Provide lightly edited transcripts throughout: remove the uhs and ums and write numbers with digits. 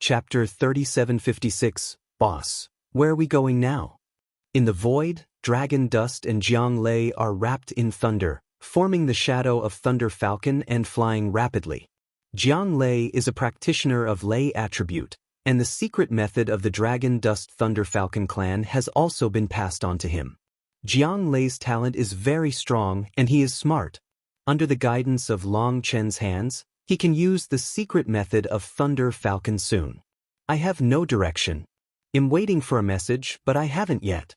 Chapter 3756, Boss. Where are we going now? In the void, dragon dust and Jiang Lei are wrapped in thunder, forming the shadow of Thunder Falcon and flying rapidly. Jiang Lei is a practitioner of Lei attribute, and the secret method of the Dragon Dust Thunder Falcon clan has also been passed on to him. Jiang Lei's talent is very strong and he is smart. Under the guidance of Long Chen's hands, he can use the secret method of Thunder Falcon soon. I have no direction. I'm waiting for a message, but I haven't yet.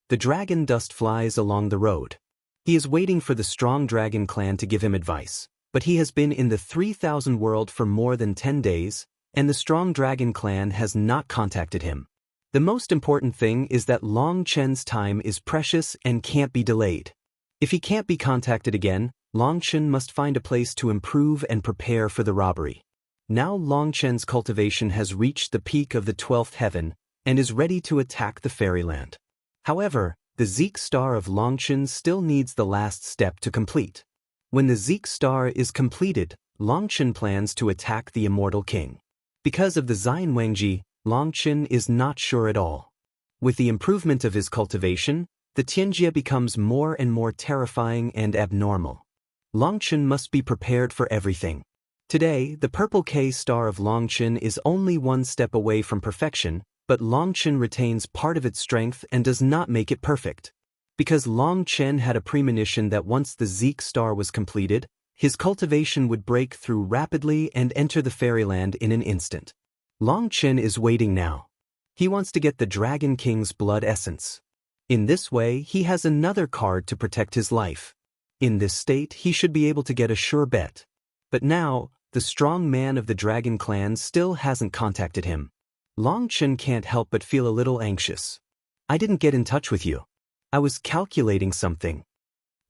The dragon dust flies along the road. He is waiting for the strong dragon clan to give him advice, but he has been in the 3000 world for more than 10 days, and the strong dragon clan has not contacted him. The most important thing is that Long Chen's time is precious and can't be delayed. If he can't be contacted again, Long Chen must find a place to improve and prepare for the robbery. Now Long Chen's cultivation has reached the peak of the 12th heaven and is ready to attack the fairyland. However, the Zeke star of Long Chen still needs the last step to complete. When the Zeke star is completed, Long Chen plans to attack the immortal king. Because of the Xian Wangji, Long Chen is not sure at all. With the improvement of his cultivation, the Tianjie becomes more and more terrifying and abnormal. Long Chen must be prepared for everything. Today, the purple K star of Long Chen is only one step away from perfection, but Long Chen retains part of its strength and does not make it perfect. Because Long Chen had a premonition that once the Zeke star was completed, his cultivation would break through rapidly and enter the fairyland in an instant. Long Chen is waiting now. He wants to get the Dragon King's blood essence. In this way, he has another card to protect his life. In this state, he should be able to get a sure bet. But now, the strong man of the Dragon Clan still hasn't contacted him. Long Chen can't help but feel a little anxious. I didn't get in touch with you. I was calculating something.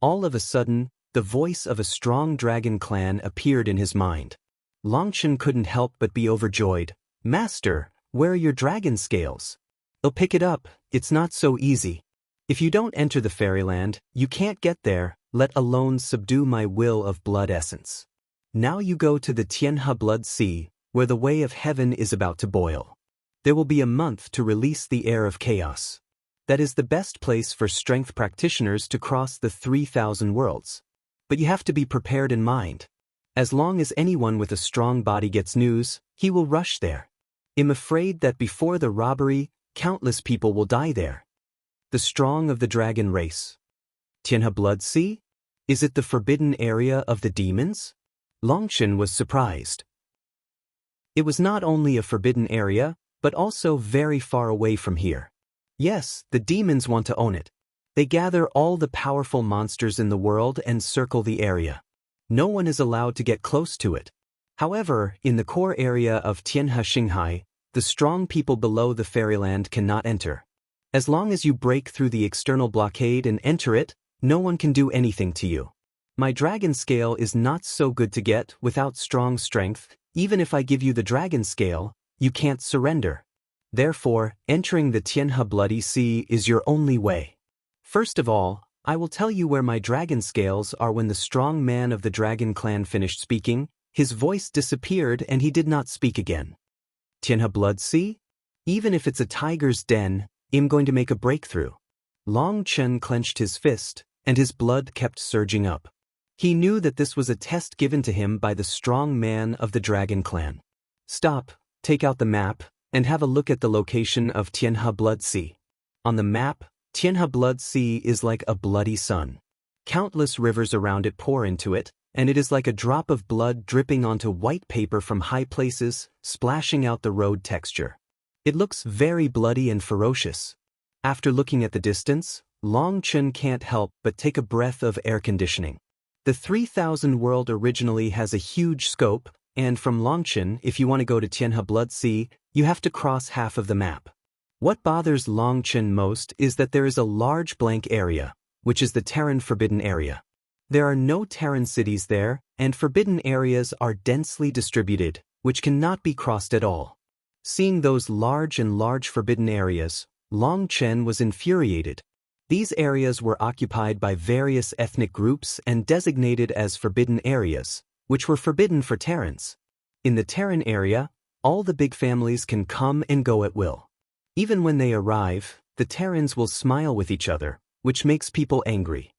All of a sudden, the voice of a strong dragon clan appeared in his mind. Long Chen couldn't help but be overjoyed. Master, where are your dragon scales? I'll pick it up, it's not so easy. If you don't enter the fairyland, you can't get there, let alone subdue my will of blood essence. Now you go to the Tianhe Blood Sea, where the way of heaven is about to boil. There will be a month to release the air of chaos. That is the best place for strength practitioners to cross the 3000 worlds. But you have to be prepared in mind. As long as anyone with a strong body gets news, he will rush there. I'm afraid that before the robbery, countless people will die there. The strong of the dragon race. Tianhe Blood Sea? Is it the forbidden area of the demons? Long Chen was surprised. It was not only a forbidden area, but also very far away from here. Yes, the demons want to own it. They gather all the powerful monsters in the world and circle the area. No one is allowed to get close to it. However, in the core area of Tianhe Xinghai, the strong people below the fairyland cannot enter. As long as you break through the external blockade and enter it, no one can do anything to you. My dragon scale is not so good to get without strong strength. Even if I give you the dragon scale, you can't surrender. Therefore, entering the Tianhe Bloody Sea is your only way. First of all, I will tell you where my dragon scales are. When the strong man of the dragon clan finished speaking, his voice disappeared and he did not speak again. Tianhe Blood Sea? Even if it's a tiger's den, I'm going to make a breakthrough. Long Chen clenched his fist, and his blood kept surging up. He knew that this was a test given to him by the strong man of the dragon clan. Stop, take out the map, and have a look at the location of Tianhe Blood Sea. On the map, Tianhe Blood Sea is like a bloody sun. Countless rivers around it pour into it, and it is like a drop of blood dripping onto white paper from high places, splashing out the road texture. It looks very bloody and ferocious. After looking at the distance, Long Chen can't help but take a breath of air conditioning. The 3000 world originally has a huge scope, and from Long Chen, if you want to go to Tianhe Blood Sea, you have to cross half of the map. What bothers Long Chen most is that there is a large blank area, which is the Terran Forbidden Area. There are no Terran cities there, and forbidden areas are densely distributed, which cannot be crossed at all. Seeing those large forbidden areas, Long Chen was infuriated. These areas were occupied by various ethnic groups and designated as forbidden areas, which were forbidden for Terrans. In the Terran area, All the big families can come and go at will. Even when they arrive, the Terrans will smile with each other, which makes people angry.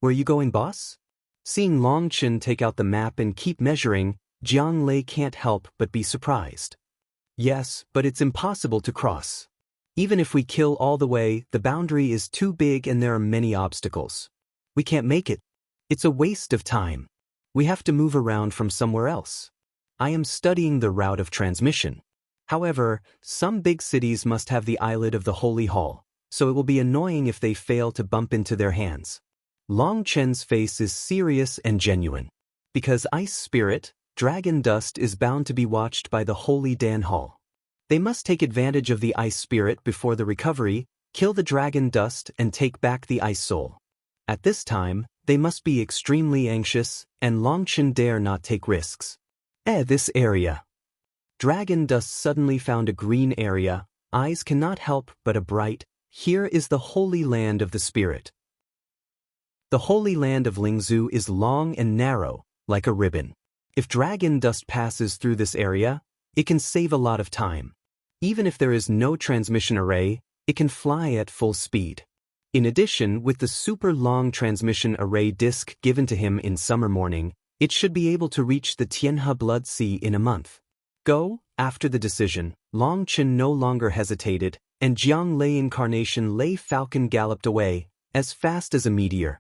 Where you going, boss? Seeing Long Chen take out the map and keep measuring, Jiang Lei can't help but be surprised. Yes, but it's impossible to cross. Even if we kill all the way, the boundary is too big and there are many obstacles. We can't make it. It's a waste of time. We have to move around from somewhere else. I am studying the route of transmission. However, some big cities must have the islet of the Holy Hall, so it will be annoying if they fail to bump into their hands. Long Chen's face is serious and genuine. Because Ice Spirit, Dragon Dust is bound to be watched by the Holy Dan Hall. They must take advantage of the Ice Spirit before the recovery, kill the Dragon Dust and take back the Ice Soul. At this time, they must be extremely anxious, and Long Chen dare not take risks. This area. Dragon Dust suddenly found a green area, eyes cannot help but a bright, here is the Holy Land of the Spirit. The Holy Land of Lingzhou is long and narrow, like a ribbon. If Dragon Dust passes through this area, it can save a lot of time. Even if there is no transmission array, it can fly at full speed. In addition, with the super long transmission array disc given to him in summer morning, it should be able to reach the Tianhe Blood Sea in a month. Go, after the decision, Long Chen no longer hesitated, and Jiang Lei Incarnation Lei Falcon galloped away, as fast as a meteor.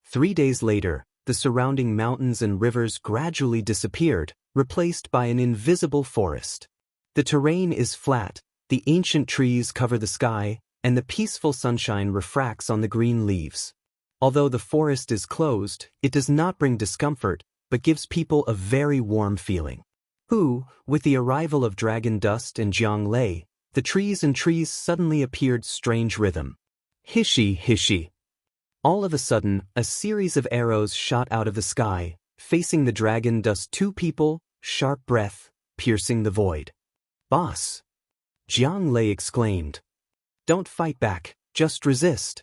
3 days later, the surrounding mountains and rivers gradually disappeared, replaced by an invisible forest. The terrain is flat, the ancient trees cover the sky, and the peaceful sunshine refracts on the green leaves. Although the forest is closed, it does not bring discomfort, but gives people a very warm feeling. With the arrival of Dragon Dust and Jiang Lei, the trees suddenly appeared strange rhythm. Hishy, hishy. All of a sudden, a series of arrows shot out of the sky, facing the Dragon Dust. 2 people, sharp breath, piercing the void. Boss! Jiang Lei exclaimed. Don't fight back, just resist.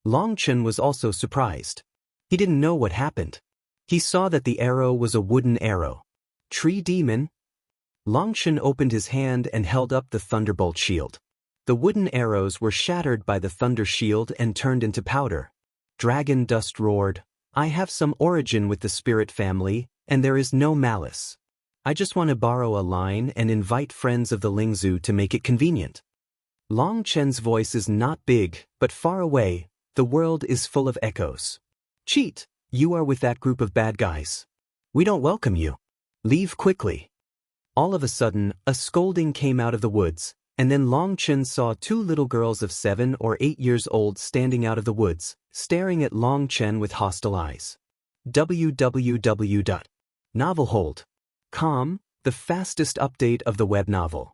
Long Chen was also surprised. He didn't know what happened. He saw that the arrow was a wooden arrow. Tree demon? Long Chen opened his hand and held up the thunderbolt shield. The wooden arrows were shattered by the thunder shield and turned into powder. Dragon Dust roared, I have some origin with the spirit family, and there is no malice. I just want to borrow a line and invite friends of the Lingzhou to make it convenient. Long Chen's voice is not big, but far away, the world is full of echoes. Cheat, you are with that group of bad guys. We don't welcome you. Leave quickly. All of a sudden, a scolding came out of the woods, and then Long Chen saw 2 little girls of 7 or 8 years old standing out of the woods, staring at Long Chen with hostile eyes. www.novelhold.com, the fastest update of the web novel.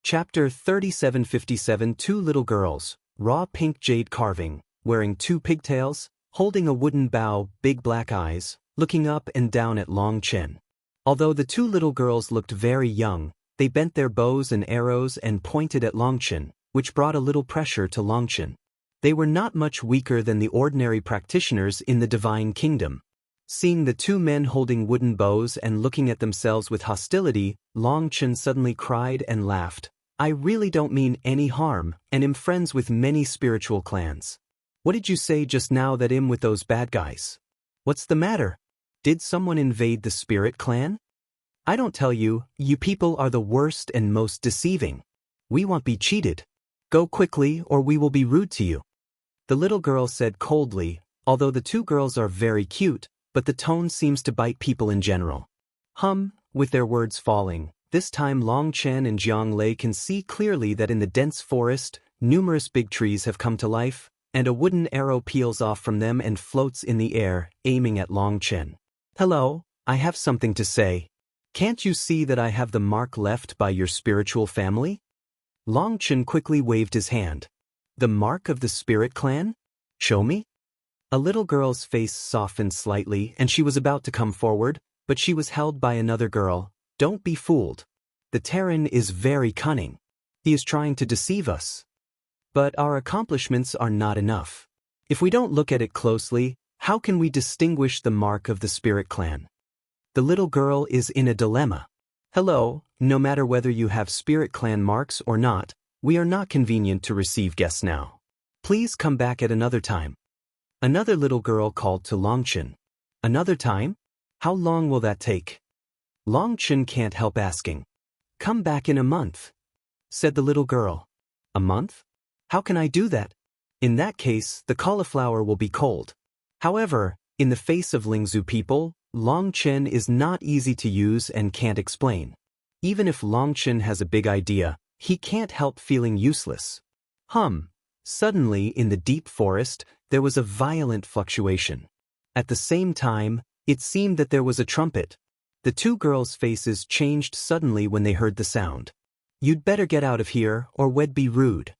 Chapter 3757. 2 little girls, raw pink jade carving, wearing 2 pigtails, holding a wooden bow, big black eyes, looking up and down at Long Chen. Although the 2 little girls looked very young, they bent their bows and arrows and pointed at Long Chen, which brought a little pressure to Long Chen. They were not much weaker than the ordinary practitioners in the Divine Kingdom. Seeing the 2 men holding wooden bows and looking at themselves with hostility, Long Chen suddenly cried and laughed. I really don't mean any harm, and am friends with many spiritual clans. What did you say just now that I'm with those bad guys? What's the matter? Did someone invade the spirit clan? I don't tell you, you people are the worst and most deceiving. We won't be cheated. Go quickly or we will be rude to you. The little girl said coldly, although the 2 girls are very cute, but the tone seems to bite people in general. With their words falling, this time Long Chen and Jiang Lei can see clearly that in the dense forest, numerous big trees have come to life, and a wooden arrow peels off from them and floats in the air, aiming at Long Chen. Hello, I have something to say. Can't you see that I have the mark left by your spiritual family? Long Chen quickly waved his hand. The mark of the spirit clan? Show me? A little girl's face softened slightly and she was about to come forward, but she was held by another girl. Don't be fooled. The Terran is very cunning. He is trying to deceive us. But our accomplishments are not enough. If we don't look at it closely, how can we distinguish the mark of the spirit clan? The little girl is in a dilemma. Hello, no matter whether you have Spirit Clan marks or not, we are not convenient to receive guests now. Please come back at another time. Another little girl called to Longchen. Another time? How long will that take? Longchen can't help asking. Come back in a month, said the little girl. A month? How can I do that? In that case, the cauliflower will be cold. However, in the face of Lingzhu people, Longchen is not easy to use and can't explain. Even if Longchen has a big idea, he can't help feeling useless. Suddenly in the deep forest, there was a violent fluctuation. At the same time, it seemed that there was a trumpet. The two girls' faces changed suddenly when they heard the sound. You'd better get out of here, or we'd be rude,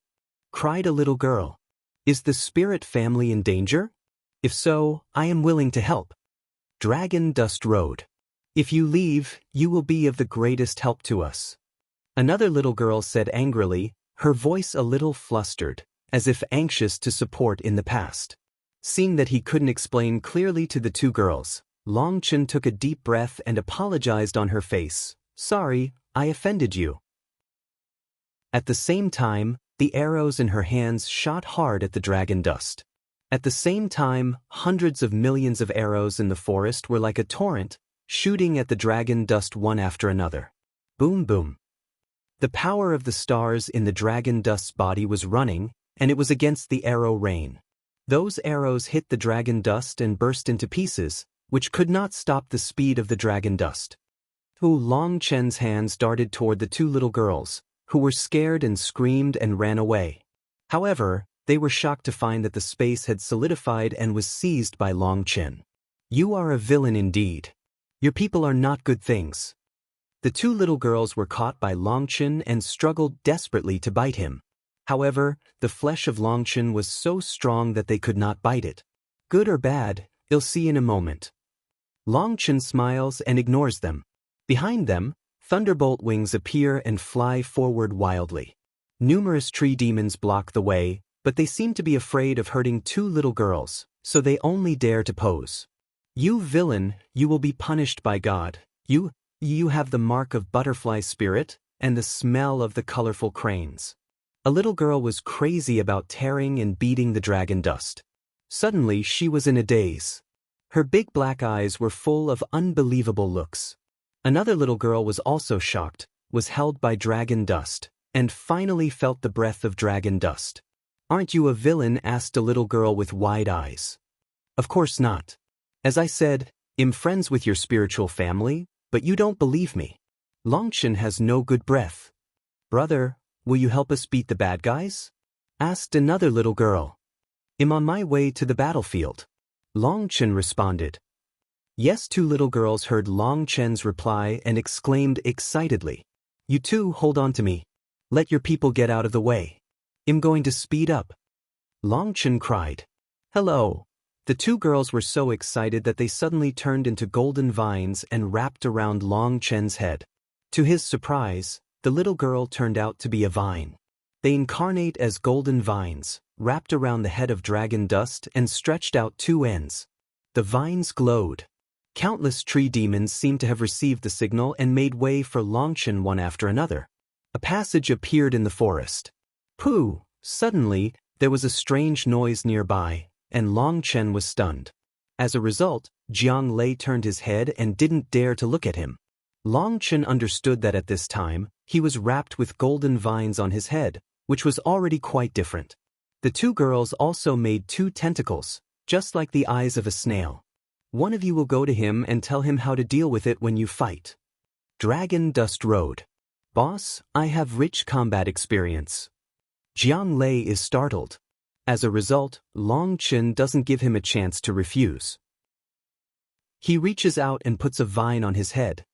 cried a little girl. Is the spirit family in danger? If so, I am willing to help. Dragon Dust Road. If you leave, you will be of the greatest help to us. Another little girl said angrily, her voice a little flustered, as if anxious to support in the past. Seeing that he couldn't explain clearly to the two girls, Longchen took a deep breath and apologized on her face. Sorry, I offended you. At the same time, the arrows in her hands shot hard at the dragon dust. At the same time, hundreds of millions of arrows in the forest were like a torrent, shooting at the dragon dust one after another. Boom boom. The power of the stars in the dragon dust's body was running, and it was against the arrow rain. Those arrows hit the dragon dust and burst into pieces, which could not stop the speed of the dragon dust. Longchen's hands darted toward the two little girls, who were scared and screamed and ran away. However, they were shocked to find that the space had solidified and was seized by Longchen. You are a villain indeed. Your people are not good things. The two little girls were caught by Longchen and struggled desperately to bite him. However, the flesh of Longchen was so strong that they could not bite it. Good or bad, you'll see in a moment. Longchen smiles and ignores them. Behind them, thunderbolt wings appear and fly forward wildly. Numerous tree demons block the way, but they seem to be afraid of hurting two little girls, so they only dare to pose. You villain, you will be punished by God. You have the mark of butterfly spirit and the smell of the colorful cranes. A little girl was crazy about tearing and beating the dragon dust. Suddenly she was in a daze. Her big black eyes were full of unbelievable looks. Another little girl was also shocked, was held by dragon dust, and finally felt the breath of dragon dust. Aren't you a villain? Asked a little girl with wide eyes. Of course not. As I said, I'm friends with your spiritual family, but you don't believe me. Longchen has no good breath. Brother, will you help us beat the bad guys? Asked another little girl. I'm on my way to the battlefield. Longchen responded. Yes, two little girls heard Longchen's reply and exclaimed excitedly. You two hold on to me. Let your people get out of the way. I'm going to speed up. Longchen cried. Hello. The two girls were so excited that they suddenly turned into golden vines and wrapped around Longchen's head. To his surprise, the little girl turned out to be a vine. They incarnate as golden vines, wrapped around the head of dragon dust and stretched out two ends. The vines glowed. Countless tree demons seemed to have received the signal and made way for Longchen one after another. A passage appeared in the forest. Pooh! Suddenly, there was a strange noise nearby, and Longchen was stunned. As a result, Jiang Lei turned his head and didn't dare to look at him. Longchen understood that at this time, he was wrapped with golden vines on his head, which was already quite different. The two girls also made two tentacles, just like the eyes of a snail. One of you will go to him and tell him how to deal with it when you fight. Dragon Dust Road. Boss, I have rich combat experience. Jiang Lei is startled. As a result, Longchen doesn't give him a chance to refuse. He reaches out and puts a vine on his head.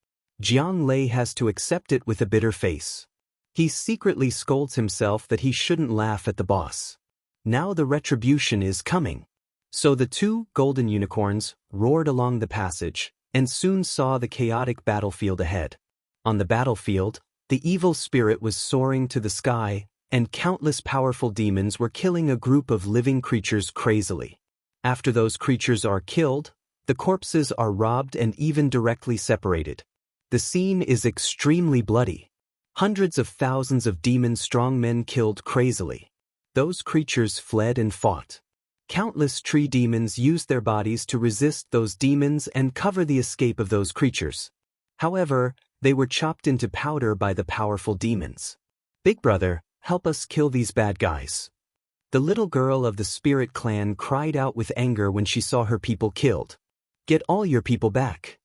Jiang Lei has to accept it with a bitter face. He secretly scolds himself that he shouldn't laugh at the boss. Now the retribution is coming. So the two golden unicorns roared along the passage and soon saw the chaotic battlefield ahead. On the battlefield, the evil spirit was soaring to the sky, and countless powerful demons were killing a group of living creatures crazily. After those creatures are killed, The corpses are robbed and even directly separated. The scene is extremely bloody. Hundreds of thousands of demon strongmen killed crazily. Those creatures fled and fought. Countless tree demons used their bodies to resist those demons and cover the escape of those creatures. However, they were chopped into powder by the powerful demons. Big brother, help us kill these bad guys. The little girl of the spirit clan cried out with anger when she saw her people killed. Get all your people back.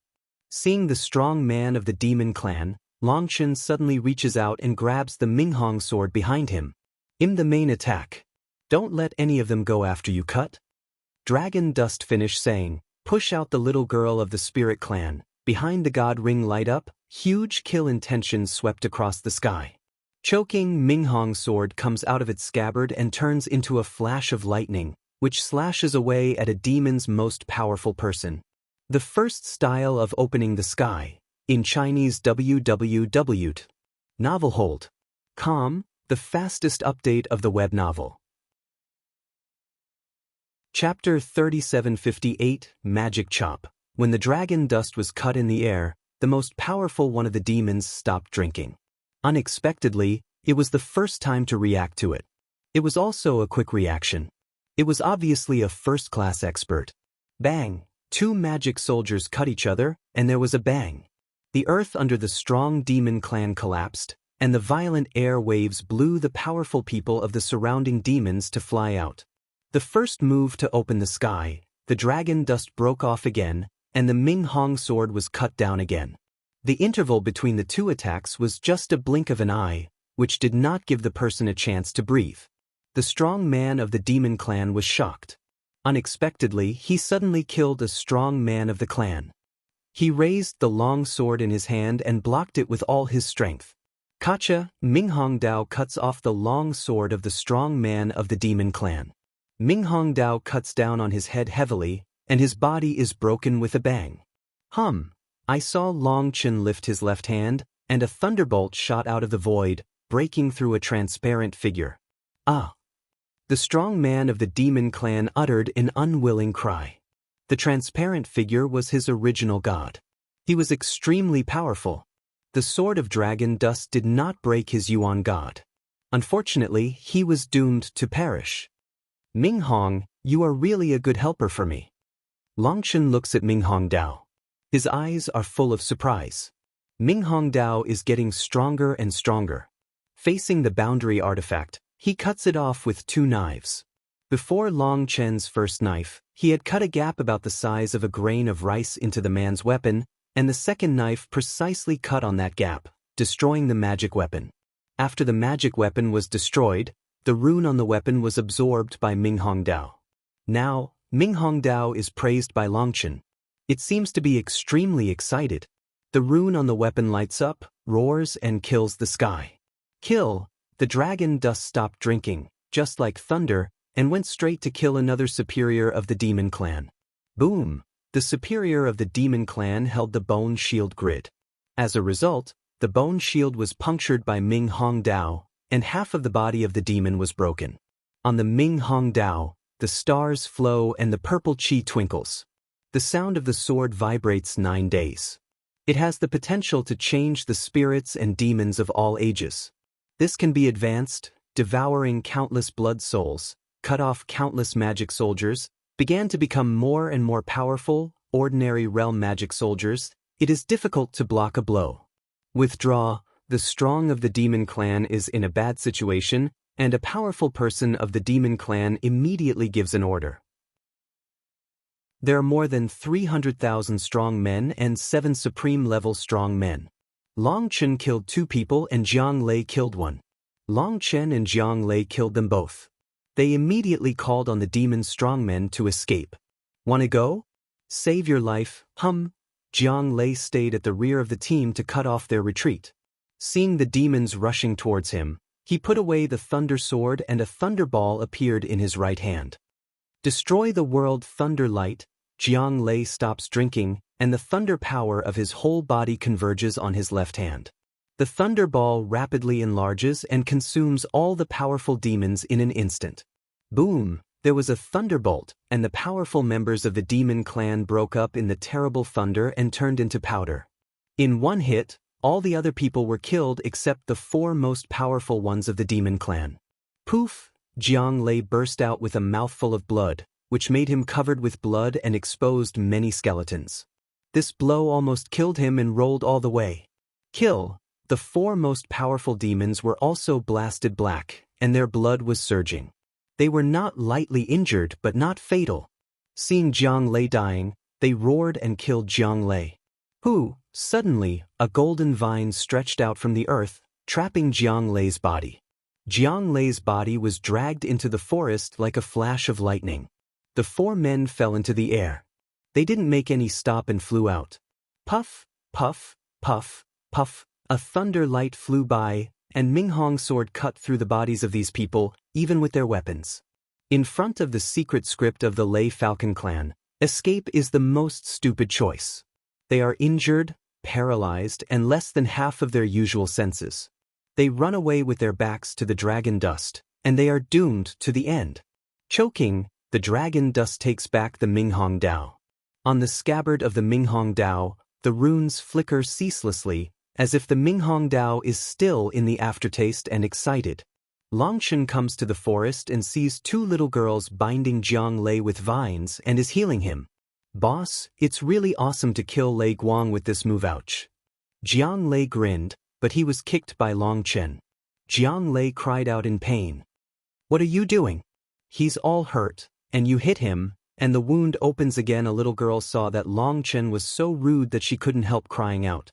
Seeing the strong man of the demon clan, Longchen suddenly reaches out and grabs the Minghong sword behind him. In the main attack. Don't let any of them go after you, cut. Dragon Dust finished saying, push out the little girl of the spirit clan. Behind the god ring light up, huge kill intentions swept across the sky. Choking Minghong sword comes out of its scabbard and turns into a flash of lightning, which slashes away at a demon's most powerful person. The first style of opening the sky, in Chinese www. Novelhold.com, the fastest update of the web novel. Chapter 3758, Magic Chop. When the dragon dust was cut in the air, the most powerful one of the demons stopped drinking. Unexpectedly, it was the first time to react to it. It was also a quick reaction. It was obviously a first-class expert. Bang! Two magic soldiers cut each other, and there was a bang. The earth under the strong demon clan collapsed, and the violent air waves blew the powerful people of the surrounding demons to fly out. The first move to open the sky, the dragon dust broke off again, and the Minghong sword was cut down again. The interval between the two attacks was just a blink of an eye, which did not give the person a chance to breathe. The strong man of the demon clan was shocked. Unexpectedly, he suddenly killed a strong man of the clan. He raised the long sword in his hand and blocked it with all his strength. Kacha, Minghong Dao cuts off the long sword of the strong man of the demon clan. Minghong Dao cuts down on his head heavily, and his body is broken with a bang. I saw Long Chen lift his left hand, and a thunderbolt shot out of the void, breaking through a transparent figure. Ah! The strong man of the demon clan uttered an unwilling cry. The transparent figure was his original god. He was extremely powerful. The sword of dragon dust did not break his Yuan god. Unfortunately, he was doomed to perish. Minghong, you are really a good helper for me. Longchen looks at Minghong Dao. His eyes are full of surprise. Minghong Dao is getting stronger and stronger. Facing the boundary artifact, he cuts it off with two knives. Before Long Chen's first knife, he had cut a gap about the size of a grain of rice into the man's weapon, and the second knife precisely cut on that gap, destroying the magic weapon. After the magic weapon was destroyed, the rune on the weapon was absorbed by Minghong Dao. Now, Minghong Dao is praised by Longchen. It seems to be extremely excited. The rune on the weapon lights up, roars, and kills the sky. Kill! The dragon dust stopped drinking, just like thunder, and went straight to kill another superior of the demon clan. Boom! The superior of the demon clan held the bone shield grid. As a result, the bone shield was punctured by Minghong Dao, and half of the body of the demon was broken. On the Minghong Dao, the stars flow and the purple chi twinkles. The sound of the sword vibrates 9 days. It has the potential to change the spirits and demons of all ages. This can be advanced, devouring countless blood souls, cut off countless magic soldiers, began to become more and more powerful, ordinary realm magic soldiers. It is difficult to block a blow. Withdraw, the strong of the demon clan is in a bad situation, and a powerful person of the demon clan immediately gives an order. There are more than 300,000 strong men and 7 supreme-level strong men. Long Chen killed 2 people and Jiang Lei killed 1. Long Chen and Jiang Lei killed them both. They immediately called on the demon strongmen to escape. Wanna go? Save your life, Jiang Lei stayed at the rear of the team to cut off their retreat. Seeing the demons rushing towards him, he put away the thunder sword and a thunderball appeared in his right hand. Destroy the world thunder light. Jiang Lei stops drinking, and the thunder power of his whole body converges on his left hand. The thunderball rapidly enlarges and consumes all the powerful demons in an instant. Boom! there was a thunderbolt, and the powerful members of the demon clan broke up in the terrible thunder and turned into powder. In one hit, all the other people were killed except the 4 most powerful ones of the demon clan. Poof! Jiang Lei burst out with a mouthful of blood, which made him covered with blood and exposed many skeletons. This blow almost killed him and rolled all the way. Kill! The 4 most powerful demons were also blasted black, and their blood was surging. They were not lightly injured but not fatal. Seeing Jiang Lei dying, they roared and killed Jiang Lei. Suddenly, a golden vine stretched out from the earth, trapping Jiang Lei's body. Jiang Lei's body was dragged into the forest like a flash of lightning. The 4 men fell into the air. They didn't make any stop and flew out. Puff, puff, puff, puff, a thunder light flew by, and Minghong's sword cut through the bodies of these people, even with their weapons. In front of the secret script of the Lei Falcon clan, escape is the most stupid choice. They are injured, paralyzed, and less than half of their usual senses. They run away with their backs to the dragon dust, and they are doomed to the end. Choking, the dragon dust takes back the Minghong Dao. On the scabbard of the Minghong Dao, the runes flicker ceaselessly, as if the Minghong Dao is still in the aftertaste and excited. Longchen comes to the forest and sees 2 little girls binding Jiang Lei with vines and is healing him. Boss, it's really awesome to kill Lei Guang with this move. Ouch. Jiang Lei grinned, but he was kicked by Longchen. Jiang Lei cried out in pain. What are you doing? He's all hurt, and you hit him, and the wound opens again. A little girl saw that Longchen was so rude that she couldn't help crying out.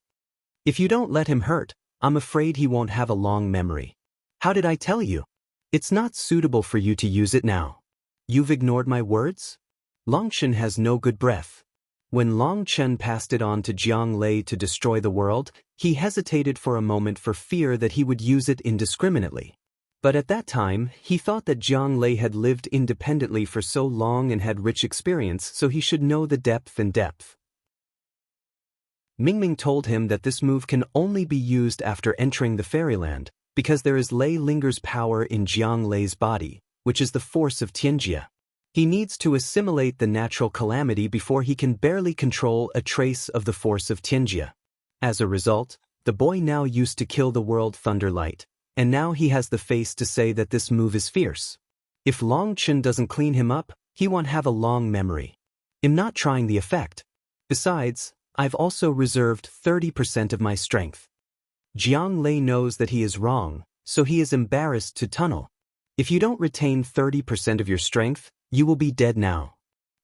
If you don't let him hurt, I'm afraid he won't have a long memory. How did I tell you? It's not suitable for you to use it now. You've ignored my words? Longchen has no good breath. When Longchen passed it on to Jiang Lei to destroy the world, he hesitated for a moment for fear that he would use it indiscriminately. But at that time, he thought that Jiang Lei had lived independently for so long and had rich experience, so he should know the depth and depth. Mingming told him that this move can only be used after entering the fairyland, because there is Lei Linger's power in Jiang Lei's body, which is the force of Tianjia. He needs to assimilate the natural calamity before he can barely control a trace of the force of Tianjia. As a result, the boy now used to kill the world Thunderlight, and now he has the face to say that this move is fierce. If Longchen doesn't clean him up, he won't have a long memory. I'm not trying the effect. Besides, I've also reserved 30% of my strength. Jiang Lei knows that he is wrong, so he is embarrassed to tunnel. If you don't retain 30% of your strength, you will be dead now.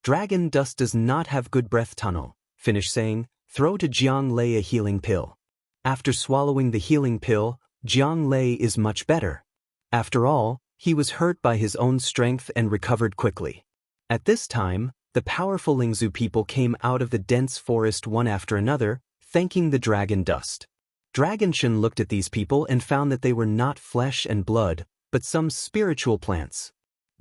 Dragon dust does not have good breath. Tunnel. Finish saying, throw to Jiang Lei a healing pill. After swallowing the healing pill, Jiang Lei is much better. After all, he was hurt by his own strength and recovered quickly. At this time, the powerful Lingzhu people came out of the dense forest one after another, thanking the dragon dust. Dragonshin looked at these people and found that they were not flesh and blood, but some spiritual plants.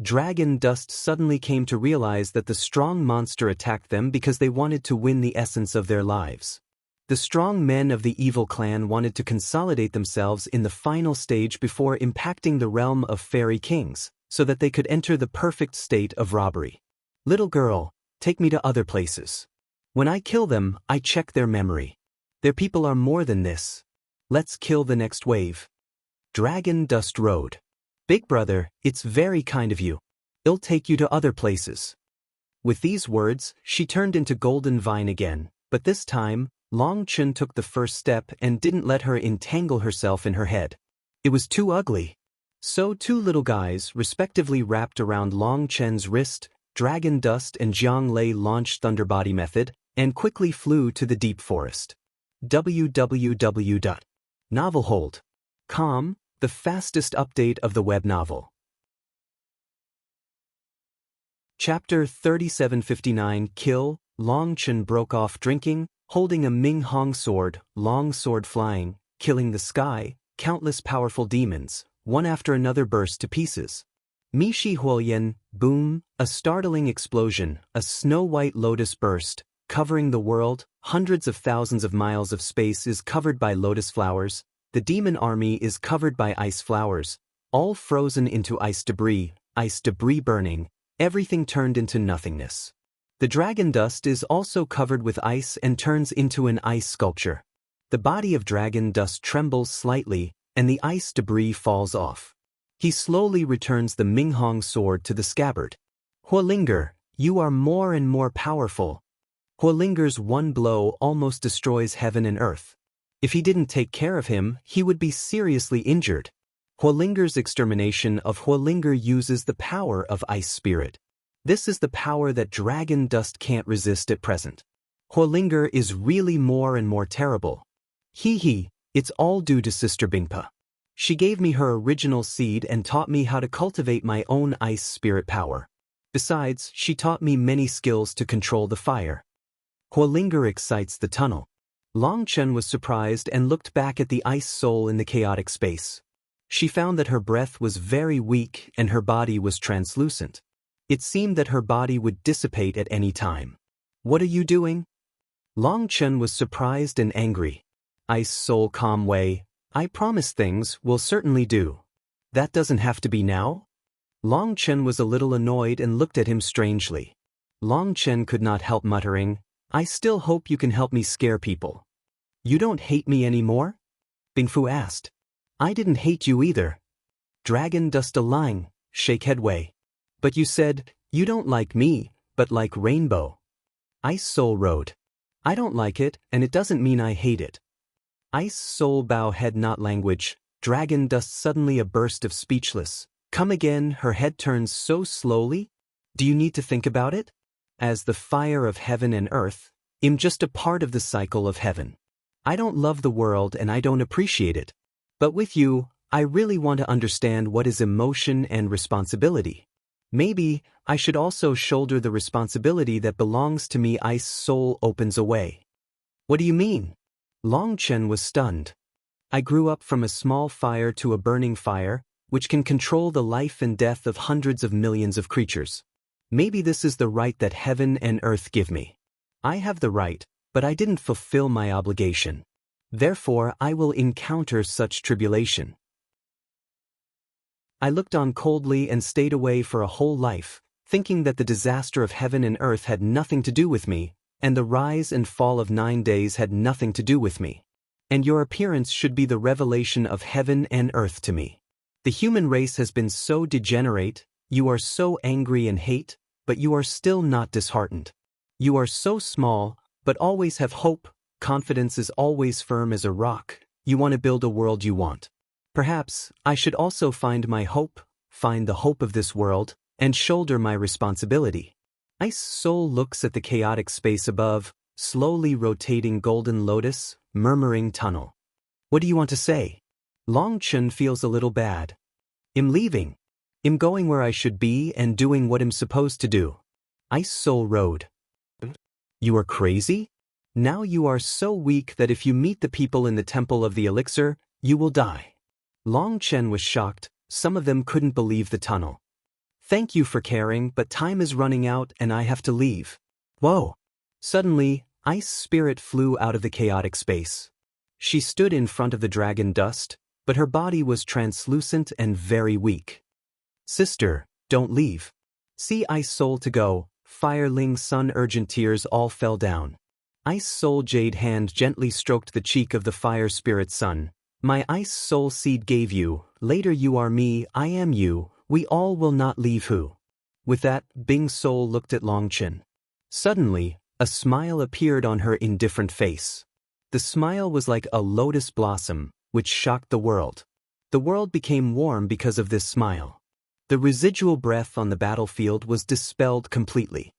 Dragon dust suddenly came to realize that the strong monster attacked them because they wanted to win the essence of their lives. The strong men of the evil clan wanted to consolidate themselves in the final stage before impacting the realm of fairy kings, so that they could enter the perfect state of robbery. Little girl, take me to other places. When I kill them, I check their memory. Their people are more than this. Let's kill the next wave. Dragon Dust Road. Big brother, it's very kind of you. I'll take you to other places. With these words, she turned into Golden Vine again, but this time, Longchen took the first step and didn't let her entangle herself in her head. It was too ugly. So 2 little guys respectively wrapped around Longchen's wrist, Dragon Dust and Jiang Lei launched Thunderbody method, and quickly flew to the deep forest. www.novelhold.com, the fastest update of the web novel. Chapter 3759 Kill. Longchen broke off drinking, holding a Ming Hong sword, long sword flying, killing the sky. Countless powerful demons, one after another, burst to pieces. Mishi Huoyan, boom, a startling explosion, a snow-white lotus burst, covering the world. Hundreds of thousands of miles of space is covered by lotus flowers. The demon army is covered by ice flowers, all frozen into ice debris burning. everything turned into nothingness. The dragon dust is also covered with ice and turns into an ice sculpture. The body of dragon dust trembles slightly, and the ice debris falls off. He slowly returns the Minghong sword to the scabbard. Huolinger, you are more and more powerful. Huolinger's one blow almost destroys heaven and earth. If he didn't take care of him, he would be seriously injured. Huolinger's extermination of Huolinger uses the power of Ice Spirit. This is the power that dragon dust can't resist at present. Huolinger is really more and more terrible. It's all due to Sister Bingpa. She gave me her original seed and taught me how to cultivate my own ice spirit power. Besides, she taught me many skills to control the fire. Huolinger excites the tunnel. Long Chen was surprised and looked back at the ice soul in the chaotic space. She found that her breath was very weak and her body was translucent. It seemed that her body would dissipate at any time. What are you doing? Long Chen was surprised and angry. Ice soul calm way, I promise things will certainly do. That doesn't have to be now? Long Chen was a little annoyed and looked at him strangely. Long Chen could not help muttering, I still hope you can help me scare people. You don't hate me anymore? Bingfu asked. I didn't hate you either. Dragon dust align, shake headway. But you said, you don't like me, but like rainbow. Ice soul road. I don't like it, and it doesn't mean I hate it. Ice soul bow head not language, dragon dust suddenly a burst of speechless. Come again, her head turns so slowly. Do you need to think about it? As the fire of heaven and earth, I'm just a part of the cycle of heaven. I don't love the world and I don't appreciate it. But with you, I really want to understand what is emotion and responsibility. Maybe, I should also shoulder the responsibility that belongs to me. Ice soul opens away. What do you mean? Long Chen was stunned. I grew up from a small fire to a burning fire, which can control the life and death of hundreds of millions of creatures. Maybe this is the right that heaven and earth give me. I have the right, but I didn't fulfill my obligation. Therefore, I will encounter such tribulation. I looked on coldly and stayed away for a whole life, thinking that the disaster of heaven and earth had nothing to do with me, and the rise and fall of 9 days had nothing to do with me. And your appearance should be the revelation of heaven and earth to me. The human race has been so degenerate, you are so angry and hate, but you are still not disheartened. You are so small, but always have hope, confidence is always firm as a rock, you want to build a world you want. Perhaps, I should also find my hope, find the hope of this world, and shoulder my responsibility. Ice soul looks at the chaotic space above, slowly rotating golden lotus, murmuring tunnel. What do you want to say? Long Chen feels a little bad. I'm leaving. I'm going where I should be and doing what I'm supposed to do. Ice soul road. You are crazy? Now you are so weak that if you meet the people in the temple of the elixir, you will die. Long Chen was shocked, some of them couldn't believe the tunnel. Thank you for caring, but time is running out and I have to leave. Whoa! Suddenly, Ice Spirit flew out of the chaotic space. She stood in front of the dragon dust, but her body was translucent and very weak. Sister, don't leave. See Ice Soul to go, Fireling Sun urgent tears all fell down. Ice Soul Jade hand gently stroked the cheek of the Fire Spirit Sun. My Ice Soul seed gave you, later you are me, I am you, we all will not leave who. With that, Bing Soul looked at Long Chen. Suddenly, a smile appeared on her indifferent face. The smile was like a lotus blossom, which shocked the world. The world became warm because of this smile. The residual breath on the battlefield was dispelled completely.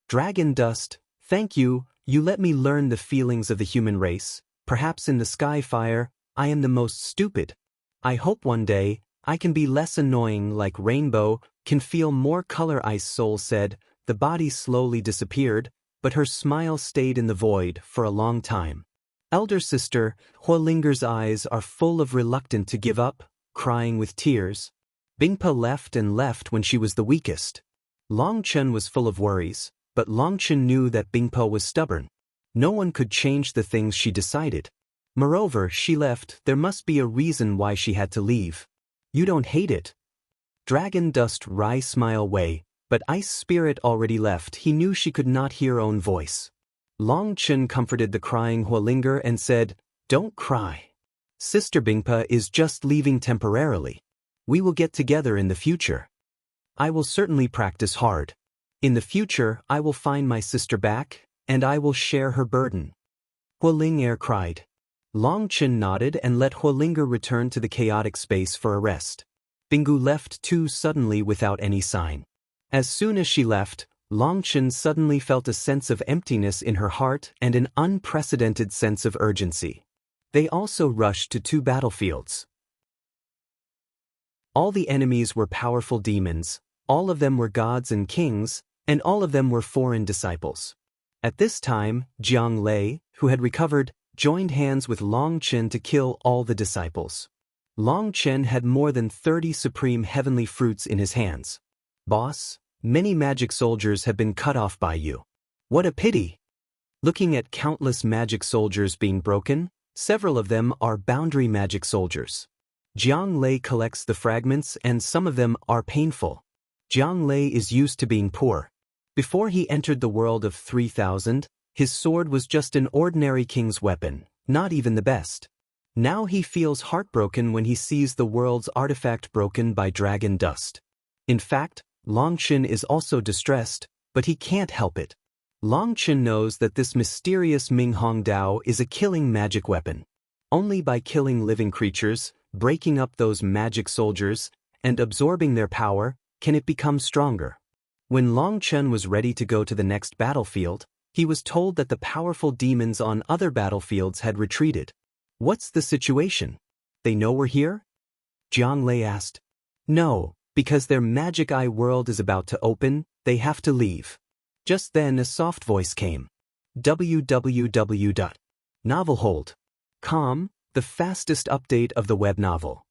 Dragon dust, thank you, you let me learn the feelings of the human race. Perhaps in the sky fire, I am the most stupid. I hope one day, I can be less annoying like Rainbow, can feel more color. Ice Soul said. The body slowly disappeared, but her smile stayed in the void for a long time. Elder sister, Huolinger's eyes are full of reluctant to give up, crying with tears. Bingpa left and left when she was the weakest. Long Chen was full of worries, but Long Chen knew that Bingpa was stubborn. No one could change the things she decided. Moreover, she left, there must be a reason why she had to leave. You don't hate it. Dragon dust wry smile way, but Ice Spirit already left. He knew she could not hear own voice. Long Chen comforted the crying Huolinger and said, "Don't cry. Sister Bingpa is just leaving temporarily. We will get together in the future. I will certainly practice hard. In the future, I will find my sister back, and I will share her burden." Huolinger cried. Long Chen nodded and let Huolinger return to the chaotic space for a rest. Bingu left too suddenly without any sign. As soon as she left, Long Chen suddenly felt a sense of emptiness in her heart and an unprecedented sense of urgency. They also rushed to two battlefields. All the enemies were powerful demons, all of them were gods and kings, and all of them were foreign disciples. At this time, Jiang Lei, who had recovered, joined hands with Long Chen to kill all the disciples. Long Chen had more than 30 supreme heavenly fruits in his hands. "Boss, many magic soldiers have been cut off by you. What a pity!" Looking at countless magic soldiers being broken, several of them are boundary magic soldiers. Jiang Lei collects the fragments and some of them are painful. Jiang Lei is used to being poor. Before he entered the world of 3000, his sword was just an ordinary king's weapon, not even the best. Now he feels heartbroken when he sees the world's artifact broken by dragon dust. In fact, Long Chen is also distressed, but he can't help it. Long Chen knows that this mysterious Minghong Dao is a killing magic weapon. Only by killing living creatures, breaking up those magic soldiers, and absorbing their power, can it become stronger. When Long Chen was ready to go to the next battlefield, he was told that the powerful demons on other battlefields had retreated. "What's the situation? They know we're here?" Jiang Lei asked. "No, because their magic eye world is about to open, they have to leave." Just then a soft voice came. www.novelhold.com, the fastest update of the web novel.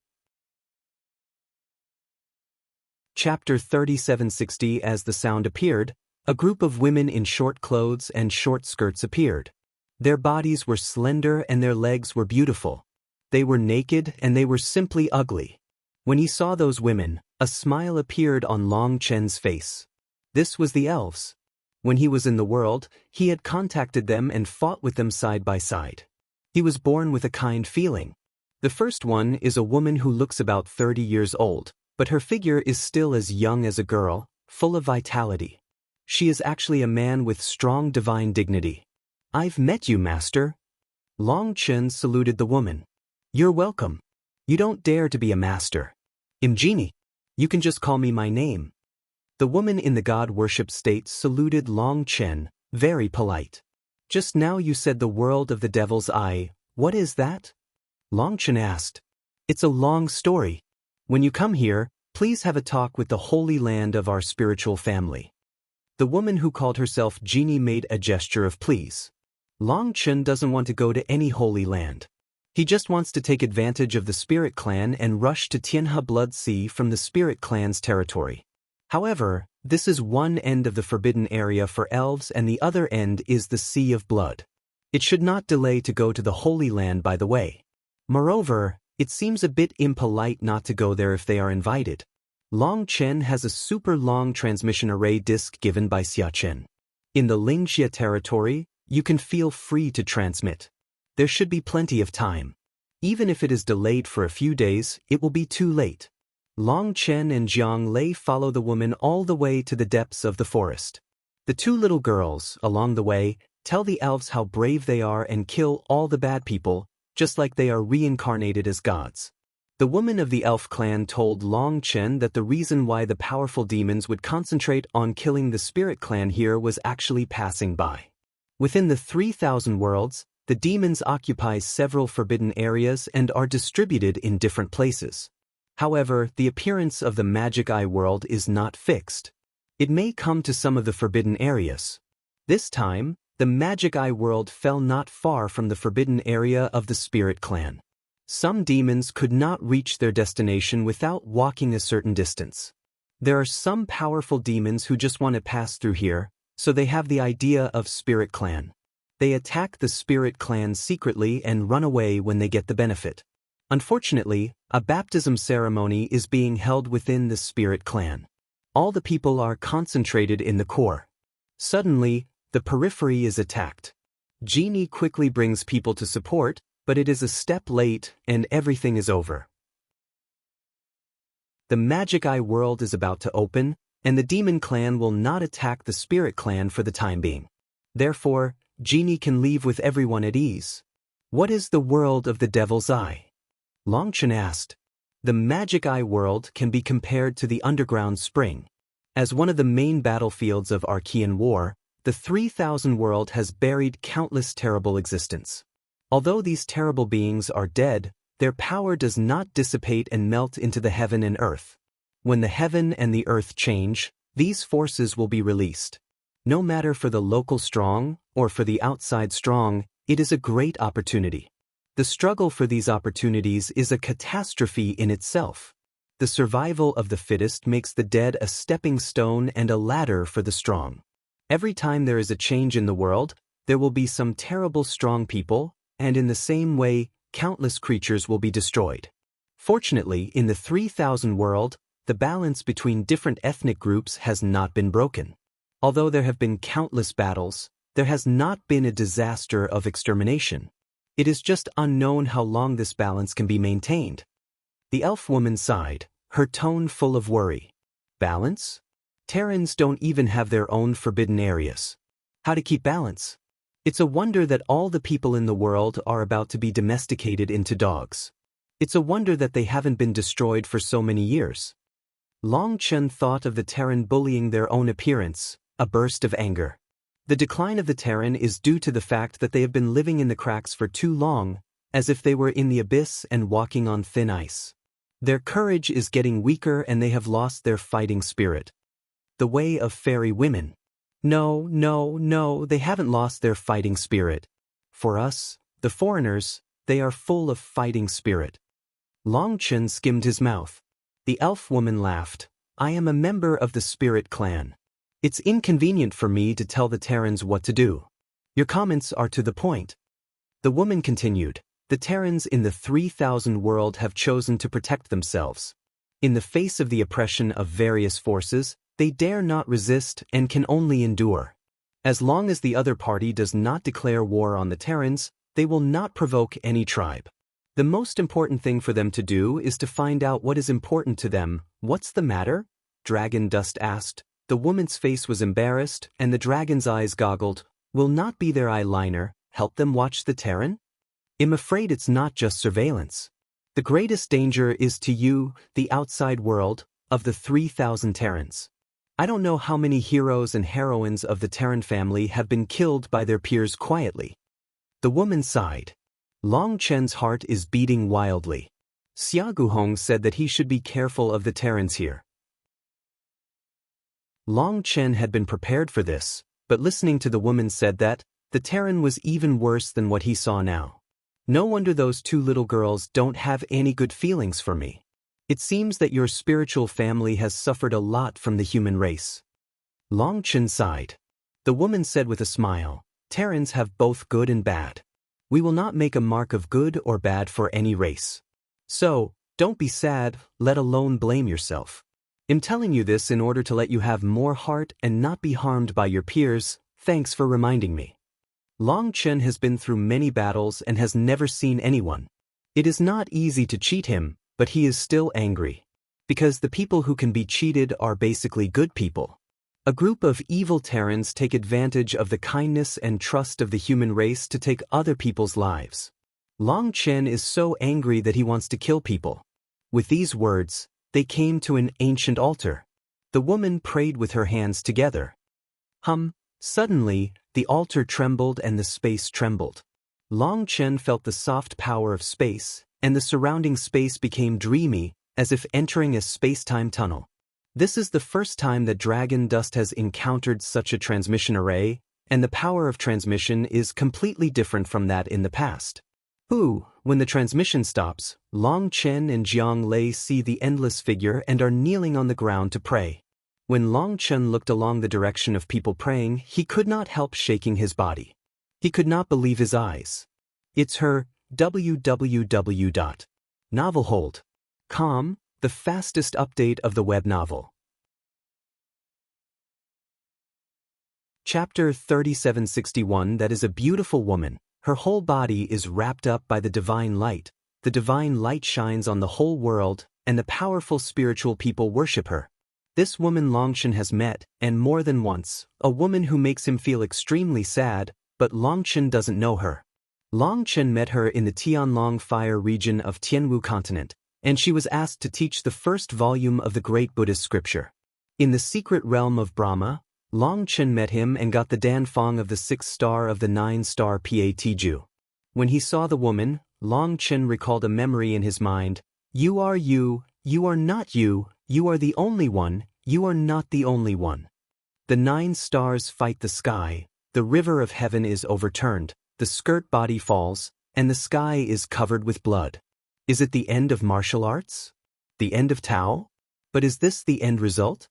Chapter 3760. As the sound appeared, a group of women in short clothes and short skirts appeared. Their bodies were slender and their legs were beautiful. They were naked and they were simply ugly. When he saw those women, a smile appeared on Long Chen's face. This was the elves. When he was in the world, he had contacted them and fought with them side by side. He was born with a kind feeling. The first one is a woman who looks about 30 years old, but her figure is still as young as a girl, full of vitality. She is actually a man with strong divine dignity. "I've met you, master." Long Chen saluted the woman. "You're welcome. You don't dare to be a master. Imgenie. You can just call me my name." The woman in the god-worship state saluted Long Chen, very polite. "Just now you said the world of the devil's eye. What is that?" Long Chen asked. "It's a long story. When you come here, please have a talk with the holy land of our spiritual family." The woman who called herself Genie made a gesture of please. Long Chen doesn't want to go to any holy land. He just wants to take advantage of the Spirit Clan and rush to Tianhe Blood Sea from the Spirit Clan's territory. However, this is one end of the forbidden area for elves and the other end is the Sea of Blood. It should not delay to go to the Holy Land by the way. Moreover, it seems a bit impolite not to go there if they are invited. Long Chen has a super long transmission array disk given by Xiachen. In the Lingjie territory, you can feel free to transmit. There should be plenty of time. Even if it is delayed for a few days, it will be too late. Long Chen and Jiang Lei follow the woman all the way to the depths of the forest. The two little girls, along the way, tell the elves how brave they are and kill all the bad people, just like they are reincarnated as gods. The woman of the elf clan told Long Chen that the reason why the powerful demons would concentrate on killing the Spirit Clan here was actually passing by. Within the 3000 worlds, the demons occupy several forbidden areas and are distributed in different places. However, the appearance of the Magic Eye world is not fixed. It may come to some of the forbidden areas. This time, the Magic Eye world fell not far from the forbidden area of the Spirit Clan. Some demons could not reach their destination without walking a certain distance. There are some powerful demons who just want to pass through here, so they have the idea of Spirit Clan. They attack the Spirit Clan secretly and run away when they get the benefit. Unfortunately, a baptism ceremony is being held within the Spirit Clan. All the people are concentrated in the core. Suddenly, the periphery is attacked. Genie quickly brings people to support, but it is a step late and everything is over. The Magic Eye world is about to open, and the Demon Clan will not attack the Spirit Clan for the time being. Therefore, Genie can leave with everyone at ease. What is the world of the Devil's Eye? Longchen asked. The Magic Eye world can be compared to the underground spring. As one of the main battlefields of Archean War, the 3000 world has buried countless terrible existence. Although these terrible beings are dead, their power does not dissipate and melt into the heaven and earth. When the heaven and the earth change, these forces will be released. No matter for the local strong or for the outside strong, it is a great opportunity. The struggle for these opportunities is a catastrophe in itself. The survival of the fittest makes the dead a stepping stone and a ladder for the strong. Every time there is a change in the world, there will be some terrible strong people, and in the same way, countless creatures will be destroyed. Fortunately, in the 3000 world, the balance between different ethnic groups has not been broken. Although there have been countless battles, there has not been a disaster of extermination. It is just unknown how long this balance can be maintained. The elf woman sighed, her tone full of worry. Balance? Terrans don't even have their own forbidden areas. How to keep balance? It's a wonder that all the people in the world are about to be domesticated into dogs. It's a wonder that they haven't been destroyed for so many years. Long Chen thought of the Terran bullying their own appearance, a burst of anger. The decline of the Terran is due to the fact that they have been living in the cracks for too long, as if they were in the abyss and walking on thin ice. Their courage is getting weaker and they have lost their fighting spirit. The way of fairy women. No, they haven't lost their fighting spirit. For us, the foreigners, they are full of fighting spirit. Long Chen skimmed his mouth. The elf woman laughed. I am a member of the Spirit Clan. It's inconvenient for me to tell the Terrans what to do. Your comments are to the point. The woman continued. The Terrans in the 3000 world have chosen to protect themselves. In the face of the oppression of various forces, they dare not resist and can only endure. As long as the other party does not declare war on the Terrans, they will not provoke any tribe. The most important thing for them to do is to find out what is important to them. What's the matter? Dragon Dust asked. The woman's face was embarrassed, and the dragon's eyes goggled. Will not be their eyeliner help them watch the Terran? I'm afraid it's not just surveillance. The greatest danger is to you, the outside world, of the 3000 Terrans. I don't know how many heroes and heroines of the Terran family have been killed by their peers quietly. The woman sighed. Long Chen's heart is beating wildly. Xia Guhong said that he should be careful of the Terrans here. Long Chen had been prepared for this, but listening to the woman said that the Terran was even worse than what he saw now. No wonder those two little girls don't have any good feelings for me. It seems that your spiritual family has suffered a lot from the human race. Long Chen sighed. The woman said with a smile, Terrans have both good and bad. We will not make a mark of good or bad for any race. So, don't be sad, let alone blame yourself. I'm telling you this in order to let you have more heart and not be harmed by your peers. Thanks for reminding me. Long Chen has been through many battles and has never seen anyone. It is not easy to cheat him, but he is still angry. Because the people who can be cheated are basically good people. A group of evil Terrans take advantage of the kindness and trust of the human race to take other people's lives. Long Chen is so angry that he wants to kill people. With these words, they came to an ancient altar. The woman prayed with her hands together. Suddenly, the altar trembled and the space trembled. Long Chen felt the soft power of space, and the surrounding space became dreamy, as if entering a space-time tunnel. This is the first time that Dragon Dust has encountered such a transmission array, and the power of transmission is completely different from that in the past. When the transmission stops, Long Chen and Jiang Lei see the endless figure and are kneeling on the ground to pray. When Long Chen looked along the direction of people praying, he could not help shaking his body. He could not believe his eyes. It's her www.novelhold.com, the fastest update of the web novel. Chapter 3761. That is a beautiful woman. Her whole body is wrapped up by the divine light. The divine light shines on the whole world, and the powerful spiritual people worship her. This woman Longchen has met, and more than once, a woman who makes him feel extremely sad, but Longchen doesn't know her. Longchen met her in the Tianlong Fire region of Tianwu continent, and she was asked to teach the first volume of the great Buddhist scripture. In the secret realm of Brahma, Longchen met him and got the Danfeng of the 6th star of the 9-star Patju. When he saw the woman, Longchen recalled a memory in his mind. You are not you are the only one, you are not the only one. The 9 stars fight the sky, the river of heaven is overturned, the skirt body falls, and the sky is covered with blood. Is it the end of martial arts? The end of Tao? But is this the end result?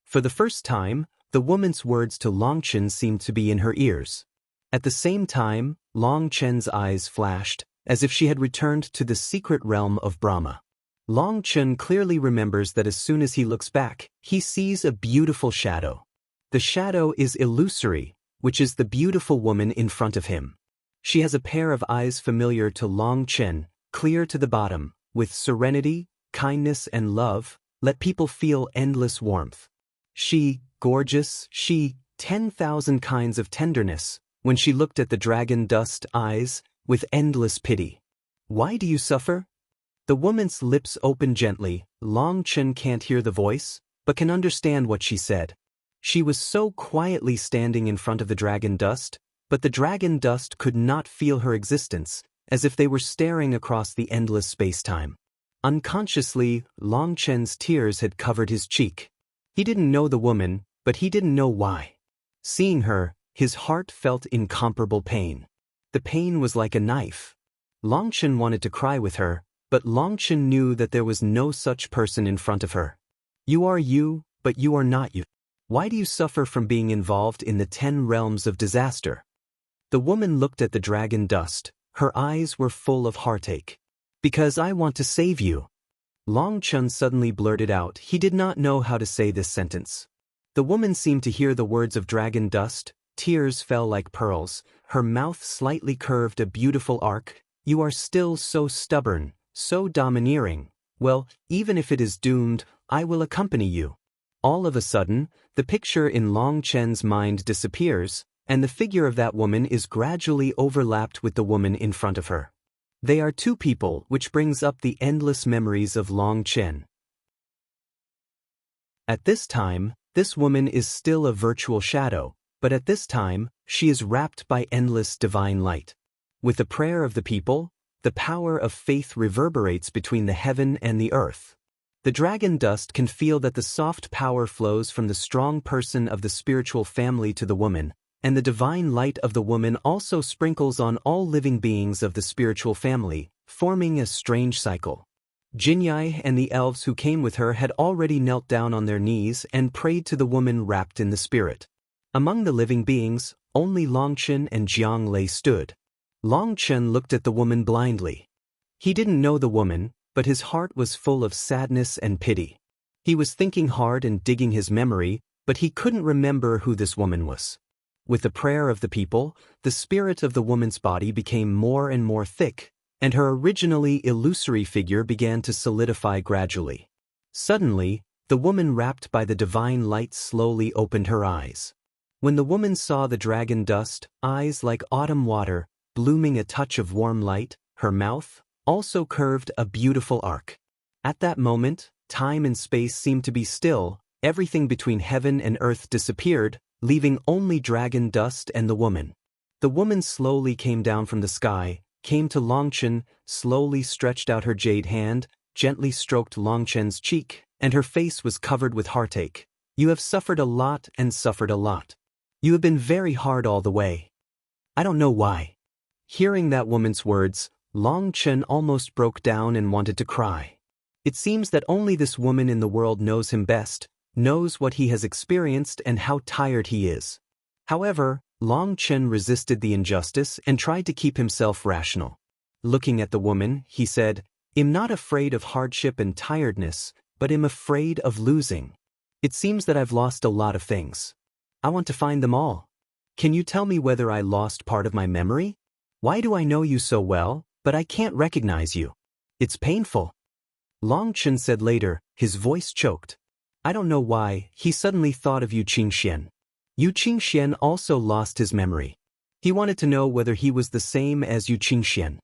For the first time, the woman's words to Longchen seemed to be in her ears. At the same time, Longchen's eyes flashed, as if she had returned to the secret realm of Brahma. Longchen clearly remembers that as soon as he looks back, he sees a beautiful shadow. The shadow is illusory, which is the beautiful woman in front of him. She has a pair of eyes familiar to Longchen, clear to the bottom, with serenity, kindness and love, let people feel endless warmth. She, gorgeous, she, 10,000 kinds of tenderness, when she looked at the dragon dust eyes, with endless pity. Why do you suffer? The woman's lips opened gently. Longchen can't hear the voice, but can understand what she said. She was so quietly standing in front of the dragon dust, but the dragon dust could not feel her existence, as if they were staring across the endless space-time. Unconsciously, Longchen's tears had covered his cheek. He didn't know the woman, but he didn't know why. Seeing her, his heart felt incomparable pain. The pain was like a knife. Longchen wanted to cry with her, but Longchen knew that there was no such person in front of her. You are you, but you are not you. Why do you suffer from being involved in the 10 realms of disaster? The woman looked at the dragon dust. Her eyes were full of heartache. Because I want to save you. Longchen suddenly blurted out. He did not know how to say this sentence. The woman seemed to hear the words of dragon dust. Tears fell like pearls. Her mouth slightly curved a beautiful arc. You are still so stubborn, so domineering. Well, even if it is doomed, I will accompany you. All of a sudden, the picture in Longchen's mind disappears, and the figure of that woman is gradually overlapped with the woman in front of her. They are two people, which brings up the endless memories of Longchen. At this time, this woman is still a virtual shadow, but at this time, she is wrapped by endless divine light. With the prayer of the people, the power of faith reverberates between the heaven and the earth. The dragon dust can feel that the soft power flows from the strong person of the spiritual family to the woman, and the divine light of the woman also sprinkles on all living beings of the spiritual family, forming a strange cycle. Jinyai and the elves who came with her had already knelt down on their knees and prayed to the woman wrapped in the spirit. Among the living beings, only Longchen and Jiang Lei stood. Longchen looked at the woman blindly. He didn't know the woman, but his heart was full of sadness and pity. He was thinking hard and digging his memory, but he couldn't remember who this woman was. With the prayer of the people, the spirit of the woman's body became more and more thick, and her originally illusory figure began to solidify gradually. Suddenly, the woman wrapped by the divine light slowly opened her eyes. When the woman saw the dragon dust, eyes like autumn water, blooming a touch of warm light, her mouth also curved a beautiful arc. At that moment, time and space seemed to be still, everything between heaven and earth disappeared, leaving only dragon dust and the woman. The woman slowly came down from the sky, came to Longchen, slowly stretched out her jade hand, gently stroked Longchen's cheek, and her face was covered with heartache. You have suffered a lot and suffered a lot. You have been very hard all the way. I don't know why. Hearing that woman's words, Longchen almost broke down and wanted to cry. It seems that only this woman in the world knows him best, knows what he has experienced and how tired he is. However, Longchen resisted the injustice and tried to keep himself rational. Looking at the woman, he said, I'm not afraid of hardship and tiredness, but I'm afraid of losing. It seems that I've lost a lot of things. I want to find them all. Can you tell me whether I lost part of my memory? Why do I know you so well, but I can't recognize you? It's painful. Long Chen said later, his voice choked. I don't know why, he suddenly thought of Yu Qingxian. Yu Qingxian also lost his memory. He wanted to know whether he was the same as Yu Qingxian.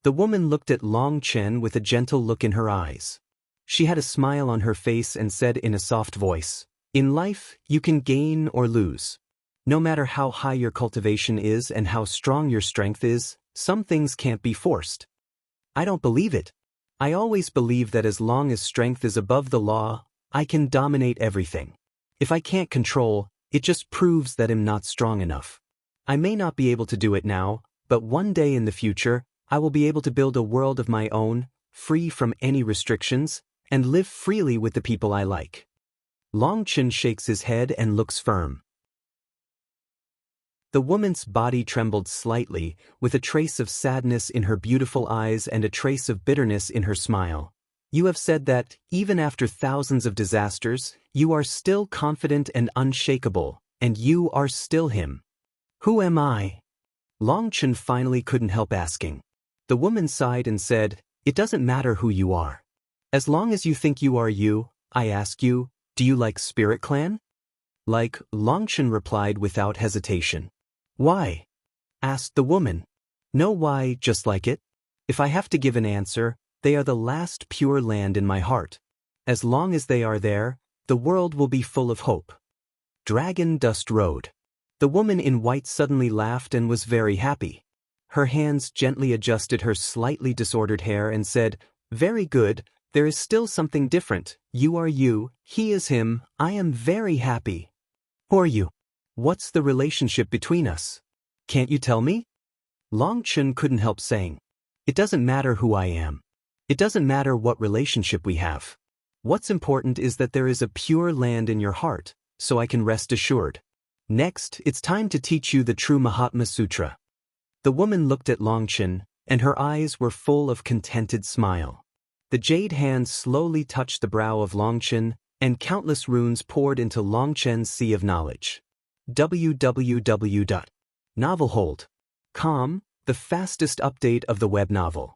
The woman looked at Long Chen with a gentle look in her eyes. She had a smile on her face and said in a soft voice, in life, you can gain or lose. No matter how high your cultivation is and how strong your strength is, some things can't be forced. I don't believe it. I always believe that as long as strength is above the law, I can dominate everything. If I can't control, it just proves that I'm not strong enough. I may not be able to do it now, but one day in the future, I will be able to build a world of my own, free from any restrictions, and live freely with the people I like. Long Chen shakes his head and looks firm. The woman's body trembled slightly, with a trace of sadness in her beautiful eyes and a trace of bitterness in her smile. You have said that, even after thousands of disasters, you are still confident and unshakable, and you are still him. Who am I? Long Chen finally couldn't help asking. The woman sighed and said, it doesn't matter who you are. As long as you think you are you, I ask you, do you like Spirit Clan? Like, Long Chen replied without hesitation. Why? Asked the woman. No why, just like it. If I have to give an answer, they are the last pure land in my heart. As long as they are there, the world will be full of hope. Dragon Dust Road. The woman in white suddenly laughed and was very happy. Her hands gently adjusted her slightly disordered hair and said, very good, there is still something different. You are you, he is him, I am very happy. Who are you? What's the relationship between us? Can't you tell me? Long Chen couldn't help saying. It doesn't matter who I am. It doesn't matter what relationship we have. What's important is that there is a pure land in your heart, so I can rest assured. Next, it's time to teach you the true Mahatma Sutra. The woman looked at Long Chen, and her eyes were full of contented smile. The jade hand slowly touched the brow of Long Chen, and countless runes poured into Long Chen's sea of knowledge. www.novelhold.com, the fastest update of the web novel.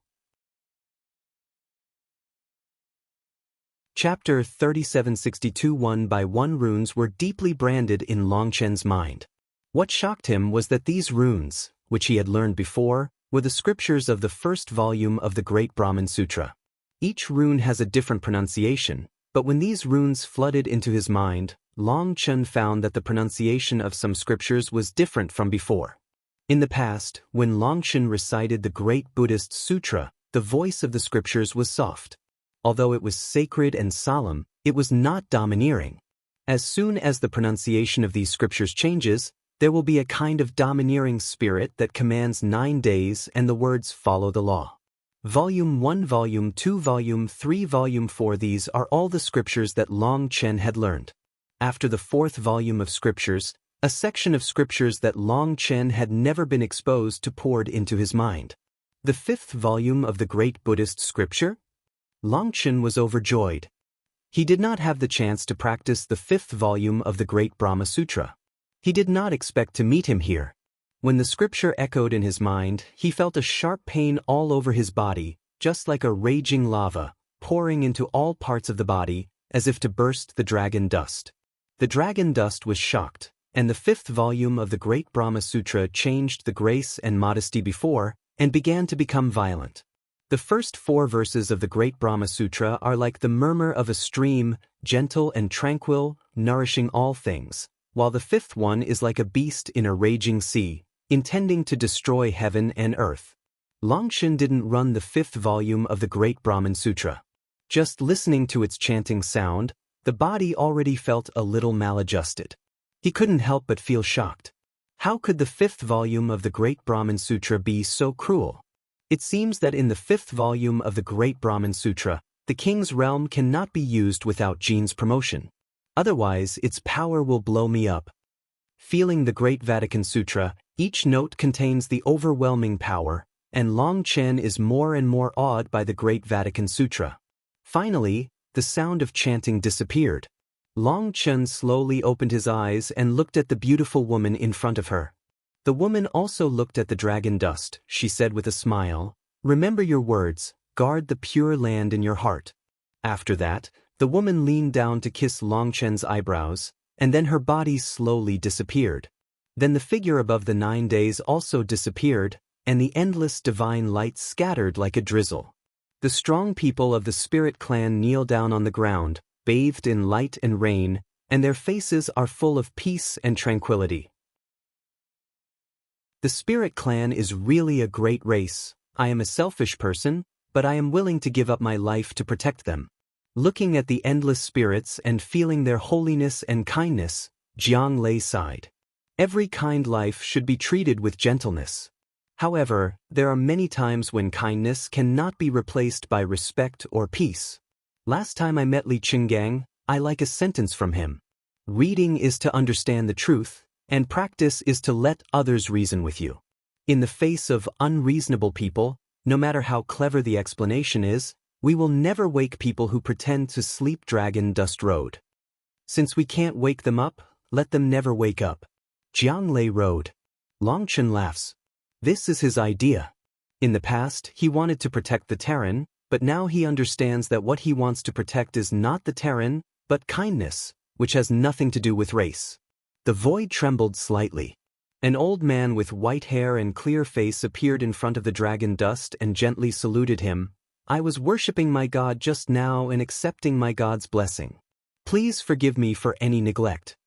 Chapter 3762. One by one runes were deeply branded in Long Chen's mind. What shocked him was that these runes, which he had learned before, were the scriptures of the first volume of the Great Brahman Sutra. Each rune has a different pronunciation, but when these runes flooded into his mind, Long Chen found that the pronunciation of some scriptures was different from before. In the past, when Long Chen recited the great Buddhist sutra, the voice of the scriptures was soft. Although it was sacred and solemn, it was not domineering. As soon as the pronunciation of these scriptures changes, there will be a kind of domineering spirit that commands 9 days and the words follow the law. Volume 1, Volume 2, Volume 3, Volume 4. These are all the scriptures that Long Chen had learned. After the 4th volume of scriptures, a section of scriptures that Long Chen had never been exposed to poured into his mind. The 5th volume of the great Buddhist scripture? Long Chen was overjoyed. He did not have the chance to practice the 5th volume of the great Brahma Sutra. He did not expect to meet him here. When the scripture echoed in his mind, he felt a sharp pain all over his body, just like a raging lava, pouring into all parts of the body, as if to burst the dragon dust. The dragon dust was shocked, and the 5th volume of the great Brahma Sutra changed the grace and modesty before, and began to become violent. The first 4 verses of the great Brahma Sutra are like the murmur of a stream, gentle and tranquil, nourishing all things, while the 5th one is like a beast in a raging sea, intending to destroy heaven and earth. Long Chen didn't run the 5th volume of the great Brahman Sutra. Just listening to its chanting sound, the body already felt a little maladjusted. He couldn't help but feel shocked. How could the 5th volume of the great Brahman Sutra be so cruel? It seems that in the 5th volume of the great Brahman Sutra, the king's realm cannot be used without Jin's promotion. Otherwise, its power will blow me up. Feeling the Great Vatican Sutra, each note contains the overwhelming power, and Long Chen is more and more awed by the Great Vatican Sutra. Finally, the sound of chanting disappeared. Long Chen slowly opened his eyes and looked at the beautiful woman in front of her. The woman also looked at the dragon dust. She said with a smile, "Remember your words, guard the pure land in your heart." After that, the woman leaned down to kiss Long Chen's eyebrows, and then her body slowly disappeared. Then the figure above the 9 days also disappeared, and the endless divine light scattered like a drizzle. The strong people of the spirit clan kneel down on the ground, bathed in light and rain, and their faces are full of peace and tranquility. The spirit clan is really a great race. I am a selfish person, but I am willing to give up my life to protect them. Looking at the endless spirits and feeling their holiness and kindness, Jiang Lei sighed. Every kind life should be treated with gentleness. However, there are many times when kindness cannot be replaced by respect or peace. Last time I met Li Qinggang, I like a sentence from him. Reading is to understand the truth, and practice is to let others reason with you. In the face of unreasonable people, no matter how clever the explanation is, we will never wake people who pretend to sleep. Dragon Dust Road. Since we can't wake them up, let them never wake up. Jiang Lei Road. Long Chen laughs. This is his idea. In the past, he wanted to protect the Terran, but now he understands that what he wants to protect is not the Terran, but kindness, which has nothing to do with race. The void trembled slightly. An old man with white hair and clear face appeared in front of the dragon dust and gently saluted him. "I was worshipping my God just now and accepting my God's blessing. Please forgive me for any neglect."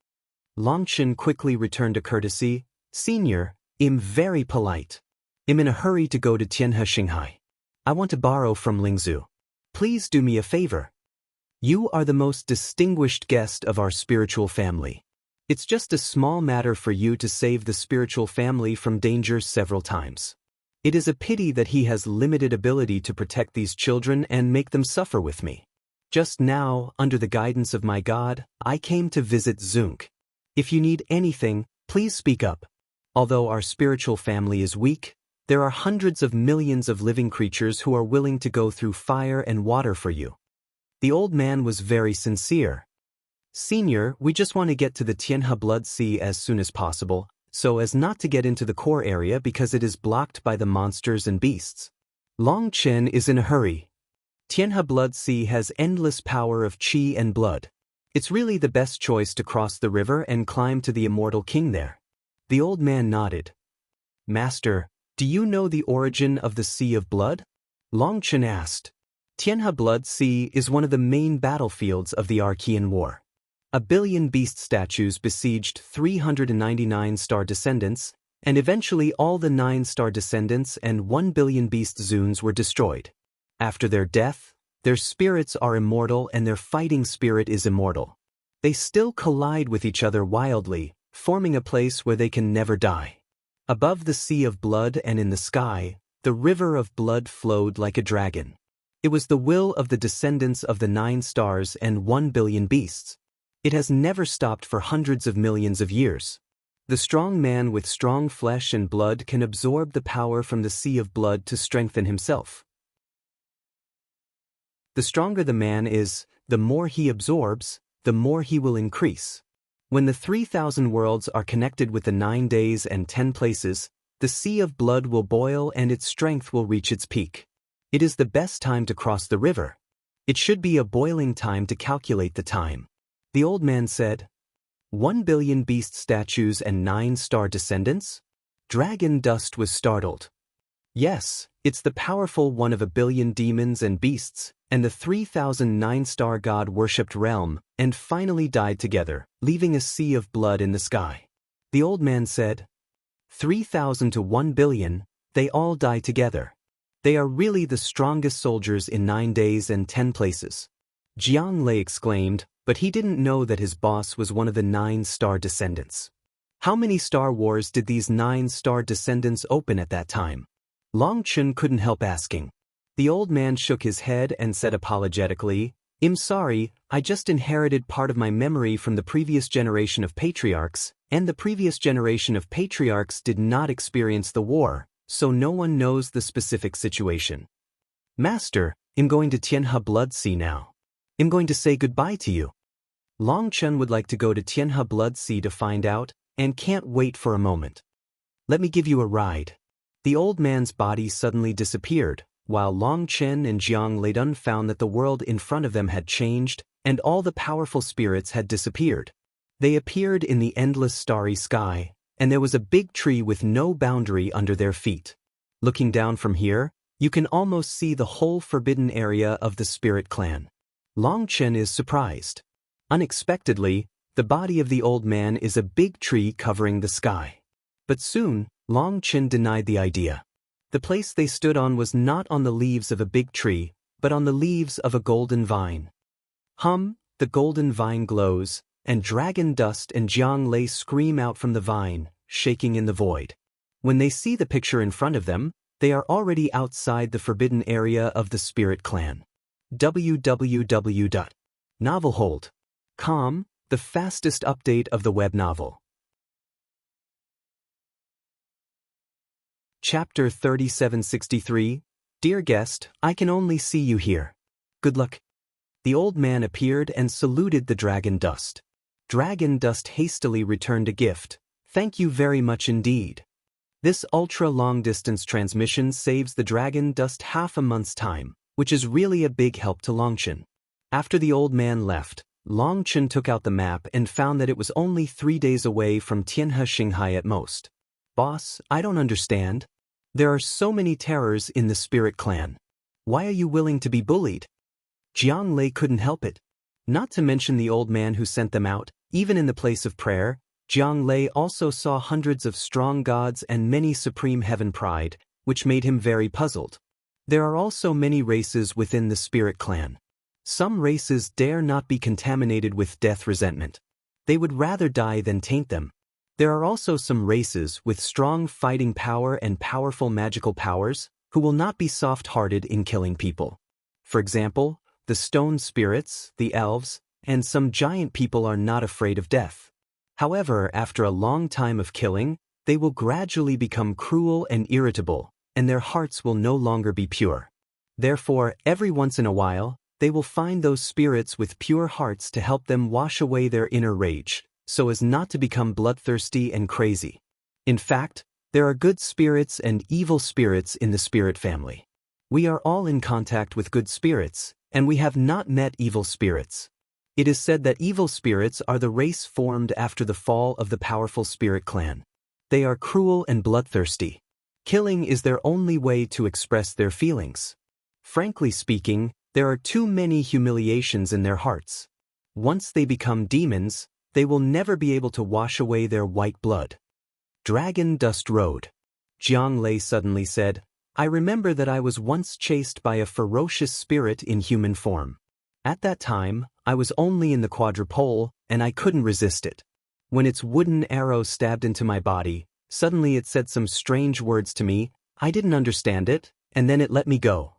Long Chen quickly returned a courtesy. "Senior, I'm very polite. I'm in a hurry to go to Tianhe Xinghai. I want to borrow from Lingzhu. Please do me a favor. You are the most distinguished guest of our spiritual family. It's just a small matter for you to save the spiritual family from danger several times. It is a pity that he has limited ability to protect these children and make them suffer with me. Just now, under the guidance of my God, I came to visit Zunk. If you need anything, please speak up. Although our spiritual family is weak, there are hundreds of millions of living creatures who are willing to go through fire and water for you." The old man was very sincere. "Senior, we just want to get to the Tianhe Blood Sea as soon as possible, so as not to get into the core area because it is blocked by the monsters and beasts." Long Chen is in a hurry. Tianhe Blood Sea has endless power of qi and blood. It's really the best choice to cross the river and climb to the immortal king there. The old man nodded. "Master, do you know the origin of the Sea of Blood?" Long Chen asked. Tianhe Blood Sea is one of the main battlefields of the Archean War. 1 billion beast statues besieged 399 star descendants, and eventually all the 9 star descendants and 1 billion beast zoons were destroyed. After their death, their spirits are immortal and their fighting spirit is immortal. They still collide with each other wildly, forming a place where they can never die. Above the Sea of Blood and in the sky, the river of blood flowed like a dragon. It was the will of the descendants of the 9 stars and 1 billion beasts. It has never stopped for hundreds of millions of years. The strong man with strong flesh and blood can absorb the power from the Sea of Blood to strengthen himself. The stronger the man is, the more he absorbs, the more he will increase. When the 3,000 worlds are connected with the 9 days and 10 places, the Sea of Blood will boil and its strength will reach its peak. It is the best time to cross the river. It should be a boiling time to calculate the time. The old man said, 1 billion beast statues and 9 star descendants? Dragon Dust was startled. Yes, it's the powerful one of 1 billion demons and beasts, and the 3,009 star god worshipped realm, and finally died together, leaving a sea of blood in the sky. The old man said, 3,000 to 1 billion, they all die together. They are really the strongest soldiers in 9 days and 10 places. Jiang Lei exclaimed, but he didn't know that his boss was one of the 9 star descendants. How many Star Wars did these 9 star descendants open at that time? Long Chen couldn't help asking. The old man shook his head and said apologetically, I'm sorry, I just inherited part of my memory from the previous generation of patriarchs, and the previous generation of patriarchs did not experience the war, so no one knows the specific situation. Master, I'm going to Tianhe Blood Sea now. I'm going to say goodbye to you. Long Chen would like to go to Tianhe Blood Sea to find out, and can't wait for a moment. Let me give you a ride. The old man's body suddenly disappeared, while Long Chen and Jiang Leidun found that the world in front of them had changed, and all the powerful spirits had disappeared. They appeared in the endless starry sky, and there was a big tree with no boundary under their feet. Looking down from here, you can almost see the whole forbidden area of the spirit clan. Long Chen is surprised. Unexpectedly, the body of the old man is a big tree covering the sky. But soon, Long Chen denied the idea. The place they stood on was not on the leaves of a big tree, but on the leaves of a golden vine. The golden vine glows, and dragon dust and Jiang Lei scream out from the vine, shaking in the void. When they see the picture in front of them, they are already outside the forbidden area of the spirit clan. www.novelhold.com, the fastest update of the web novel. Chapter 3763. Dear guest, I can only see you here. Good luck. The old man appeared and saluted the dragon dust. Dragon dust hastily returned a gift. Thank you very much indeed. This ultra-long-distance transmission saves the dragon dust half a month's time, which is really a big help to Long Chen. After the old man left, Long Chen took out the map and found that it was only 3 days away from Tianhe Xinghai at most. Boss, I don't understand. There are so many terrors in the spirit clan. Why are you willing to be bullied? Jiang Lei couldn't help it. Not to mention the old man who sent them out, even in the place of prayer, Jiang Lei also saw hundreds of strong gods and many supreme heaven pride, which made him very puzzled. There are also many races within the spirit clan. Some races dare not be contaminated with death resentment. They would rather die than taint them. There are also some races with strong fighting power and powerful magical powers who will not be soft-hearted in killing people. For example, the stone spirits, the elves, and some giant people are not afraid of death. However, after a long time of killing, they will gradually become cruel and irritable, and their hearts will no longer be pure. Therefore, every once in a while, they will find those spirits with pure hearts to help them wash away their inner rage, so as not to become bloodthirsty and crazy. In fact, there are good spirits and evil spirits in the spirit family. We are all in contact with good spirits, and we have not met evil spirits. It is said that evil spirits are the race formed after the fall of the powerful spirit clan. They are cruel and bloodthirsty. Killing is their only way to express their feelings. Frankly speaking, there are too many humiliations in their hearts. Once they become demons, they will never be able to wash away their white blood. Dragon Dust Road. Jiang Lei suddenly said, I remember that I was once chased by a ferocious spirit in human form. At that time, I was only in the quadrupole, and I couldn't resist it. When its wooden arrow stabbed into my body, suddenly it said some strange words to me, I didn't understand it, and then it let me go.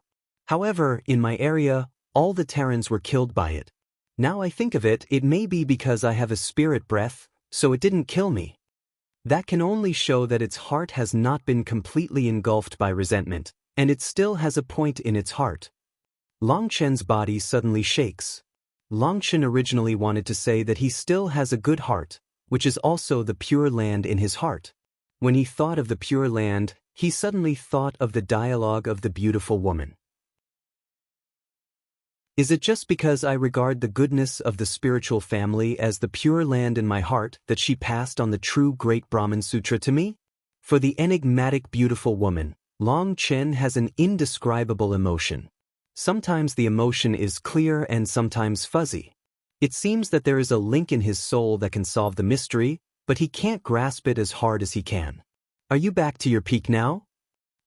However, in my area, all the Terrans were killed by it. Now I think of it, it may be because I have a spirit breath, so it didn't kill me. That can only show that its heart has not been completely engulfed by resentment, and it still has a point in its heart. Long Chen's body suddenly shakes. Long Chen originally wanted to say that he still has a good heart, which is also the pure land in his heart. When he thought of the pure land, he suddenly thought of the dialogue of the beautiful woman. Is it just because I regard the goodness of the spiritual family as the pure land in my heart that she passed on the true Great Brahman Sutra to me? For the enigmatic beautiful woman, Long Chen has an indescribable emotion. Sometimes the emotion is clear and sometimes fuzzy. It seems that there is a link in his soul that can solve the mystery, but he can't grasp it as hard as he can. Are you back to your peak now?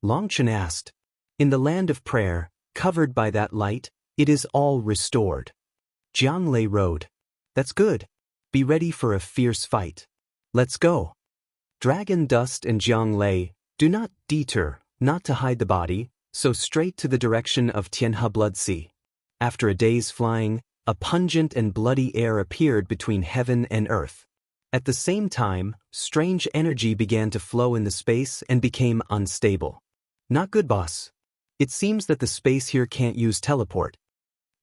Long Chen asked. In the land of prayer, covered by that light, it is all restored. Jiang Lei rode. That's good. Be ready for a fierce fight. Let's go. Dragon Dust and Jiang Lei do not deter, not to hide the body, so straight to the direction of Tianhe Blood Sea. After a day's flying, a pungent and bloody air appeared between heaven and earth. At the same time, strange energy began to flow in the space and became unstable. Not good, boss. It seems that the space here can't use teleport.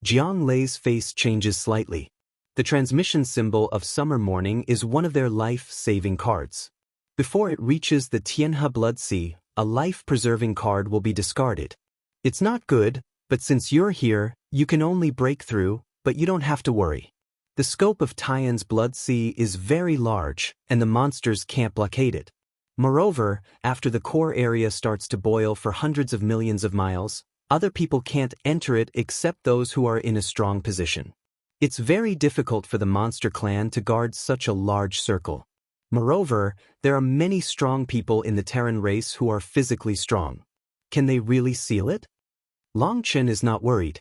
Jiang Lei's face changes slightly. The transmission symbol of summer morning is one of their life-saving cards. Before it reaches the Tianhe Blood Sea, a life-preserving card will be discarded. It's not good, but since you're here, you can only break through, but you don't have to worry. The scope of Tianhe's Blood Sea is very large, and the monsters can't blockade it. Moreover, after the core area starts to boil for hundreds of millions of miles, other people can't enter it except those who are in a strong position. It's very difficult for the monster clan to guard such a large circle. Moreover, there are many strong people in the Terran race who are physically strong. Can they really seal it? Long Chen is not worried.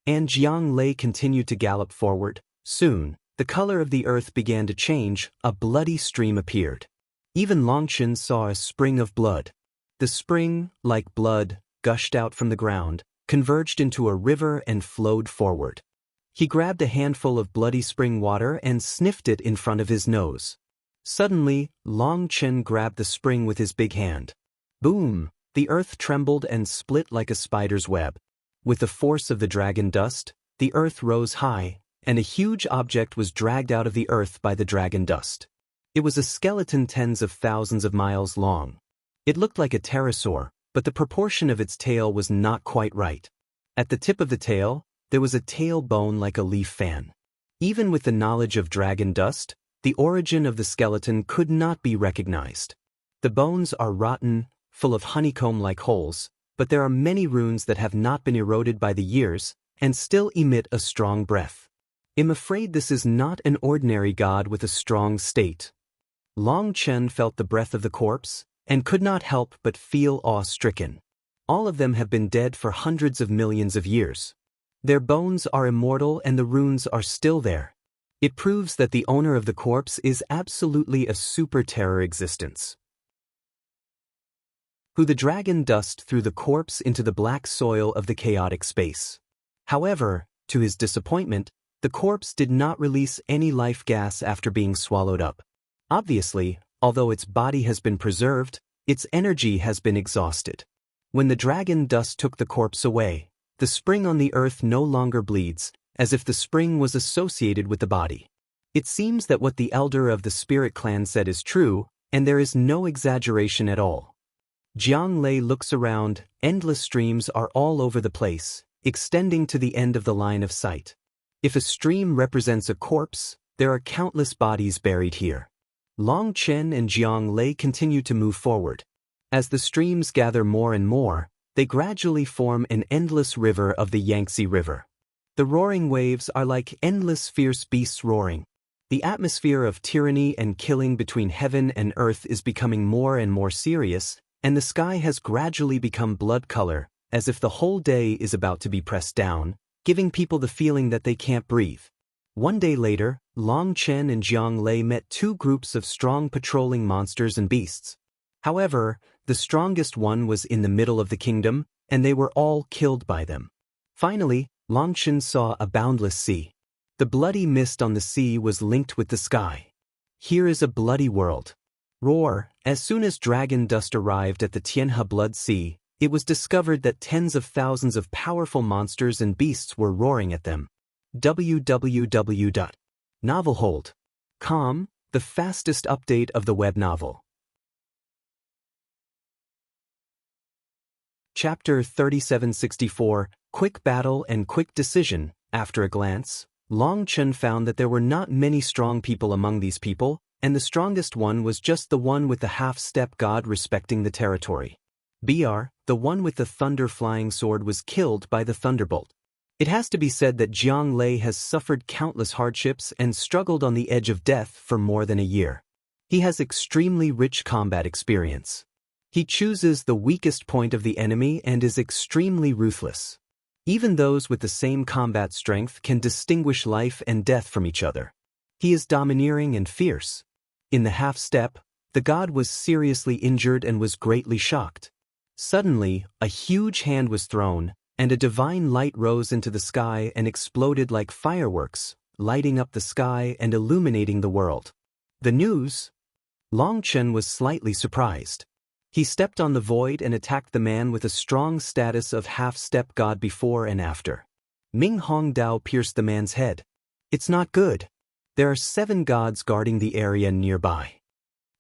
And Jiang Lei continued to gallop forward. Soon, the color of the earth began to change, a bloody stream appeared. Even Long Chen saw a spring of blood. The spring, like blood, gushed out from the ground, converged into a river and flowed forward. He grabbed a handful of bloody spring water and sniffed it in front of his nose. Suddenly, Long Chen grabbed the spring with his big hand. Boom! The earth trembled and split like a spider's web. With the force of the dragon dust, the earth rose high, and a huge object was dragged out of the earth by the dragon dust. It was a skeleton tens of thousands of miles long. It looked like a pterosaur, but the proportion of its tail was not quite right. At the tip of the tail, there was a tail bone like a leaf fan. Even with the knowledge of dragon dust, the origin of the skeleton could not be recognized. The bones are rotten, full of honeycomb-like holes, but there are many runes that have not been eroded by the years and still emit a strong breath. I'm afraid this is not an ordinary god with a strong state. Long Chen felt the breath of the corpse and could not help but feel awe-stricken. All of them have been dead for hundreds of millions of years. Their bones are immortal and the runes are still there. It proves that the owner of the corpse is absolutely a super-terror existence. Who the dragon dust threw the corpse into the black soil of the chaotic space. However, to his disappointment, the corpse did not release any life gas after being swallowed up. Obviously, although its body has been preserved, its energy has been exhausted. When the dragon dust took the corpse away, the spring on the earth no longer bleeds, as if the spring was associated with the body. It seems that what the elder of the spirit clan said is true, and there is no exaggeration at all. Jiang Lei looks around, endless streams are all over the place, extending to the end of the line of sight. If a stream represents a corpse, there are countless bodies buried here. Long Chen and Jiang Lei continue to move forward. As the streams gather more and more, they gradually form an endless river of the Yangtze River. The roaring waves are like endless fierce beasts roaring. The atmosphere of tyranny and killing between heaven and earth is becoming more and more serious, and the sky has gradually become blood color, as if the whole day is about to be pressed down, giving people the feeling that they can't breathe. One day later, Long Chen and Jiang Lei met two groups of strong patrolling monsters and beasts. However, the strongest one was in the middle of the kingdom, and they were all killed by them. Finally, Long Chen saw a boundless sea. The bloody mist on the sea was linked with the sky. Here is a bloody world. Roar! As soon as dragon dust arrived at the Tianhe Blood Sea, it was discovered that tens of thousands of powerful monsters and beasts were roaring at them. www.novelhold.com, the fastest update of the web novel. Chapter 3764, Quick Battle and Quick Decision. After a glance, Long Chen found that there were not many strong people among these people, and the strongest one was just the one with the half-step god respecting the territory. Br, the one with the thunder-flying sword, was killed by the thunderbolt. It has to be said that Jiang Lei has suffered countless hardships and struggled on the edge of death for more than a year. He has extremely rich combat experience. He chooses the weakest point of the enemy and is extremely ruthless. Even those with the same combat strength can distinguish life and death from each other. He is domineering and fierce. In the half-step, the god was seriously injured and was greatly shocked. Suddenly, a huge hand was thrown, and a divine light rose into the sky and exploded like fireworks, lighting up the sky and illuminating the world. The news? Long Chen was slightly surprised. He stepped on the void and attacked the man with a strong status of half-step god before and after. Ming Hongdao pierced the man's head. It's not good. There are 7 gods guarding the area nearby.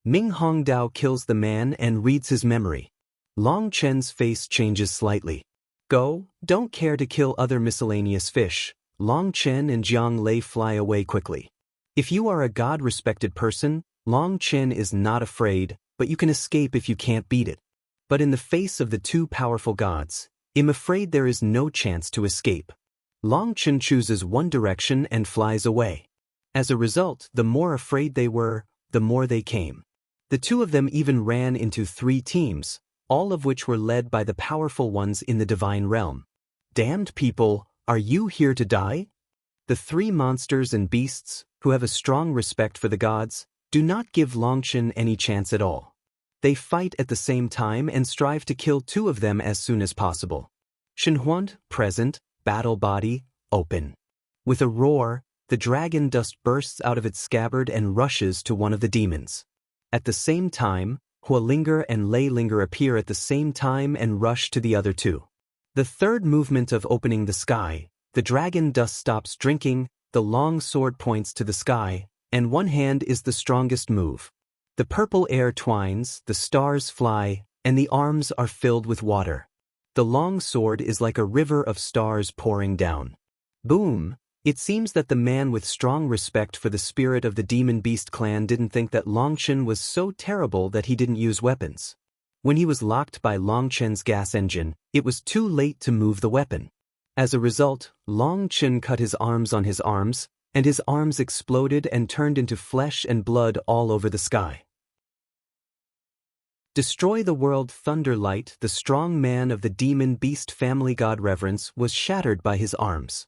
Ming Hongdao kills the man and reads his memory. Long Chen's face changes slightly. Go, don't care to kill other miscellaneous fish. Long Chen and Jiang Lei fly away quickly. If you are a god-respected person, Long Chen is not afraid, but you can escape if you can't beat it. But in the face of the 2 powerful gods, I'm afraid there is no chance to escape. Long Chen chooses one direction and flies away. As a result, the more afraid they were, the more they came. The 2 of them even ran into 3 teams, all of which were led by the powerful ones in the divine realm. Damned people, are you here to die? The 3 monsters and beasts, who have a strong respect for the gods, do not give Long Chen any chance at all. They fight at the same time and strive to kill 2 of them as soon as possible. Shenhuan, present, battle body, open. With a roar, the dragon dust bursts out of its scabbard and rushes to one of the demons. At the same time, Hualinger and Leilinger appear at the same time and rush to the other 2. The third movement of opening the sky, the dragon dust stops drinking, the long sword points to the sky, and one hand is the strongest move. The purple air twines, the stars fly, and the arms are filled with water. The long sword is like a river of stars pouring down. Boom! It seems that the man with strong respect for the spirit of the Demon Beast clan didn't think that Long Chen was so terrible that he didn't use weapons. When he was locked by Long Chen's gas engine, it was too late to move the weapon. As a result, Long Chen cut his arms on his arms, and his arms exploded and turned into flesh and blood all over the sky. Destroy the world Thunderlight, the strong man of the Demon Beast family god reverence, was shattered by his arms.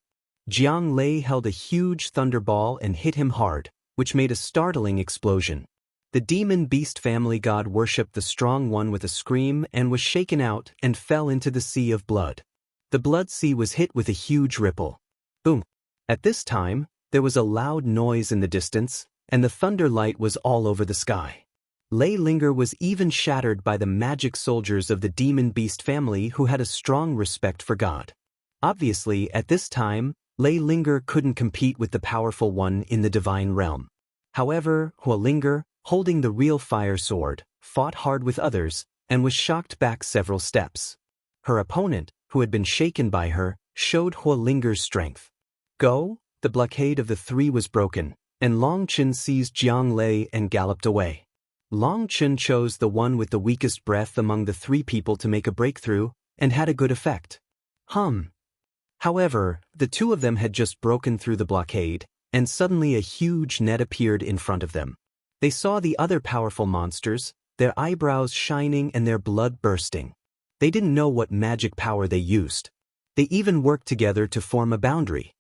Jiang Lei held a huge thunderball and hit him hard, which made a startling explosion. The Demon Beast family god worshipped the strong one with a scream and was shaken out and fell into the sea of blood. The blood sea was hit with a huge ripple. Boom! At this time, there was a loud noise in the distance, and the thunderlight was all over the sky. Leilinger was even shattered by the magic soldiers of the Demon Beast family who had a strong respect for God. Obviously, at this time, Leilinger couldn't compete with the powerful one in the divine realm. However, Hualinger, holding the real fire sword, fought hard with others, and was shocked back several steps. Her opponent, who had been shaken by her, showed Hualinger's strength. Go! The blockade of the 3 was broken, and Long Chen seized Jiang Lei and galloped away. Long Chen chose the one with the weakest breath among the 3 people to make a breakthrough, and had a good effect. However, the 2 of them had just broken through the blockade, and suddenly a huge net appeared in front of them. They saw the other powerful monsters, their eyebrows shining and their blood bursting. They didn't know what magic power they used. They even worked together to form a boundary.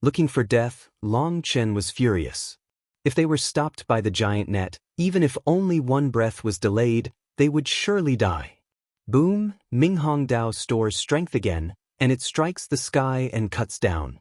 Looking for death, Long Chen was furious. If they were stopped by the giant net, even if only one breath was delayed, they would surely die. Boom! Ming Hongdao stores strength again, and it strikes the sky and cuts down.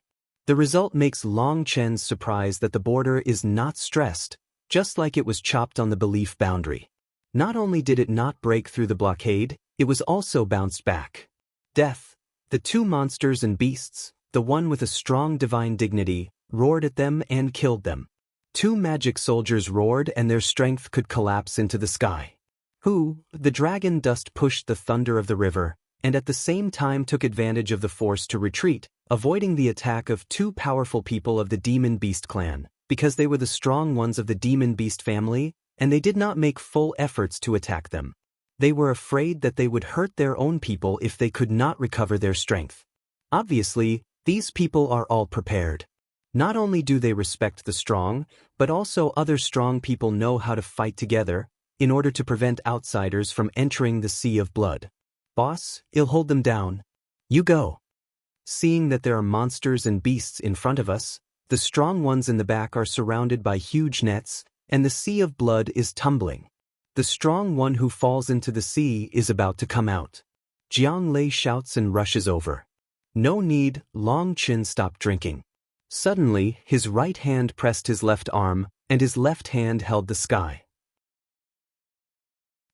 The result makes Long Chen's surprise that the border is not stressed, just like it was chopped on the belief boundary. Not only did it not break through the blockade, it was also bounced back. Death! The 2 monsters and beasts, the one with a strong divine dignity, roared at them and killed them. 2 magic soldiers roared and their strength could collapse into the sky. The dragon dust pushed the thunder of the river, and at the same time took advantage of the force to retreat, avoiding the attack of 2 powerful people of the Demon Beast clan, because they were the strong ones of the Demon Beast family, and they did not make full efforts to attack them. They were afraid that they would hurt their own people if they could not recover their strength. Obviously, these people are all prepared. Not only do they respect the strong, but also other strong people know how to fight together, in order to prevent outsiders from entering the sea of blood. Boss, I'll hold them down. You go. Seeing that there are monsters and beasts in front of us, the strong ones in the back are surrounded by huge nets, and the sea of blood is tumbling. The strong one who falls into the sea is about to come out. Jiang Lei shouts and rushes over. No need, Long Chen stopped drinking. Suddenly, his right hand pressed his left arm, and his left hand held the sky.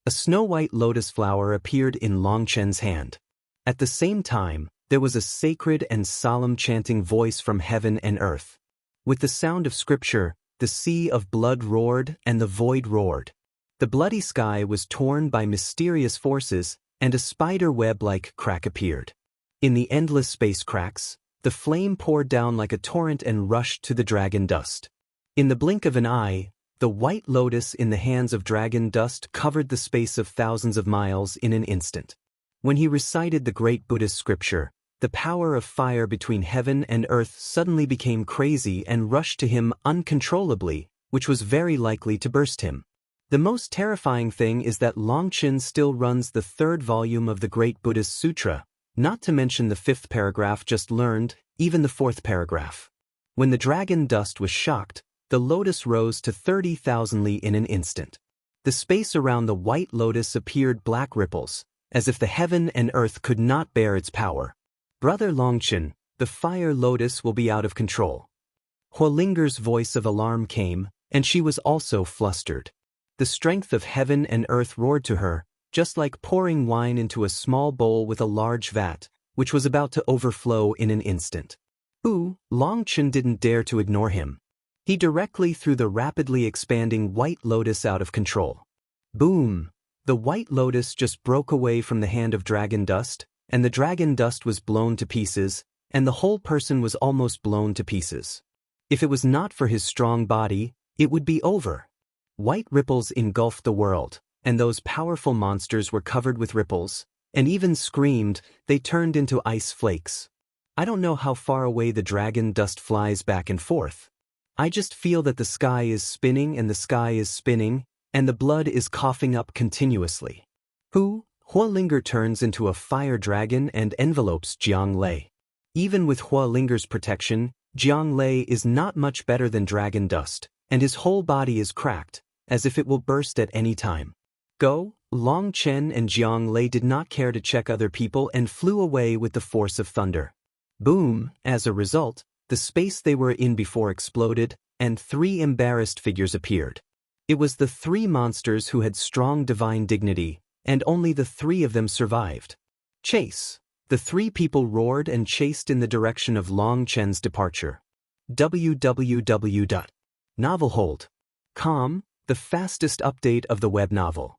A snow-white lotus flower appeared in Long Chen's hand. At the same time, there was a sacred and solemn chanting voice from heaven and earth. With the sound of scripture, the sea of blood roared and the void roared. The bloody sky was torn by mysterious forces, and a spider web-like crack appeared. In the endless space cracks, the flame poured down like a torrent and rushed to the dragon dust. In the blink of an eye, the white lotus in the hands of dragon dust covered the space of thousands of miles in an instant. When he recited the great Buddhist scripture, the power of fire between heaven and earth suddenly became crazy and rushed to him uncontrollably, which was very likely to burst him. The most terrifying thing is that Longchen still runs the 3rd volume of the great Buddhist sutra, not to mention the 5th paragraph just learned, even the 4th paragraph. When the dragon dust was shocked, the lotus rose to 30,000 li in an instant. The space around the white lotus appeared black ripples, as if the heaven and earth could not bear its power. Brother Longchen, the fire lotus will be out of control. Huolinger's voice of alarm came, and she was also flustered. The strength of heaven and earth roared to her, just like pouring wine into a small bowl with a large vat, which was about to overflow in an instant. Longchen didn't dare to ignore him. He directly threw the rapidly expanding white lotus out of control. Boom! The white lotus just broke away from the hand of dragon dust, and the dragon dust was blown to pieces, and the whole person was almost blown to pieces. If it was not for his strong body, it would be over. White ripples engulfed the world, and those powerful monsters were covered with ripples, and even screamed. They turned into ice flakes. I don't know how far away the dragon dust flies back and forth. I just feel that the sky is spinning and the sky is spinning, and the blood is coughing up continuously. Huolinger turns into a fire dragon and envelopes Jiang Lei. Even with Huolinger's protection, Jiang Lei is not much better than dragon dust, and his whole body is cracked, as if it will burst at any time. Longchen and Jiang Lei did not care to check other people and flew away with the force of thunder. Boom! As a result, the space they were in before exploded, and 3 embarrassed figures appeared. It was the 3 monsters who had strong divine dignity, and only the 3 of them survived. Chase! The 3 people roared and chased in the direction of Longchen's departure. www.novelhold.com, the fastest update of the web novel.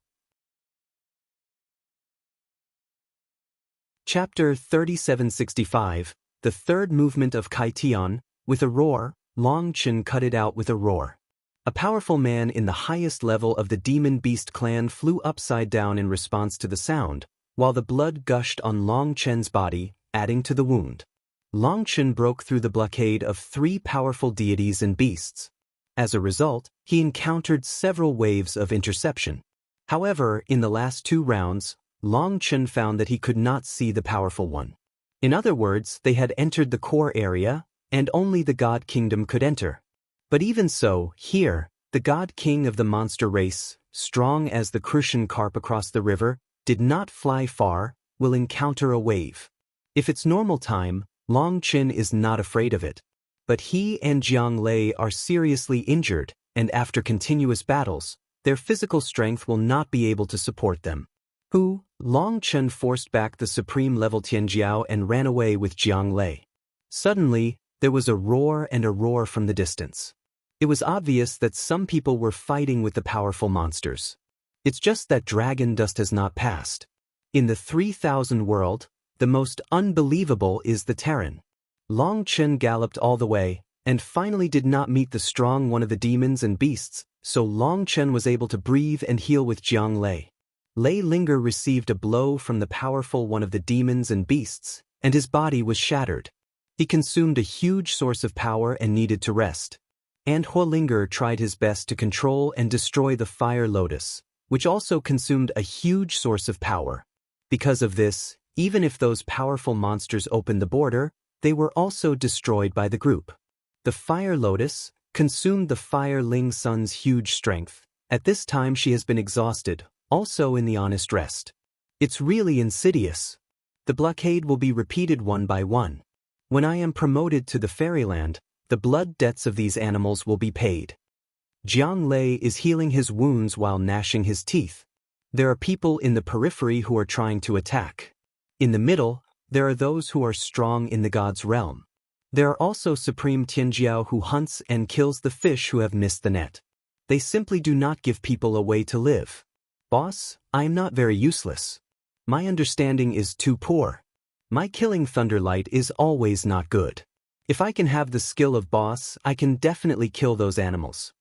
Chapter 3765, the 3rd movement of Kaitian. With a roar, Longchen cut it out with a roar. A powerful man in the highest level of the demon beast clan flew upside down in response to the sound, while the blood gushed on Longchen's body, adding to the wound. Longchen broke through the blockade of 3 powerful deities and beasts. As a result, he encountered several waves of interception. However, in the last 2 rounds, Longchen found that he could not see the powerful one. In other words, they had entered the core area, and only the God Kingdom could enter. But even so, here, the God King of the monster race, strong as the crucian carp across the river, did not fly far, will encounter a wave. If it's normal time, Longchen is not afraid of it. But he and Jiang Lei are seriously injured, and after continuous battles, their physical strength will not be able to support them. Longchen forced back the supreme level Tianjiao and ran away with Jiang Lei. Suddenly, there was a roar from the distance. It was obvious that some people were fighting with the powerful monsters. It's just that dragon dust has not passed. In the 3000 world, the most unbelievable is the Terran. Longchen galloped all the way, and finally did not meet the strong one of the demons and beasts, so Longchen was able to breathe and heal with Jiang Lei. Lei Linger received a blow from the powerful one of the demons and beasts, and his body was shattered. He consumed a huge source of power and needed to rest. And Huolinger tried his best to control and destroy the fire lotus, which also consumed a huge source of power. Because of this, even if those powerful monsters opened the border, they were also destroyed by the group. The fire lotus consumed the fire Ling Sun's huge strength. At this time she has been exhausted, also in the honest rest. It's really insidious. The blockade will be repeated one by one. When I am promoted to the fairyland, the blood debts of these animals will be paid. Jiang Lei is healing his wounds while gnashing his teeth. There are people in the periphery who are trying to attack. In the middle, there are those who are strong in the god's realm. There are also Supreme Tianjiao who hunts and kills the fish who have missed the net. They simply do not give people a way to live. Boss, I am not very useless. My understanding is too poor. My killing Thunderlight is always not good. If I can have the skill of boss, I can definitely kill those animals.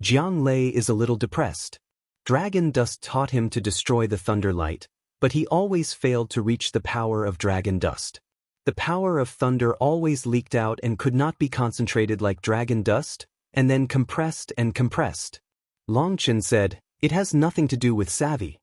Jiang Lei is a little depressed. Dragon Dust taught him to destroy the Thunderlight, but he always failed to reach the power of Dragon Dust. The power of thunder always leaked out and could not be concentrated like Dragon Dust, and then compressed and compressed. Longchen said, "It has nothing to do with savvy.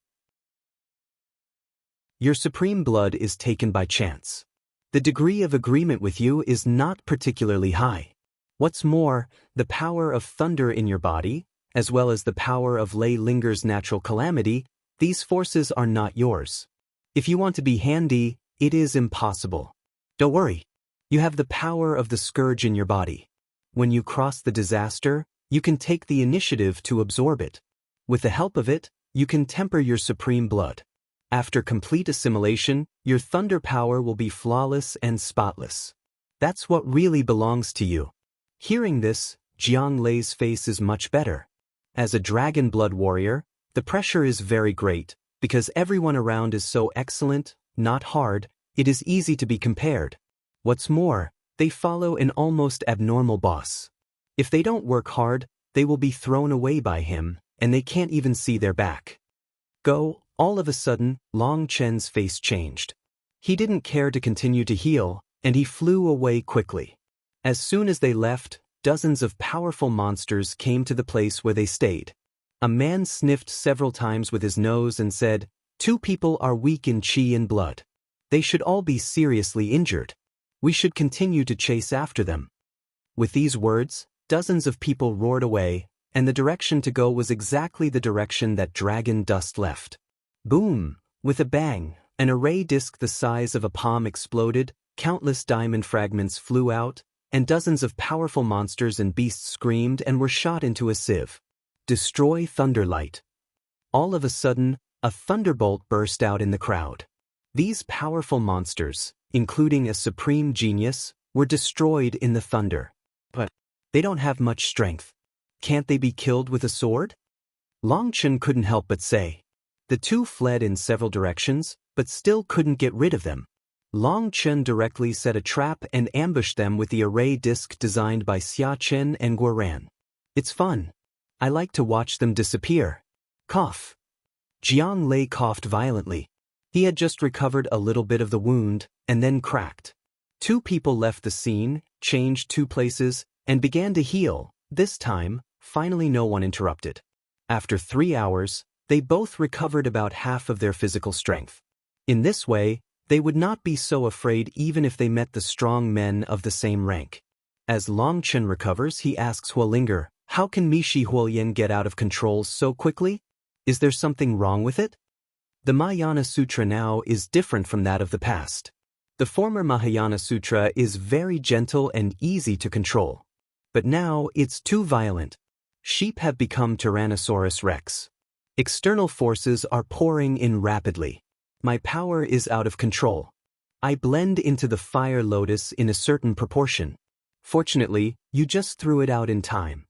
Your supreme blood is taken by chance. The degree of agreement with you is not particularly high. What's more, the power of thunder in your body, as well as the power of Lei Linger's natural calamity, these forces are not yours. If you want to be handy, it is impossible. Don't worry. You have the power of the scourge in your body. When you cross the disaster, you can take the initiative to absorb it. With the help of it, you can temper your supreme blood. After complete assimilation, your thunder power will be flawless and spotless. That's what really belongs to you." Hearing this, Jiang Lei's face is much better. As a dragon blood warrior, the pressure is very great, because everyone around is so excellent, not hard, it is easy to be compared. What's more, they follow an almost abnormal boss. If they don't work hard, they will be thrown away by him, and they can't even see their back. Go. All of a sudden, Long Chen's face changed. He didn't care to continue to heal, and he flew away quickly. As soon as they left, dozens of powerful monsters came to the place where they stayed. A man sniffed several times with his nose and said, "Two people are weak in qi and blood. They should all be seriously injured. We should continue to chase after them." With these words, dozens of people roared away, and the direction to go was exactly the direction that Dragon Dust left. Boom! With a bang, an array disc the size of a palm exploded, countless diamond fragments flew out, and dozens of powerful monsters and beasts screamed and were shot into a sieve. Destroy Thunderlight. All of a sudden, a thunderbolt burst out in the crowd. These powerful monsters, including a supreme genius, were destroyed in the thunder. But they don't have much strength. Can't they be killed with a sword? Longchen couldn't help but say. The two fled in several directions, but still couldn't get rid of them. Long Chen directly set a trap and ambushed them with the array disc designed by Xia Chen and Guoran. It's fun. I like to watch them disappear. Cough. Jiang Lei coughed violently. He had just recovered a little bit of the wound, and then cracked. Two people left the scene, changed two places, and began to heal. This time, finally no one interrupted. After 3 hours, they both recovered about half of their physical strength. In this way, they would not be so afraid even if they met the strong men of the same rank. As Long Chen recovers, he asks Huolinger, "How can Mishi Huolian get out of control so quickly? Is there something wrong with it?" The Mahayana Sutra now is different from that of the past. The former Mahayana Sutra is very gentle and easy to control. But now it's too violent. Sheep have become Tyrannosaurus Rex. External forces are pouring in rapidly. My power is out of control. I blend into the fire lotus in a certain proportion. Fortunately, you just threw it out in time.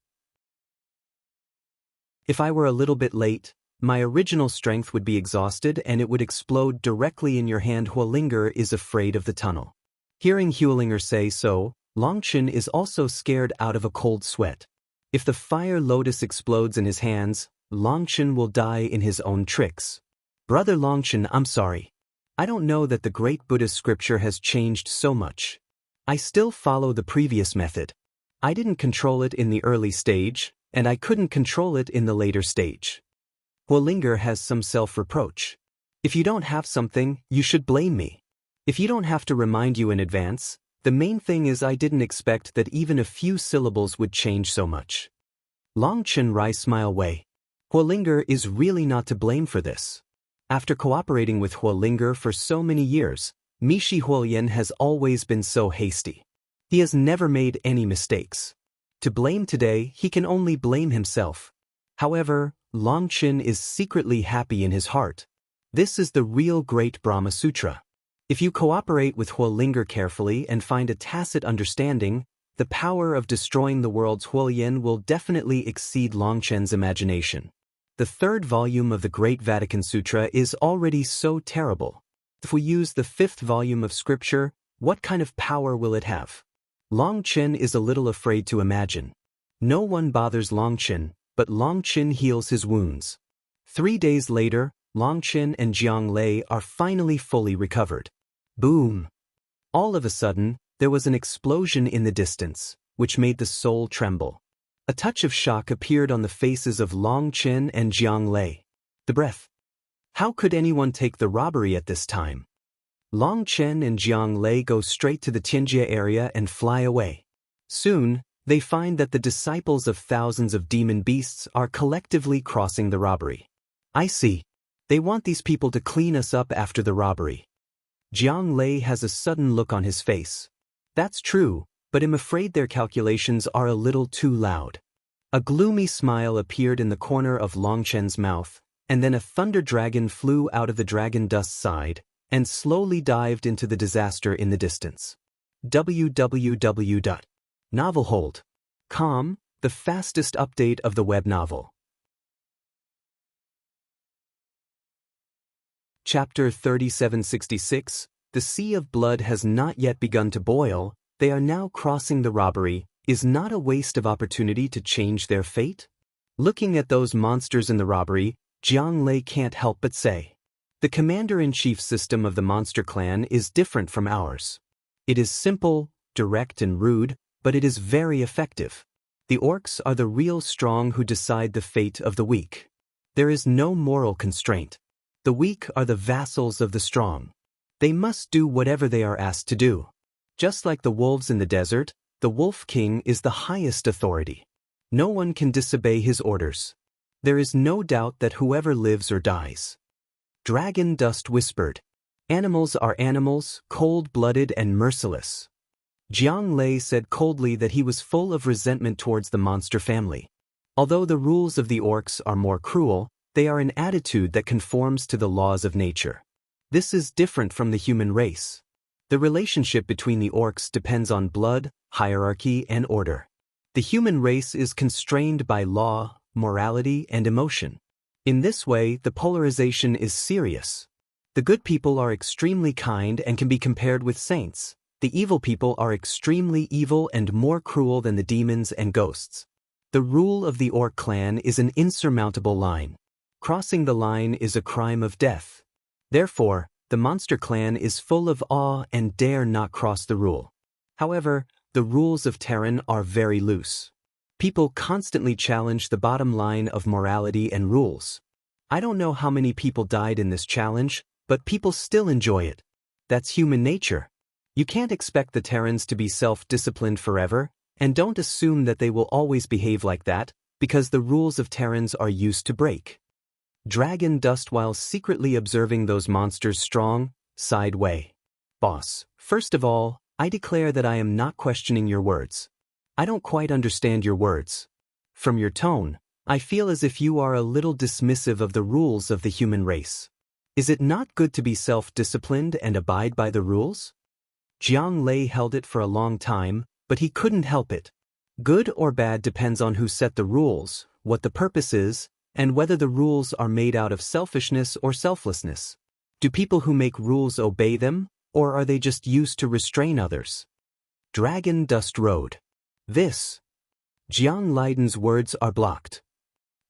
If I were a little bit late, my original strength would be exhausted and it would explode directly in your hand. Huolinger is afraid of the tunnel. Hearing Huolinger say so, Longchen is also scared out of a cold sweat. If the fire lotus explodes in his hands, Longchen will die in his own tricks. Brother Longchen, I'm sorry. I don't know that the great Buddhist scripture has changed so much. I still follow the previous method. I didn't control it in the early stage, and I couldn't control it in the later stage. Huolinger has some self-reproach. If you don't have something, you should blame me. If you don't have to remind you in advance, the main thing is I didn't expect that even a few syllables would change so much. Longchen Rai smile way. Huolinger is really not to blame for this. After cooperating with Huolinger for so many years, Mishi Huolian has always been so hasty. He has never made any mistakes. To blame today, he can only blame himself. However, Longchen is secretly happy in his heart. This is the real great Brahma Sutra. If you cooperate with Huolinger carefully and find a tacit understanding, the power of destroying the world's Huolian will definitely exceed Longchen's imagination. The third volume of the Great Vatican Sutra is already so terrible. If we use the fifth volume of scripture, what kind of power will it have? Longchen is a little afraid to imagine. No one bothers Longchen, but Longchen heals his wounds. 3 days later, Longchen and Jiang Lei are finally fully recovered. Boom! All of a sudden, there was an explosion in the distance, which made the soul tremble. A touch of shock appeared on the faces of Longchen and Jiang Lei. The breath. How could anyone take the robbery at this time? Longchen and Jiang Lei go straight to the Tianjie area and fly away. Soon, they find that the disciples of thousands of demon beasts are collectively crossing the robbery. I see. They want these people to clean us up after the robbery. Jiang Lei has a sudden look on his face. That's true, but I'm afraid their calculations are a little too loud. A gloomy smile appeared in the corner of Longchen's mouth, and then a thunder dragon flew out of the dragon dust side and slowly dived into the disaster in the distance. www.novelhold.com, the fastest update of the web novel. Chapter 3766, The Sea of Blood has not yet begun to boil, they are now crossing the robbery, is not a waste of opportunity to change their fate? Looking at those monsters in the robbery, Jiang Lei can't help but say. The commander-in-chief system of the monster clan is different from ours. It is simple, direct and rude, but it is very effective. The orcs are the real strong who decide the fate of the weak. There is no moral constraint. The weak are the vassals of the strong. They must do whatever they are asked to do. Just like the wolves in the desert, the Wolf King is the highest authority. No one can disobey his orders. There is no doubt that whoever lives or dies. Dragon Dust whispered. Animals are animals, cold-blooded and merciless. Jiang Lei said coldly that he was full of resentment towards the monster family. Although the rules of the orcs are more cruel, they are an attitude that conforms to the laws of nature. This is different from the human race. The relationship between the orcs depends on blood, hierarchy, and order. The human race is constrained by law, morality, and emotion. In this way, the polarization is serious. The good people are extremely kind and can be compared with saints. The evil people are extremely evil and more cruel than the demons and ghosts. The rule of the orc clan is an insurmountable line. Crossing the line is a crime of death. Therefore, the monster clan is full of awe and dare not cross the rule. However, the rules of Terran are very loose. People constantly challenge the bottom line of morality and rules. I don't know how many people died in this challenge, but people still enjoy it. That's human nature. You can't expect the Terrans to be self-disciplined forever, and don't assume that they will always behave like that, because the rules of Terrans are used to break. Dragon Dust, while secretly observing those monsters strong, sighed way. Boss, first of all, I declare that I am not questioning your words. I don't quite understand your words. From your tone, I feel as if you are a little dismissive of the rules of the human race. Is it not good to be self-disciplined and abide by the rules? Jiang Lei held it for a long time, but he couldn't help it. Good or bad depends on who set the rules, what the purpose is, and whether the rules are made out of selfishness or selflessness. Do people who make rules obey them, or are they just used to restrain others? Dragon Dust Road. Jiang Leiden's words are blocked.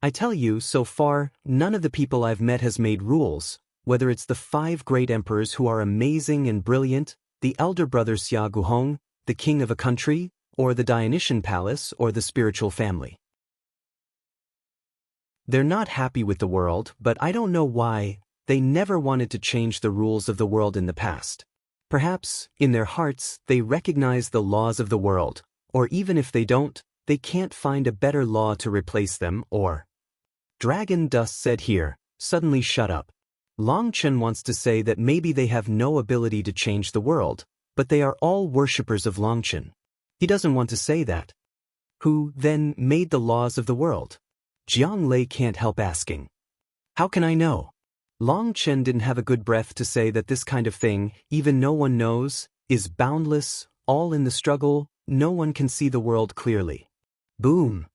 I tell you, so far, none of the people I've met has made rules, whether it's the 5 great emperors who are amazing and brilliant, the elder brother Xia Guhong, the king of a country, or the Dionysian palace or the spiritual family. They're not happy with the world, but I don't know why. They never wanted to change the rules of the world in the past. Perhaps, in their hearts, they recognize the laws of the world, or even if they don't, they can't find a better law to replace them, or... Dragon Dust said here, suddenly shut up. Longchen wants to say that maybe they have no ability to change the world, but they are all worshippers of Longchen. He doesn't want to say that. Who, then, made the laws of the world? Jiang Lei can't help asking. How can I know? Long Chen didn't have a good breath to say that this kind of thing, even no one knows, is boundless, all in the struggle, no one can see the world clearly. Boom!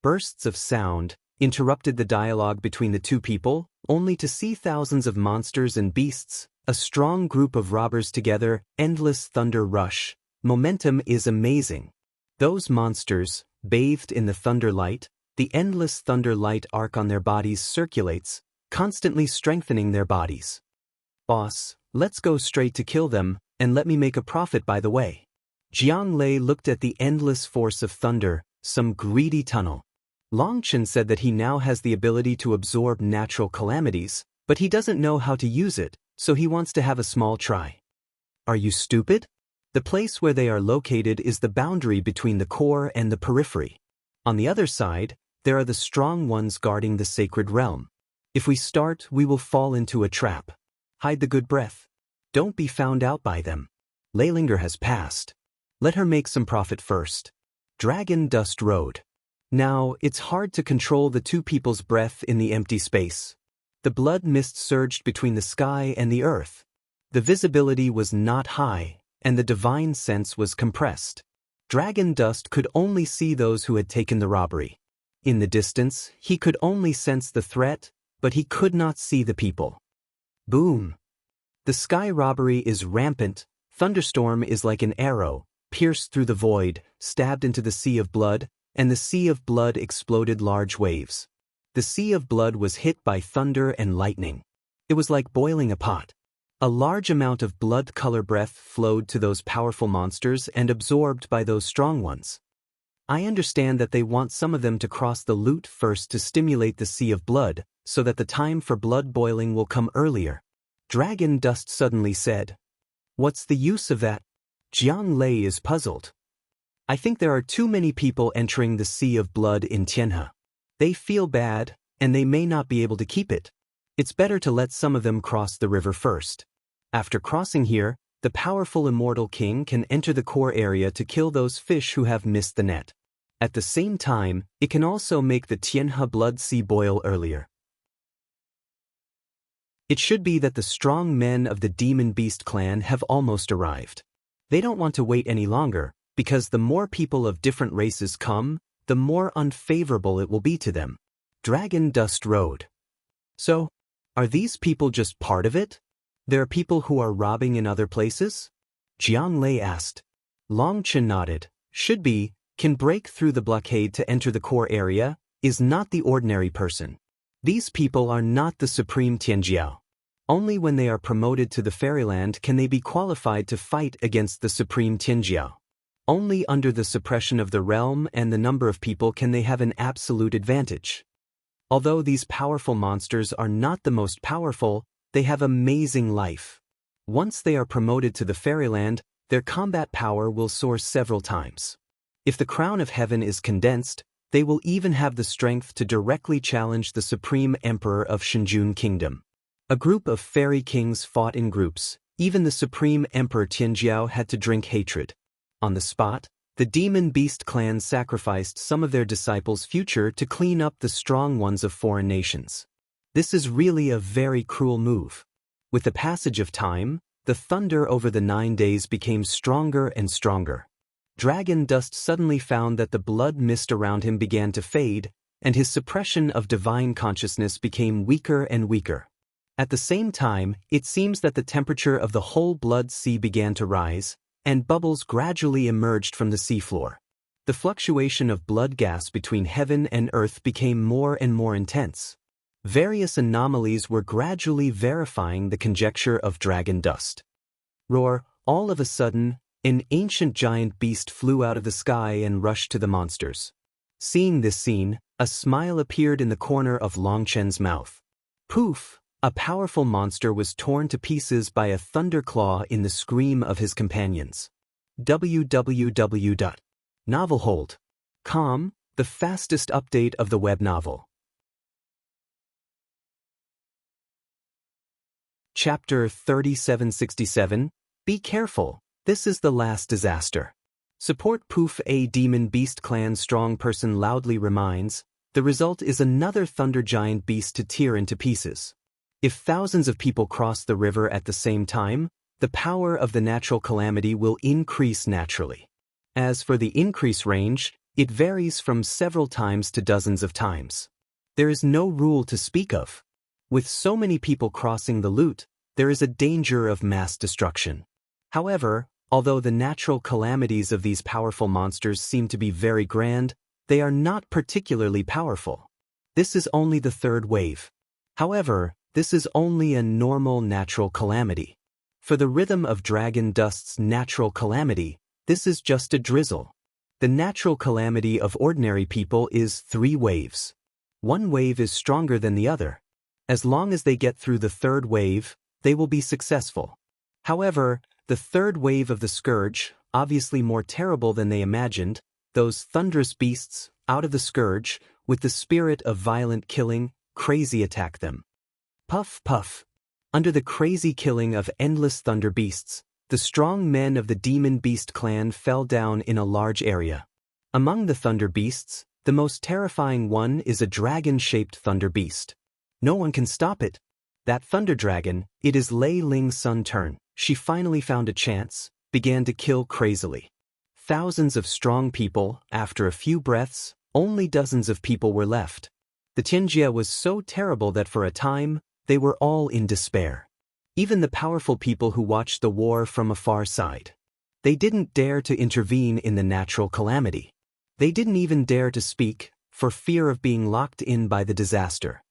Bursts of sound interrupted the dialogue between the two people, only to see thousands of monsters and beasts, a strong group of robbers together, endless thunder rush. Momentum is amazing. Those monsters, bathed in the thunder light, the endless thunder light arc on their bodies circulates, constantly strengthening their bodies. Boss, let's go straight to kill them, and let me make a profit by the way. Jiang Lei looked at the endless force of thunder, some greedy tunnel. Long Chen said that he now has the ability to absorb natural calamities, but he doesn't know how to use it, so he wants to have a small try. Are you stupid? The place where they are located is the boundary between the core and the periphery. On the other side, there are the strong ones guarding the sacred realm. If we start, we will fall into a trap. Hide the good breath. Don't be found out by them. Leilinger has passed. Let her make some profit first. Dragon Dust Road. Now, it's hard to control the two people's breath in the empty space. The blood mist surged between the sky and the earth. The visibility was not high, and the divine sense was compressed. Dragon Dust could only see those who had taken the robbery. In the distance, he could only sense the threat, but he could not see the people. Boom! The sky robbery is rampant. Thunderstorm is like an arrow, pierced through the void, stabbed into the sea of blood, and the sea of blood exploded large waves. The sea of blood was hit by thunder and lightning. It was like boiling a pot. A large amount of blood color breath flowed to those powerful monsters and absorbed by those strong ones. I understand that they want some of them to cross the loot first to stimulate the sea of blood, so that the time for blood boiling will come earlier. Dragon Dust suddenly said. What's the use of that? Jiang Lei is puzzled. I think there are too many people entering the sea of blood in Tianhe. They feel bad, and they may not be able to keep it. It's better to let some of them cross the river first. After crossing here, the powerful immortal king can enter the core area to kill those fish who have missed the net. At the same time, it can also make the Tianhe blood sea boil earlier. It should be that the strong men of the Demon Beast clan have almost arrived. They don't want to wait any longer, because the more people of different races come, the more unfavorable it will be to them. Dragon Dust Road. So, are these people just part of it? There are people who are robbing in other places? Jiang Lei asked. Long Chen nodded. Should be, can break through the blockade to enter the core area, is not the ordinary person. These people are not the supreme Tianjiao. Only when they are promoted to the fairyland can they be qualified to fight against the supreme Tianjiao. Only under the suppression of the realm and the number of people can they have an absolute advantage. Although these powerful monsters are not the most powerful, they have amazing life. Once they are promoted to the fairyland, their combat power will soar several times. If the crown of heaven is condensed, they will even have the strength to directly challenge the supreme emperor of Shenjun Kingdom. A group of fairy kings fought in groups. Even the supreme emperor Tianjiao had to drink hatred. On the spot, the Demon Beast clan sacrificed some of their disciples' future to clean up the strong ones of foreign nations. This is really a very cruel move. With the passage of time, the thunder over the 9 days became stronger and stronger. Dragon Dust suddenly found that the blood mist around him began to fade, and his suppression of divine consciousness became weaker and weaker. At the same time, it seems that the temperature of the whole blood sea began to rise, and bubbles gradually emerged from the seafloor. The fluctuation of blood gas between heaven and earth became more and more intense. Various anomalies were gradually verifying the conjecture of Dragon Dust. Roar, all of a sudden, an ancient giant beast flew out of the sky and rushed to the monsters. Seeing this scene, a smile appeared in the corner of Long Chen's mouth. Poof! A powerful monster was torn to pieces by a thunderclaw in the scream of his companions. www.novelhold.com, the fastest update of the web novel. Chapter 3767, Be careful, this is the last disaster. Support Poof, a Demon Beast clan strong person loudly reminds, the result is another thunder giant beast to tear into pieces. If thousands of people cross the river at the same time, the power of the natural calamity will increase naturally. As for the increase range, it varies from several times to dozens of times. There is no rule to speak of. With so many people crossing the Lut, there is a danger of mass destruction. However, although the natural calamities of these powerful monsters seem to be very grand, they are not particularly powerful. This is only the third wave. However, this is only a normal natural calamity. For the rhythm of dragon dust's natural calamity, this is just a drizzle. The natural calamity of ordinary people is 3 waves. One wave is stronger than the other. As long as they get through the third wave, they will be successful. However, the third wave of the scourge, obviously more terrible than they imagined, those thunderous beasts, out of the scourge, with the spirit of violent killing, crazy attack them. Puff, puff. Under the crazy killing of endless thunder beasts, the strong men of the demon beast clan fell down in a large area. Among the thunder beasts, the most terrifying one is a dragon-shaped thunder beast. No one can stop it. That thunder dragon, it is Lei Ling's turn. She finally found a chance, began to kill crazily. Thousands of strong people, after a few breaths, only dozens of people were left. The Tianjia was so terrible that for a time, they were all in despair. Even the powerful people who watched the war from a far side. They didn't dare to intervene in the natural calamity. They didn't even dare to speak, for fear of being locked in by the disaster.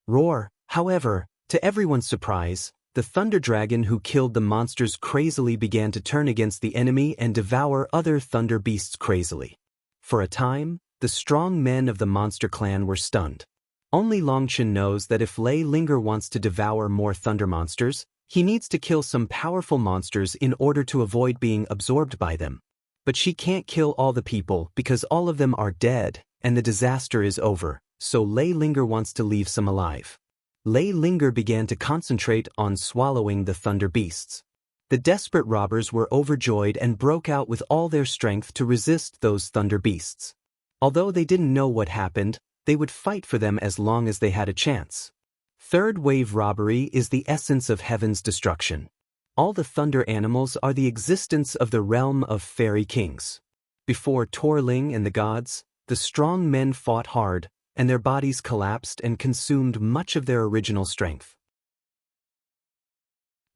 Roar, however, to everyone's surprise, the thunder dragon who killed the monsters crazily began to turn against the enemy and devour other thunder beasts crazily. For a time, the strong men of the monster clan were stunned. Only Longchen knows that if Lei Linger wants to devour more thunder monsters, he needs to kill some powerful monsters in order to avoid being absorbed by them. But she can't kill all the people because all of them are dead, and the disaster is over, so Lei Linger wants to leave some alive. Lei Linger began to concentrate on swallowing the thunder beasts. The desperate robbers were overjoyed and broke out with all their strength to resist those thunder beasts. Although they didn't know what happened, they would fight for them as long as they had a chance. Third wave robbery is the essence of heaven's destruction. All the thunder animals are the existence of the realm of fairy kings. Before Torling and the gods, the strong men fought hard, and their bodies collapsed and consumed much of their original strength.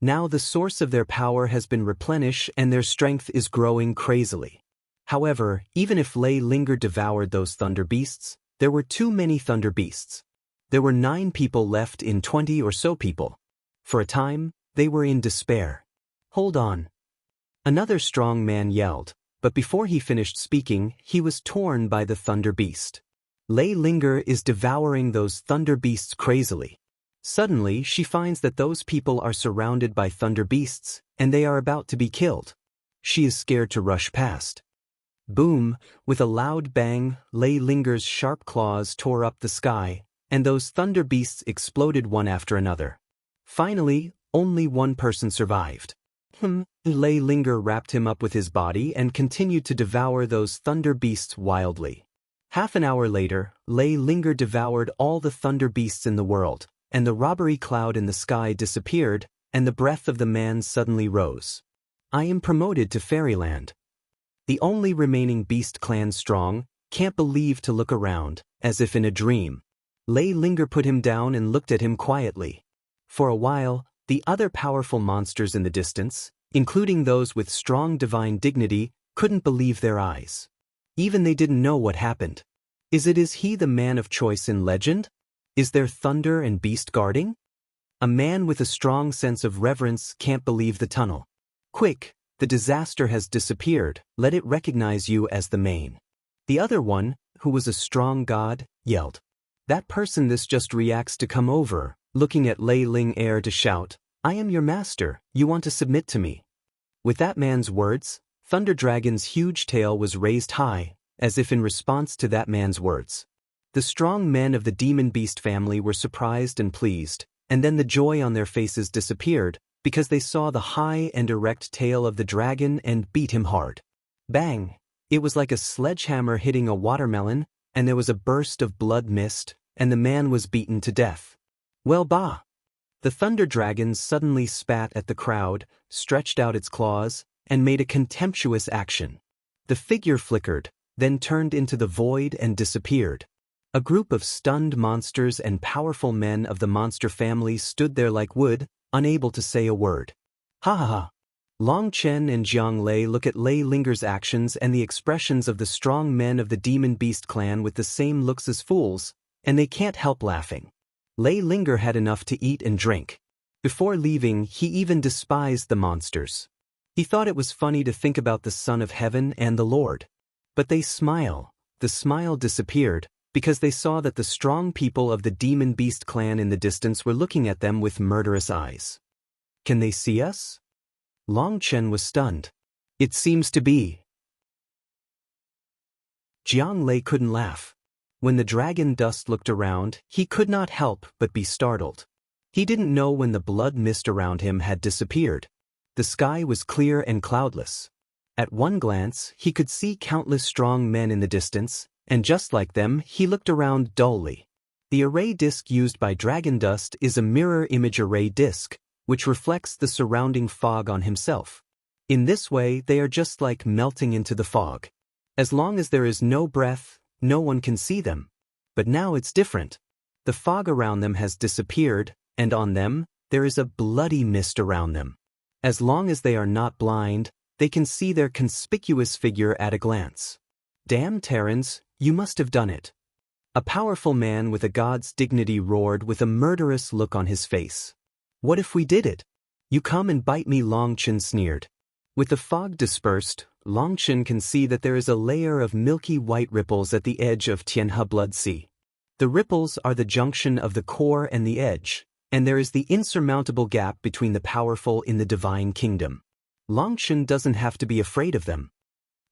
Now the source of their power has been replenished and their strength is growing crazily. However, even if Lei Linger devoured those thunder beasts, there were too many thunder beasts. There were 9 people left in 20 or so people. For a time, they were in despair. Hold on. Another strong man yelled, but before he finished speaking, he was torn by the thunder beast. Lei Linger is devouring those thunder beasts crazily. Suddenly, she finds that those people are surrounded by thunder beasts, and they are about to be killed. She is scared to rush past. Boom, with a loud bang, Lei Linger's sharp claws tore up the sky, and those thunder beasts exploded one after another. Finally, only one person survived. Lei Linger wrapped him up with his body and continued to devour those thunder beasts wildly. Half an hour later, Lei Linger devoured all the thunder beasts in the world, and the robbery cloud in the sky disappeared, and the breath of the man suddenly rose. I am promoted to Fairyland. The only remaining beast clan strong can't believe to look around, as if in a dream. Lei Linger put him down and looked at him quietly. For a while, the other powerful monsters in the distance, including those with strong divine dignity, couldn't believe their eyes. Even they didn't know what happened. Is he the man of choice in legend? Is there thunder and beast guarding? A man with a strong sense of reverence can't believe the tunnel. Quick, the disaster has disappeared, let it recognize you as the main. The other one, who was a strong god, yelled. That person this just reacts to come over, looking at Lei Ling air to shout, I am your master, you want to submit to me. With that man's words, Thunder Dragon's huge tail was raised high, as if in response to that man's words. The strong men of the demon beast family were surprised and pleased, and then the joy on their faces disappeared, because they saw the high and erect tail of the dragon and beat him hard. Bang! It was like a sledgehammer hitting a watermelon, and there was a burst of blood mist, and the man was beaten to death. Well bah! The thunder dragon suddenly spat at the crowd, stretched out its claws, and made a contemptuous action. The figure flickered, then turned into the void and disappeared. A group of stunned monsters and powerful men of the monster family stood there like wood, unable to say a word. Ha ha ha. Long Chen and Jiang Lei look at Lei Linger's actions and the expressions of the strong men of the demon beast clan with the same looks as fools, and they can't help laughing. Lei Linger had enough to eat and drink. Before leaving, he even despised the monsters. He thought it was funny to think about the Son of Heaven and the Lord. But they smile. The smile disappeared, because they saw that the strong people of the demon beast clan in the distance were looking at them with murderous eyes. Can they see us? Long Chen was stunned. It seems to be. Jiang Lei couldn't laugh. When the dragon dust looked around, he could not help but be startled. He didn't know when the blood mist around him had disappeared. The sky was clear and cloudless. At one glance, he could see countless strong men in the distance, and just like them, he looked around dully. The array disk used by dragon dust is a mirror image array disk, which reflects the surrounding fog on himself. In this way, they are just like melting into the fog. As long as there is no breath, no one can see them. But now it's different. The fog around them has disappeared, and on them, there is a bloody mist around them. As long as they are not blind, they can see their conspicuous figure at a glance. Damn Terrans, you must have done it. A powerful man with a god's dignity roared with a murderous look on his face. What if we did it? You come and bite me, Long Chen sneered. With the fog dispersed, Long Chen can see that there is a layer of milky white ripples at the edge of Tianhe Blood Sea. The ripples are the junction of the core and the edge, and there is the insurmountable gap between the powerful in the divine kingdom. Long Chen doesn't have to be afraid of them.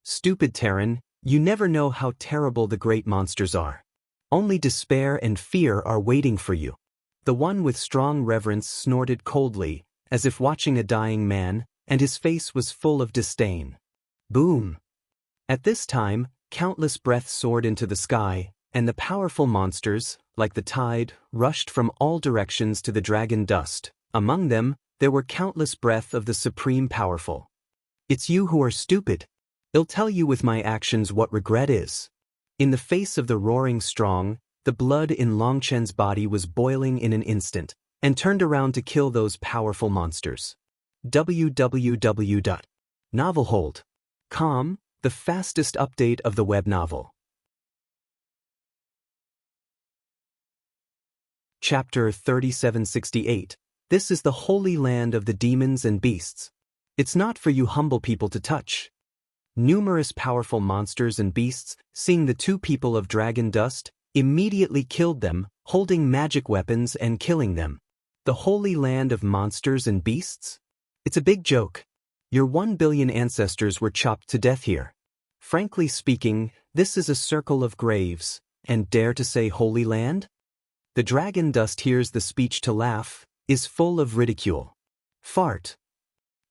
Stupid Terran, you never know how terrible the great monsters are. Only despair and fear are waiting for you. The one with strong reverence snorted coldly, as if watching a dying man, and his face was full of disdain. Boom! At this time, countless breaths soared into the sky, and the powerful monsters, like the tide, rushed from all directions to the dragon dust. Among them, there were countless breaths of the supreme powerful. It's you who are stupid. I'll tell you with my actions what regret is. In the face of the roaring strong, the blood in Long Chen's body was boiling in an instant, and turned around to kill those powerful monsters. www.novelhold.com, the fastest update of the web novel. Chapter 3768. This is the holy land of the demons and beasts. It's not for you humble people to touch. Numerous powerful monsters and beasts, seeing the two people of dragon dust, immediately killed them, holding magic weapons and killing them. The holy land of monsters and beasts? It's a big joke. Your 1 billion ancestors were chopped to death here. Frankly speaking, this is a circle of graves, and dare to say holy land? The dragon dust hears the speech to laugh, is full of ridicule. Fart.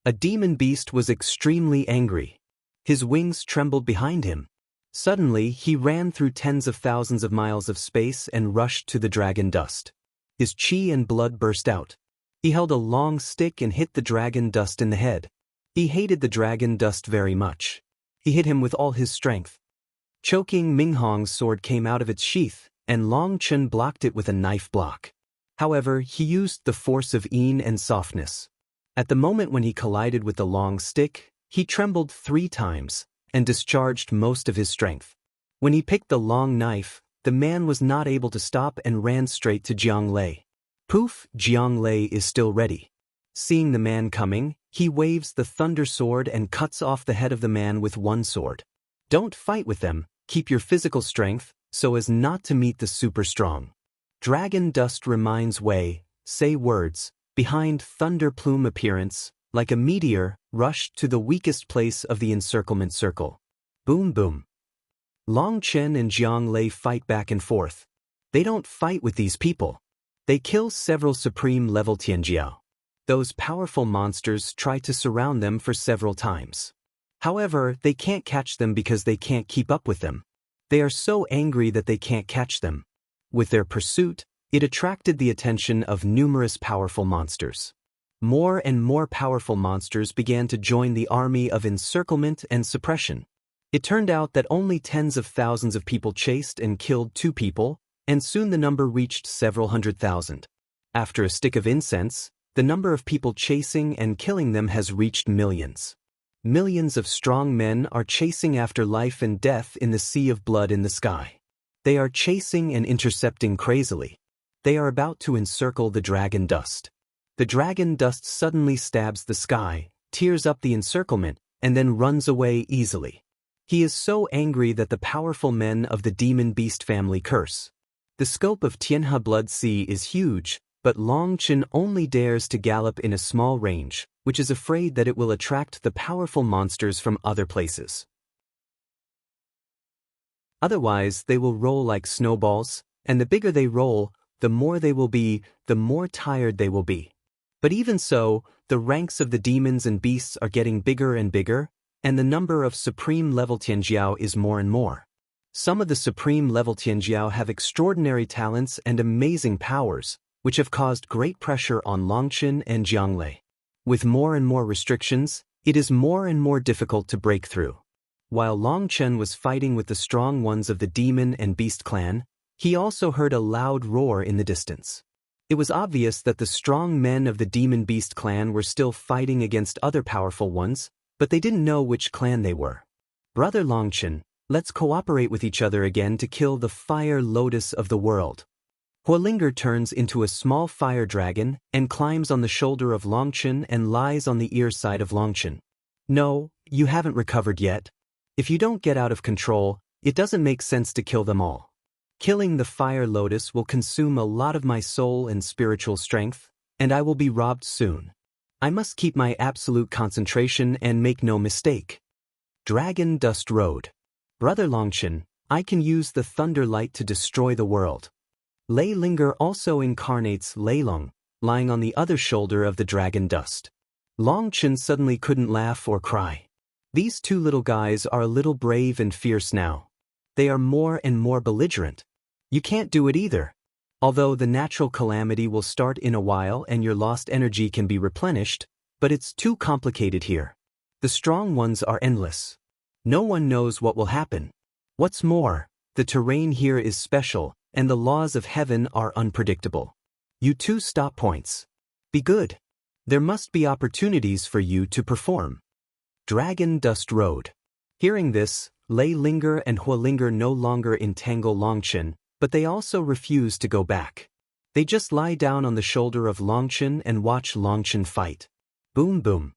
A demon beast was extremely angry. His wings trembled behind him. Suddenly, he ran through tens of thousands of miles of space and rushed to the dragon dust. His chi and blood burst out. He held a long stick and hit the dragon dust in the head. He hated the dragon dust very much. He hit him with all his strength. Choking, Minghong's sword came out of its sheath, and Long Chen blocked it with a knife block. However, he used the force of Yin and softness. At the moment when he collided with the long stick, he trembled 3 times, and discharged most of his strength. When he picked the long knife, the man was not able to stop and ran straight to Jiang Lei. Poof, Jiang Lei is still ready. Seeing the man coming, he waves the thunder sword and cuts off the head of the man with one sword. Don't fight with them, keep your physical strength, so as not to meet the super strong. Dragon dust reminds Wei, say words, behind thunder plume appearance, like a meteor, rushed to the weakest place of the encirclement circle. Boom boom. Long Chen and Jiang Lei fight back and forth. They don't fight with these people. They kill several supreme level Tianjiao. Those powerful monsters try to surround them for several times. However, they can't catch them because they can't keep up with them. They are so angry that they can't catch them. With their pursuit, It attracted the attention of numerous powerful monsters. More and more powerful monsters began to join the army of encirclement and suppression. It turned out that only tens of thousands of people chased and killed 2 people, and soon the number reached several 100,000. After a stick of incense, the number of people chasing and killing them has reached millions. Millions of strong men are chasing after life and death in the sea of blood in the sky. They are chasing and intercepting crazily. They are about to encircle the dragon dust. The dragon dust suddenly stabs the sky, tears up the encirclement, and then runs away easily. He is so angry that the powerful men of the demon beast family curse. The scope of Tianhe Blood Sea is huge, but Long Chen only dares to gallop in a small range, which is afraid that it will attract the powerful monsters from other places. Otherwise, they will roll like snowballs, and the bigger they roll, the more they will be, the more tired they will be. But even so, the ranks of the demons and beasts are getting bigger and bigger, and the number of supreme-level Tianjiao is more and more. Some of the supreme-level Tianjiao have extraordinary talents and amazing powers, which have caused great pressure on Longchen and Jianglei. With more and more restrictions, it is more and more difficult to break through. While Longchen was fighting with the strong ones of the demon and beast clan, he also heard a loud roar in the distance. It was obvious that the strong men of the demon beast clan were still fighting against other powerful ones, but they didn't know which clan they were. Brother Longchen, let's cooperate with each other again to kill the fire lotus of the world. Huolinger turns into a small fire dragon and climbs on the shoulder of Longchen and lies on the ear side of Longchen. No, you haven't recovered yet. If you don't get out of control, it doesn't make sense to kill them all. Killing the fire lotus will consume a lot of my soul and spiritual strength, and I will be robbed soon. I must keep my absolute concentration and make no mistake. Dragon Dust Road. Brother Longchen, I can use the thunder light to destroy the world. Lei Linger also incarnates Lei Long, lying on the other shoulder of the dragon dust. Longchen suddenly couldn't laugh or cry. These 2 little guys are a little brave and fierce now. They are more and more belligerent. You can't do it either. Although the natural calamity will start in a while and your lost energy can be replenished, but it's too complicated here. The strong ones are endless. No one knows what will happen. What's more, the terrain here is special, and the laws of heaven are unpredictable. You 2 stop points. Be good. There must be opportunities for you to perform. Dragon Dust Road. Hearing this, Lei Linger and Huolinger no longer entangle Longchen, but they also refuse to go back. They just lie down on the shoulder of Longchen and watch Longchen fight. Boom boom.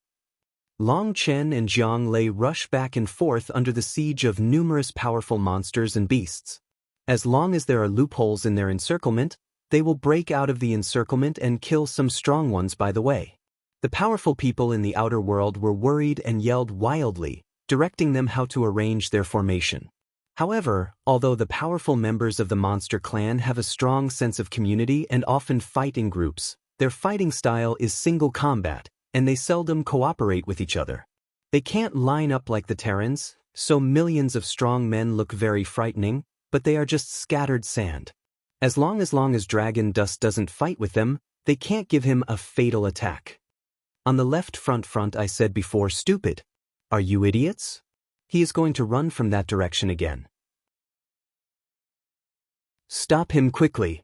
Longchen and Jianglei rush back and forth under the siege of numerous powerful monsters and beasts. As long as there are loopholes in their encirclement, they will break out of the encirclement and kill some strong ones by the way. The powerful people in the outer world were worried and yelled wildly, directing them how to arrange their formation. However, although the powerful members of the monster clan have a strong sense of community and often fight in groups, their fighting style is single combat, and they seldom cooperate with each other. They can't line up like the Terrans, so millions of strong men look very frightening, but they are just scattered sand. As long as Dragon Dust doesn't fight with them, they can't give him a fatal attack. On the left front I said before stupid. Are you idiots? He is going to run from that direction again. Stop him quickly.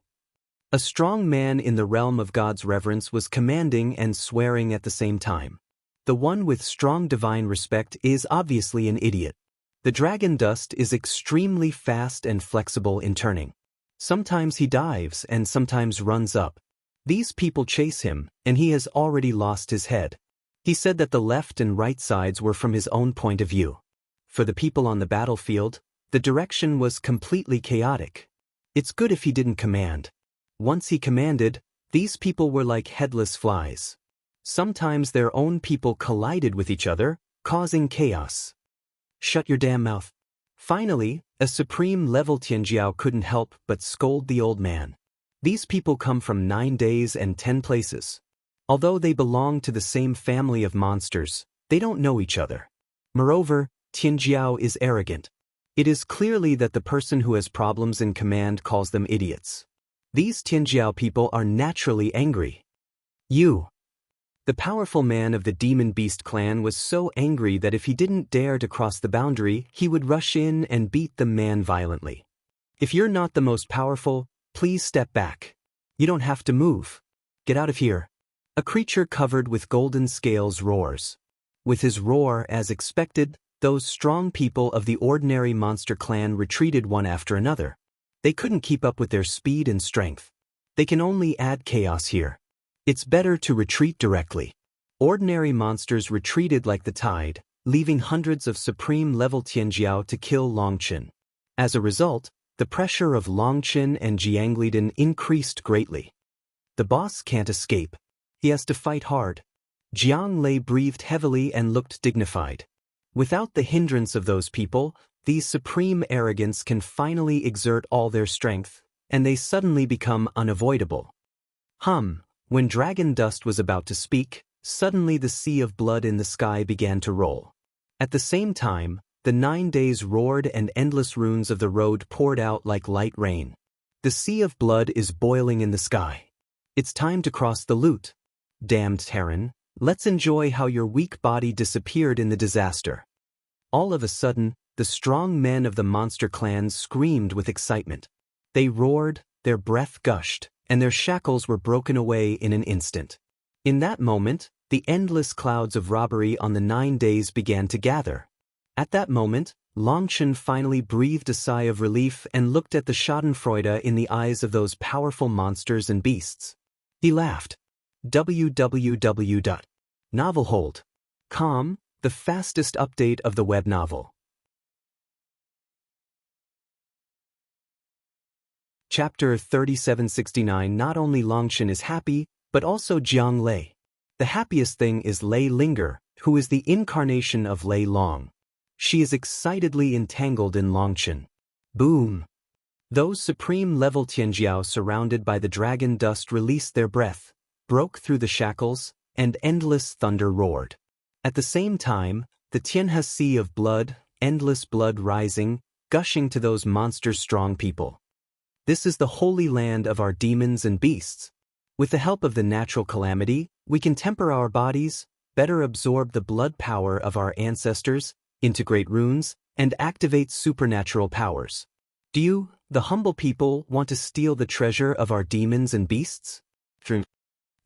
A strong man in the realm of God's reverence was commanding and swearing at the same time. The one with strong divine respect is obviously an idiot. The dragon dust is extremely fast and flexible in turning. Sometimes he dives and sometimes runs up. These people chase him, and he has already lost his head. He said that the left and right sides were from his own point of view. For the people on the battlefield, the direction was completely chaotic. It's good if he didn't command. Once he commanded, these people were like headless flies. Sometimes their own people collided with each other, causing chaos. Shut your damn mouth. Finally, a supreme-level Tianjiao couldn't help but scold the old man. These people come from 9 days and 10 places. Although they belong to the same family of monsters, they don't know each other. Moreover, Tianjiao is arrogant. It is clearly that the person who has problems in command calls them idiots. These Tianjiao people are naturally angry. You. The powerful man of the demon beast clan was so angry that if he didn't dare to cross the boundary, he would rush in and beat the man violently. If you're not the most powerful, please step back. You don't have to move. Get out of here. A creature covered with golden scales roars. With his roar, as expected, those strong people of the ordinary monster clan retreated one after another. They couldn't keep up with their speed and strength. They can only add chaos here. It's better to retreat directly. Ordinary monsters retreated like the tide, leaving hundreds of supreme-level Tianjiao to kill Longchen. As a result, the pressure of Longchen and Jiangliden increased greatly. The boss can't escape. He has to fight hard. Jiang Lei breathed heavily and looked dignified. Without the hindrance of those people, these supreme arrogants can finally exert all their strength, and they suddenly become unavoidable. When Dragon Dust was about to speak, suddenly the sea of blood in the sky began to roll. At the same time, the 9 days roared and endless runes of the road poured out like light rain. The sea of blood is boiling in the sky. It's time to cross the lute. Damned Terran, let's enjoy how your weak body disappeared in the disaster. All of a sudden, the strong men of the monster clan screamed with excitement. They roared, their breath gushed, and their shackles were broken away in an instant. In that moment, the endless clouds of robbery on the 9 days began to gather. At that moment, Longchen finally breathed a sigh of relief and looked at the schadenfreude in the eyes of those powerful monsters and beasts. He laughed. www.novelhold.com, the fastest update of the web novel. Chapter 3769. Not only Longchen is happy, but also Jiang Lei. The happiest thing is Lei Linger, who is the incarnation of Lei Long. She is excitedly entangled in Longchen. Boom! Those supreme-level Tianjiao surrounded by the dragon dust released their breath, broke through the shackles, and endless thunder roared. At the same time, the Tianhe sea of blood, endless blood rising, gushing to those monster-strong people. This is the holy land of our demons and beasts. With the help of the natural calamity, we can temper our bodies, better absorb the blood power of our ancestors, integrate runes, and activate supernatural powers. Do you, the humble people, want to steal the treasure of our demons and beasts?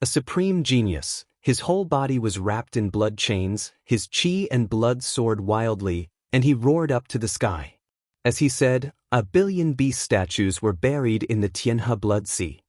A supreme genius, his whole body was wrapped in blood chains, his chi and blood soared wildly, and he roared up to the sky. As he said, 1 billion beast statues were buried in the Tianhe blood sea.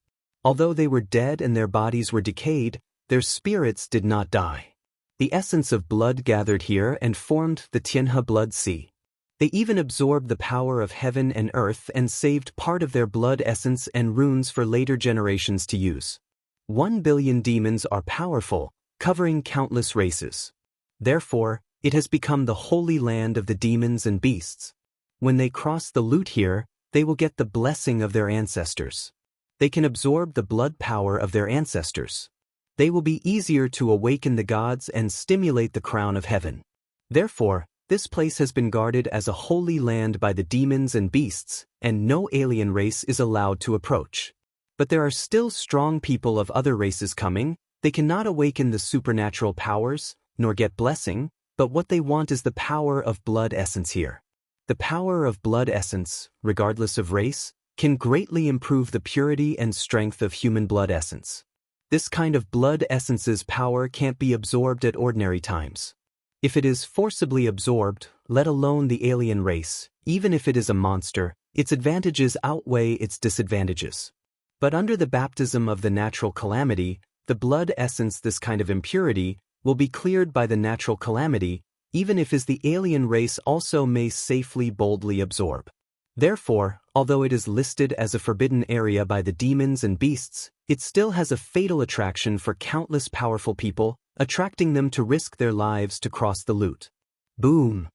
Although they were dead and their bodies were decayed, their spirits did not die. The essence of blood gathered here and formed the Tianhe blood sea. They even absorbed the power of heaven and earth and saved part of their blood essence and runes for later generations to use. 1 billion demons are powerful, covering countless races. Therefore, it has become the holy land of the demons and beasts. When they cross the lute here, they will get the blessing of their ancestors. They can absorb the blood power of their ancestors. They will be easier to awaken the gods and stimulate the crown of heaven. Therefore, this place has been guarded as a holy land by the demons and beasts, and no alien race is allowed to approach. But there are still strong people of other races coming. They cannot awaken the supernatural powers, nor get blessing, but what they want is the power of blood essence here. The power of blood essence, regardless of race, can greatly improve the purity and strength of human blood essence. This kind of blood essence's power can't be absorbed at ordinary times. If it is forcibly absorbed, let alone the alien race, even if it is a monster, its advantages outweigh its disadvantages. But under the baptism of the natural calamity, the blood essence, this kind of impurity, will be cleared by the natural calamity, even if the alien race also may safely boldly absorb. Therefore, although it is listed as a forbidden area by the demons and beasts, it still has a fatal attraction for countless powerful people, attracting them to risk their lives to cross the lute. Boom!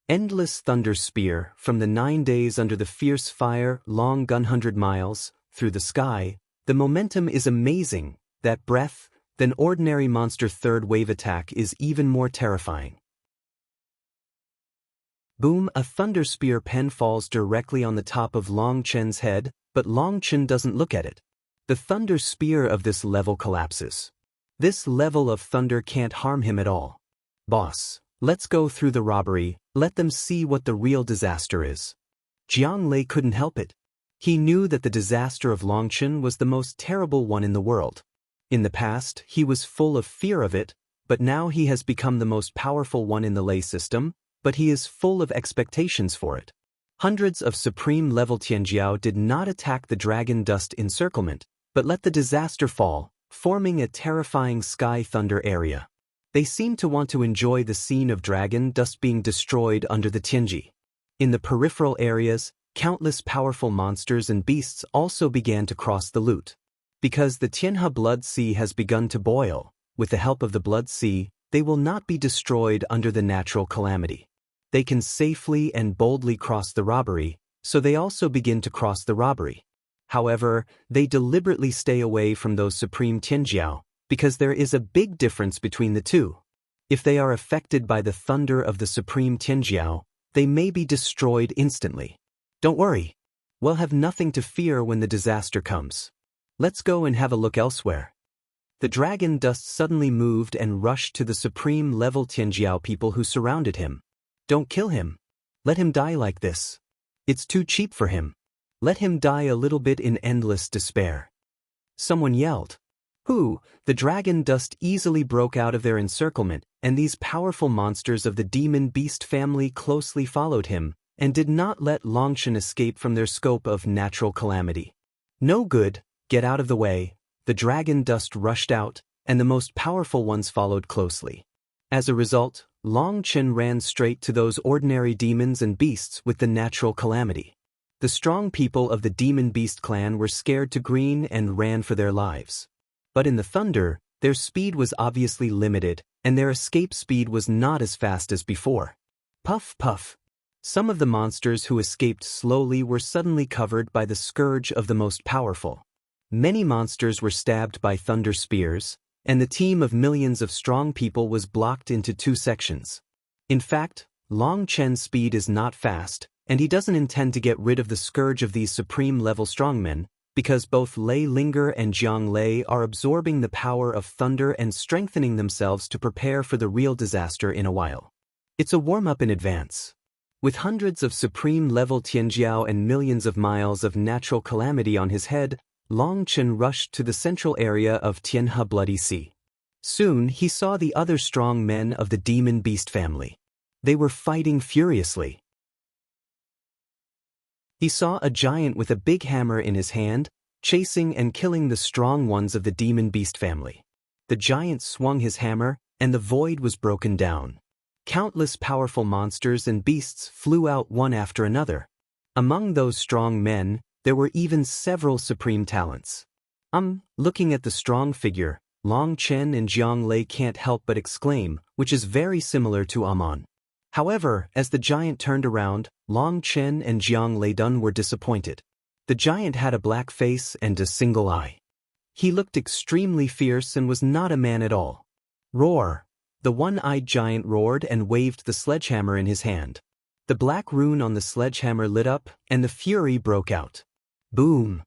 Endless thunder spear, from the 9 days under the fierce fire, long gun 100 miles, through the sky, the momentum is amazing, that breath, than ordinary monster third wave attack is even more terrifying. Boom, a thunder spear pen falls directly on the top of Long Chen's head, but Long Chen doesn't look at it. The thunder spear of this level collapses. This level of thunder can't harm him at all. Boss, let's go through the robbery, let them see what the real disaster is. Jiang Lei couldn't help it. He knew that the disaster of Long Chen was the most terrible one in the world. In the past, he was full of fear of it, but now he has become the most powerful one in the Lei system, but he is full of expectations for it. Hundreds of supreme-level Tianjiao did not attack the dragon dust encirclement, but let the disaster fall, forming a terrifying sky thunder area. They seemed to want to enjoy the scene of dragon dust being destroyed under the Tianji. In the peripheral areas, countless powerful monsters and beasts also began to cross the Lute. Because the Tianhe Blood Sea has begun to boil, with the help of the Blood Sea, they will not be destroyed under the natural calamity. They can safely and boldly cross the robbery, so they also begin to cross the robbery. However, they deliberately stay away from those supreme Tianjiao, because there is a big difference between the two. If they are affected by the thunder of the supreme Tianjiao, they may be destroyed instantly. Don't worry. We'll have nothing to fear when the disaster comes. Let's go and have a look elsewhere. The dragon dust suddenly moved and rushed to the supreme-level Tianjiao people who surrounded him. Don't kill him. Let him die like this. It's too cheap for him. Let him die a little bit in endless despair. Someone yelled. Who? The dragon dust easily broke out of their encirclement, and these powerful monsters of the demon beast family closely followed him, and did not let Long Chen escape from their scope of natural calamity. No good, get out of the way. The dragon dust rushed out, and the most powerful ones followed closely. As a result, Long Chen ran straight to those ordinary demons and beasts with the natural calamity. The strong people of the demon beast clan were scared to green and ran for their lives. But in the thunder, their speed was obviously limited, and their escape speed was not as fast as before. Puff, puff. Some of the monsters who escaped slowly were suddenly covered by the scourge of the most powerful. Many monsters were stabbed by thunder spears, and the team of millions of strong people was blocked into two sections. In fact, Long Chen's speed is not fast, and he doesn't intend to get rid of the scourge of these supreme-level strongmen, because both Lei Linger and Jiang Lei are absorbing the power of thunder and strengthening themselves to prepare for the real disaster in a while. It's a warm-up in advance. With hundreds of supreme-level Tianjiao and millions of miles of natural calamity on his head, Long Chen rushed to the central area of Tianhe Bloody Sea. Soon he saw the other strong men of the demon beast family. They were fighting furiously. He saw a giant with a big hammer in his hand, chasing and killing the strong ones of the demon beast family. The giant swung his hammer, and the void was broken down. Countless powerful monsters and beasts flew out one after another. Among those strong men, there were even several supreme talents. Looking at the strong figure, Long Chen and Jiang Lei can't help but exclaim, which is very similar to Amon. However, as the giant turned around, Long Chen and Jiang Lei Dun were disappointed. The giant had a black face and a single eye. He looked extremely fierce and was not a man at all. Roar! The one-eyed giant roared and waved the sledgehammer in his hand. The black rune on the sledgehammer lit up, and the fury broke out. Boom!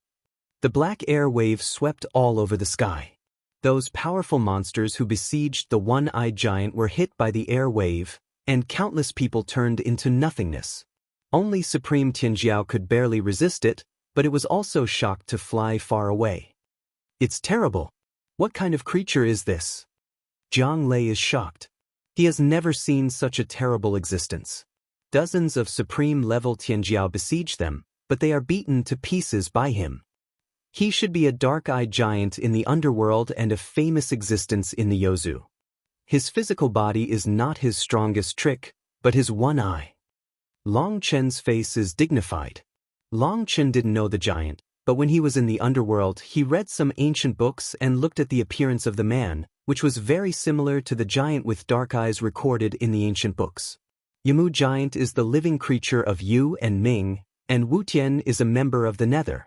The black air waves swept all over the sky. Those powerful monsters who besieged the one-eyed giant were hit by the air wave, and countless people turned into nothingness. Only Supreme Tianjiao could barely resist it, but it was also shocked to fly far away. It's terrible. What kind of creature is this? Jiang Lei is shocked. He has never seen such a terrible existence. Dozens of supreme-level Tianjiao besiege them, but they are beaten to pieces by him. He should be a dark-eyed giant in the underworld and a famous existence in the Yozu. His physical body is not his strongest trick, but his one eye. Long Chen's face is dignified. Long Chen didn't know the giant, but when he was in the underworld he read some ancient books and looked at the appearance of the man, which was very similar to the giant with dark eyes recorded in the ancient books. Yamu giant is the living creature of Yu and Ming, and Wu Tian is a member of the Nether.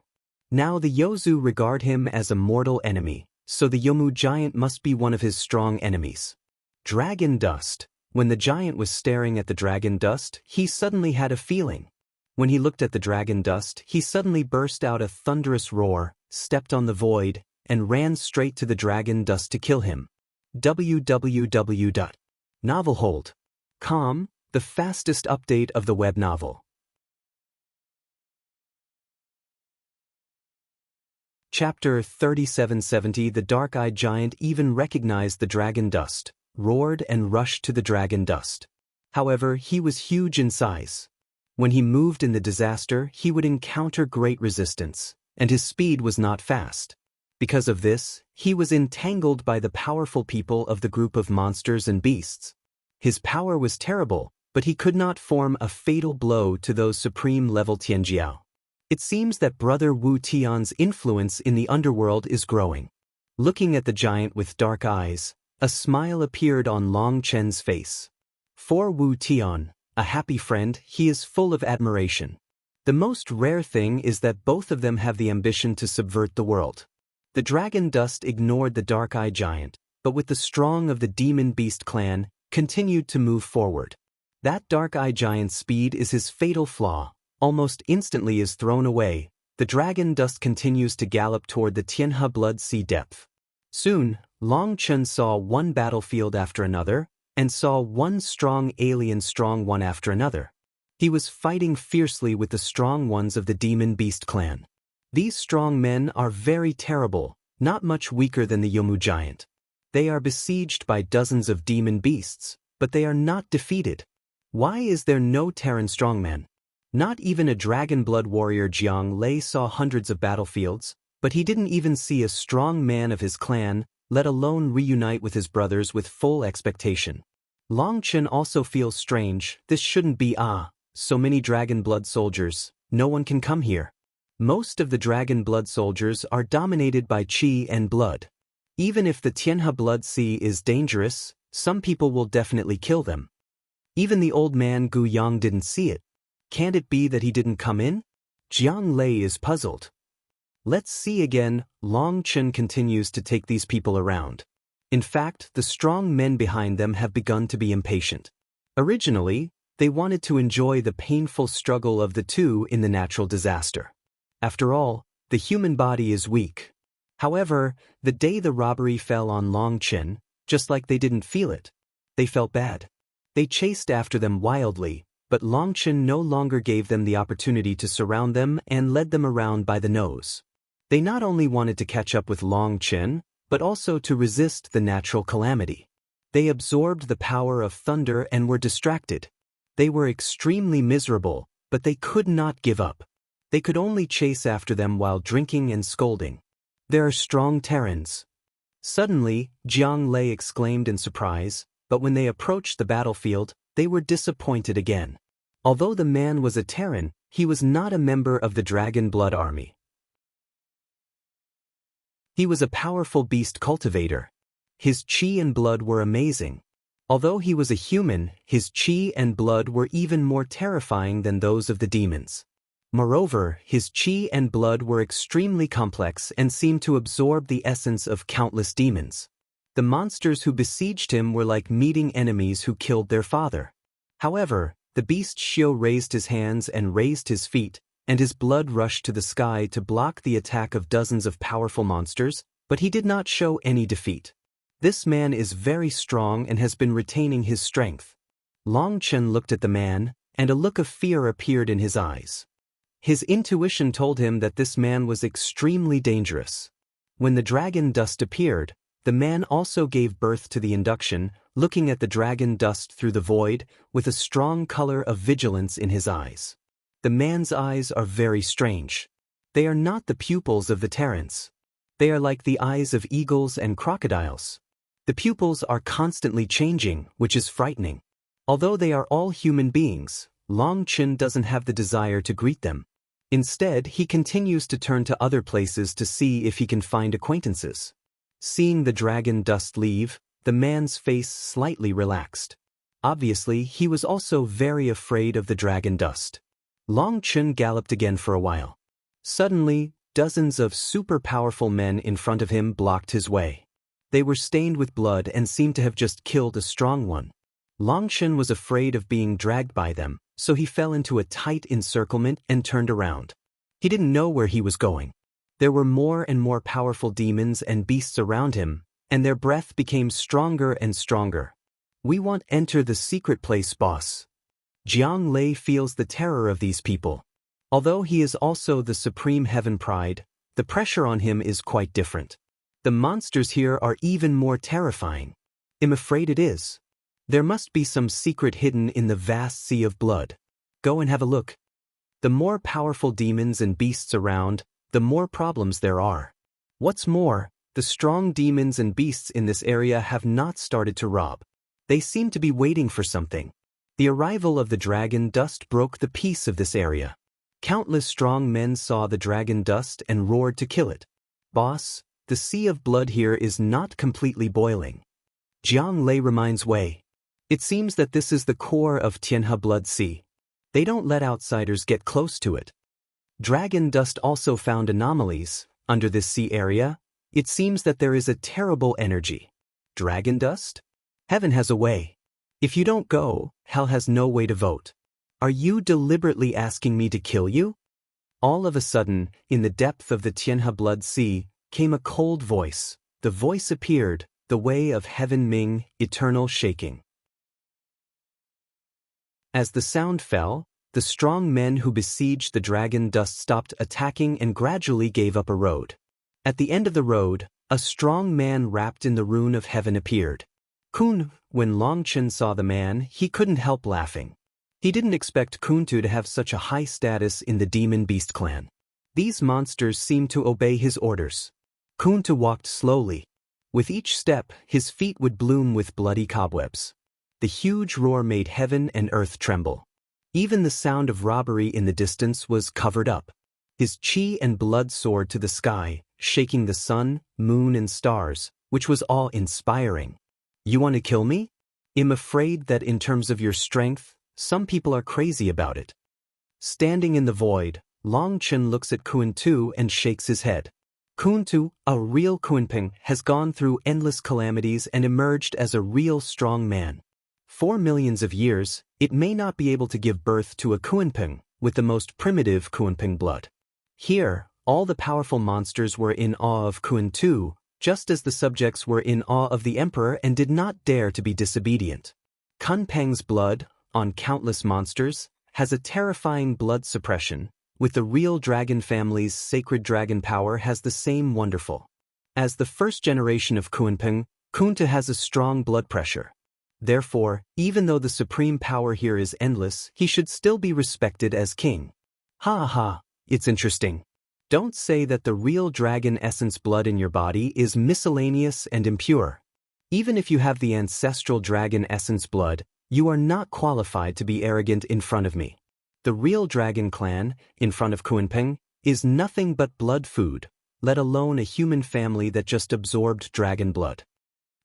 Now the Yozu regard him as a mortal enemy, so the Yamu giant must be one of his strong enemies. Dragon dust. When the giant was staring at the dragon dust, he suddenly had a feeling. When he looked at the dragon dust, he suddenly burst out a thunderous roar, stepped on the void, and ran straight to the dragon dust to kill him. www.novelhold.com, the fastest update of the web novel. Chapter 3770. The dark-eyed giant even recognized the dragon dust, roared and rushed to the dragon dust. However, he was huge in size. When he moved in the disaster, he would encounter great resistance, and his speed was not fast. Because of this, he was entangled by the powerful people of the group of monsters and beasts. His power was terrible, but he could not form a fatal blow to those supreme-level Tianjiao. It seems that Brother Wu Tian's influence in the underworld is growing. Looking at the giant with dark eyes, a smile appeared on Long Chen's face. For Wu Tian, a happy friend, he is full of admiration. The most rare thing is that both of them have the ambition to subvert the world. The dragon dust ignored the dark-eyed giant, but with the strong of the demon beast clan, continued to move forward. That dark-eyed giant's speed is his fatal flaw. Almost instantly is thrown away, the dragon dust continues to gallop toward the Tianhe Blood Sea depth. Soon, Long Chen saw one battlefield after another, and saw one strong alien strong one after another. He was fighting fiercely with the strong ones of the demon beast clan. These strong men are very terrible, not much weaker than the Yomu giant. They are besieged by dozens of demon beasts, but they are not defeated. Why is there no Terran strongman? Not even a dragon blood warrior Jiang Lei saw hundreds of battlefields, but he didn't even see a strong man of his clan, let alone reunite with his brothers with full expectation. Long Chen also feels strange. This shouldn't be. So many dragon blood soldiers, no one can come here. Most of the dragon blood soldiers are dominated by qi and blood. Even if the Tianhe Blood Sea is dangerous, some people will definitely kill them. Even the old man Gu Yang didn't see it. Can't it be that he didn't come in? Jiang Lei is puzzled. Let's see again. Long Chen continues to take these people around. In fact, the strong men behind them have begun to be impatient. Originally, they wanted to enjoy the painful struggle of the two in the natural disaster. After all, the human body is weak. However, the day the robbery fell on Long Chen, just like they didn't feel it, they felt bad. They chased after them wildly, but Long Chen no longer gave them the opportunity to surround them and led them around by the nose. They not only wanted to catch up with Long Chen, but also to resist the natural calamity. They absorbed the power of thunder and were distracted. They were extremely miserable, but they could not give up. They could only chase after them while drinking and scolding. There are strong Terrans. Suddenly, Jiang Lei exclaimed in surprise, but when they approached the battlefield, they were disappointed again. Although the man was a Terran, he was not a member of the Dragon Blood Army. He was a powerful beast cultivator. His qi and blood were amazing. Although he was a human, his qi and blood were even more terrifying than those of the demons. Moreover, his qi and blood were extremely complex and seemed to absorb the essence of countless demons. The monsters who besieged him were like meeting enemies who killed their father. However, the beast Xiu raised his hands and raised his feet, and his blood rushed to the sky to block the attack of dozens of powerful monsters, but he did not show any defeat. This man is very strong and has been retaining his strength. Long Chen looked at the man, and a look of fear appeared in his eyes. His intuition told him that this man was extremely dangerous. When the dragon dust appeared, the man also gave birth to the induction, looking at the dragon dust through the void, with a strong color of vigilance in his eyes. The man's eyes are very strange. They are not the pupils of the Terrans. They are like the eyes of eagles and crocodiles. The pupils are constantly changing, which is frightening. Although they are all human beings, Long Chen doesn't have the desire to greet them. Instead, he continues to turn to other places to see if he can find acquaintances. Seeing the dragon dust leave, the man's face slightly relaxed. Obviously, he was also very afraid of the dragon dust. Long Chen galloped again for a while. Suddenly, dozens of super-powerful men in front of him blocked his way. They were stained with blood and seemed to have just killed a strong one. Longchen was afraid of being dragged by them, so he fell into a tight encirclement and turned around. He didn't know where he was going. There were more and more powerful demons and beasts around him, and their breath became stronger and stronger. "We won't enter the secret place, boss." Jiang Lei feels the terror of these people. Although he is also the supreme heaven pride, the pressure on him is quite different. The monsters here are even more terrifying. I'm afraid it is. There must be some secret hidden in the vast sea of blood. Go and have a look. The more powerful demons and beasts around, the more problems there are. What's more, the strong demons and beasts in this area have not started to rob. They seem to be waiting for something. The arrival of the dragon dust broke the peace of this area. Countless strong men saw the dragon dust and roared to kill it. "Boss, the sea of blood here is not completely boiling." Jiang Lei reminds Wei. "It seems that this is the core of Tianhe Blood Sea. They don't let outsiders get close to it." Dragon dust also found anomalies. Under this sea area, it seems that there is a terrible energy. Dragon dust? Heaven has a way. If you don't go, hell has no way to vote. Are you deliberately asking me to kill you? All of a sudden, in the depth of the Tianhe Blood Sea, came a cold voice. The voice appeared, the way of Heaven Ming, eternal shaking. As the sound fell, the strong men who besieged the dragon dust stopped attacking and gradually gave up a road. At the end of the road, a strong man wrapped in the rune of heaven appeared. When Longchen saw the man, he couldn't help laughing. He didn't expect Kuntu to have such a high status in the demon beast clan. These monsters seemed to obey his orders. Kuntu walked slowly. With each step, his feet would bloom with bloody cobwebs. The huge roar made heaven and earth tremble. Even the sound of robbery in the distance was covered up. His chi and blood soared to the sky, shaking the sun, moon and stars, which was awe-inspiring. "You want to kill me? I'm afraid that in terms of your strength, some people are crazy about it." Standing in the void, Longchen looks at Kuntu and shakes his head. Kuntu, a real Kunping, has gone through endless calamities and emerged as a real strong man. For millions of years, it may not be able to give birth to a Kunping with the most primitive Kunping blood. Here, all the powerful monsters were in awe of Kuntu, just as the subjects were in awe of the emperor and did not dare to be disobedient. Kunpeng's blood, on countless monsters, has a terrifying blood suppression, with the real dragon family's sacred dragon power has the same wonderful. As the first generation of Kunpeng, Kunta has a strong blood pressure. Therefore, even though the supreme power here is endless, he should still be respected as king. Ha ha, it's interesting. Don't say that the real dragon essence blood in your body is miscellaneous and impure. Even if you have the ancestral dragon essence blood, you are not qualified to be arrogant in front of me. The real dragon clan, in front of Kunpeng, is nothing but blood food, let alone a human family that just absorbed dragon blood.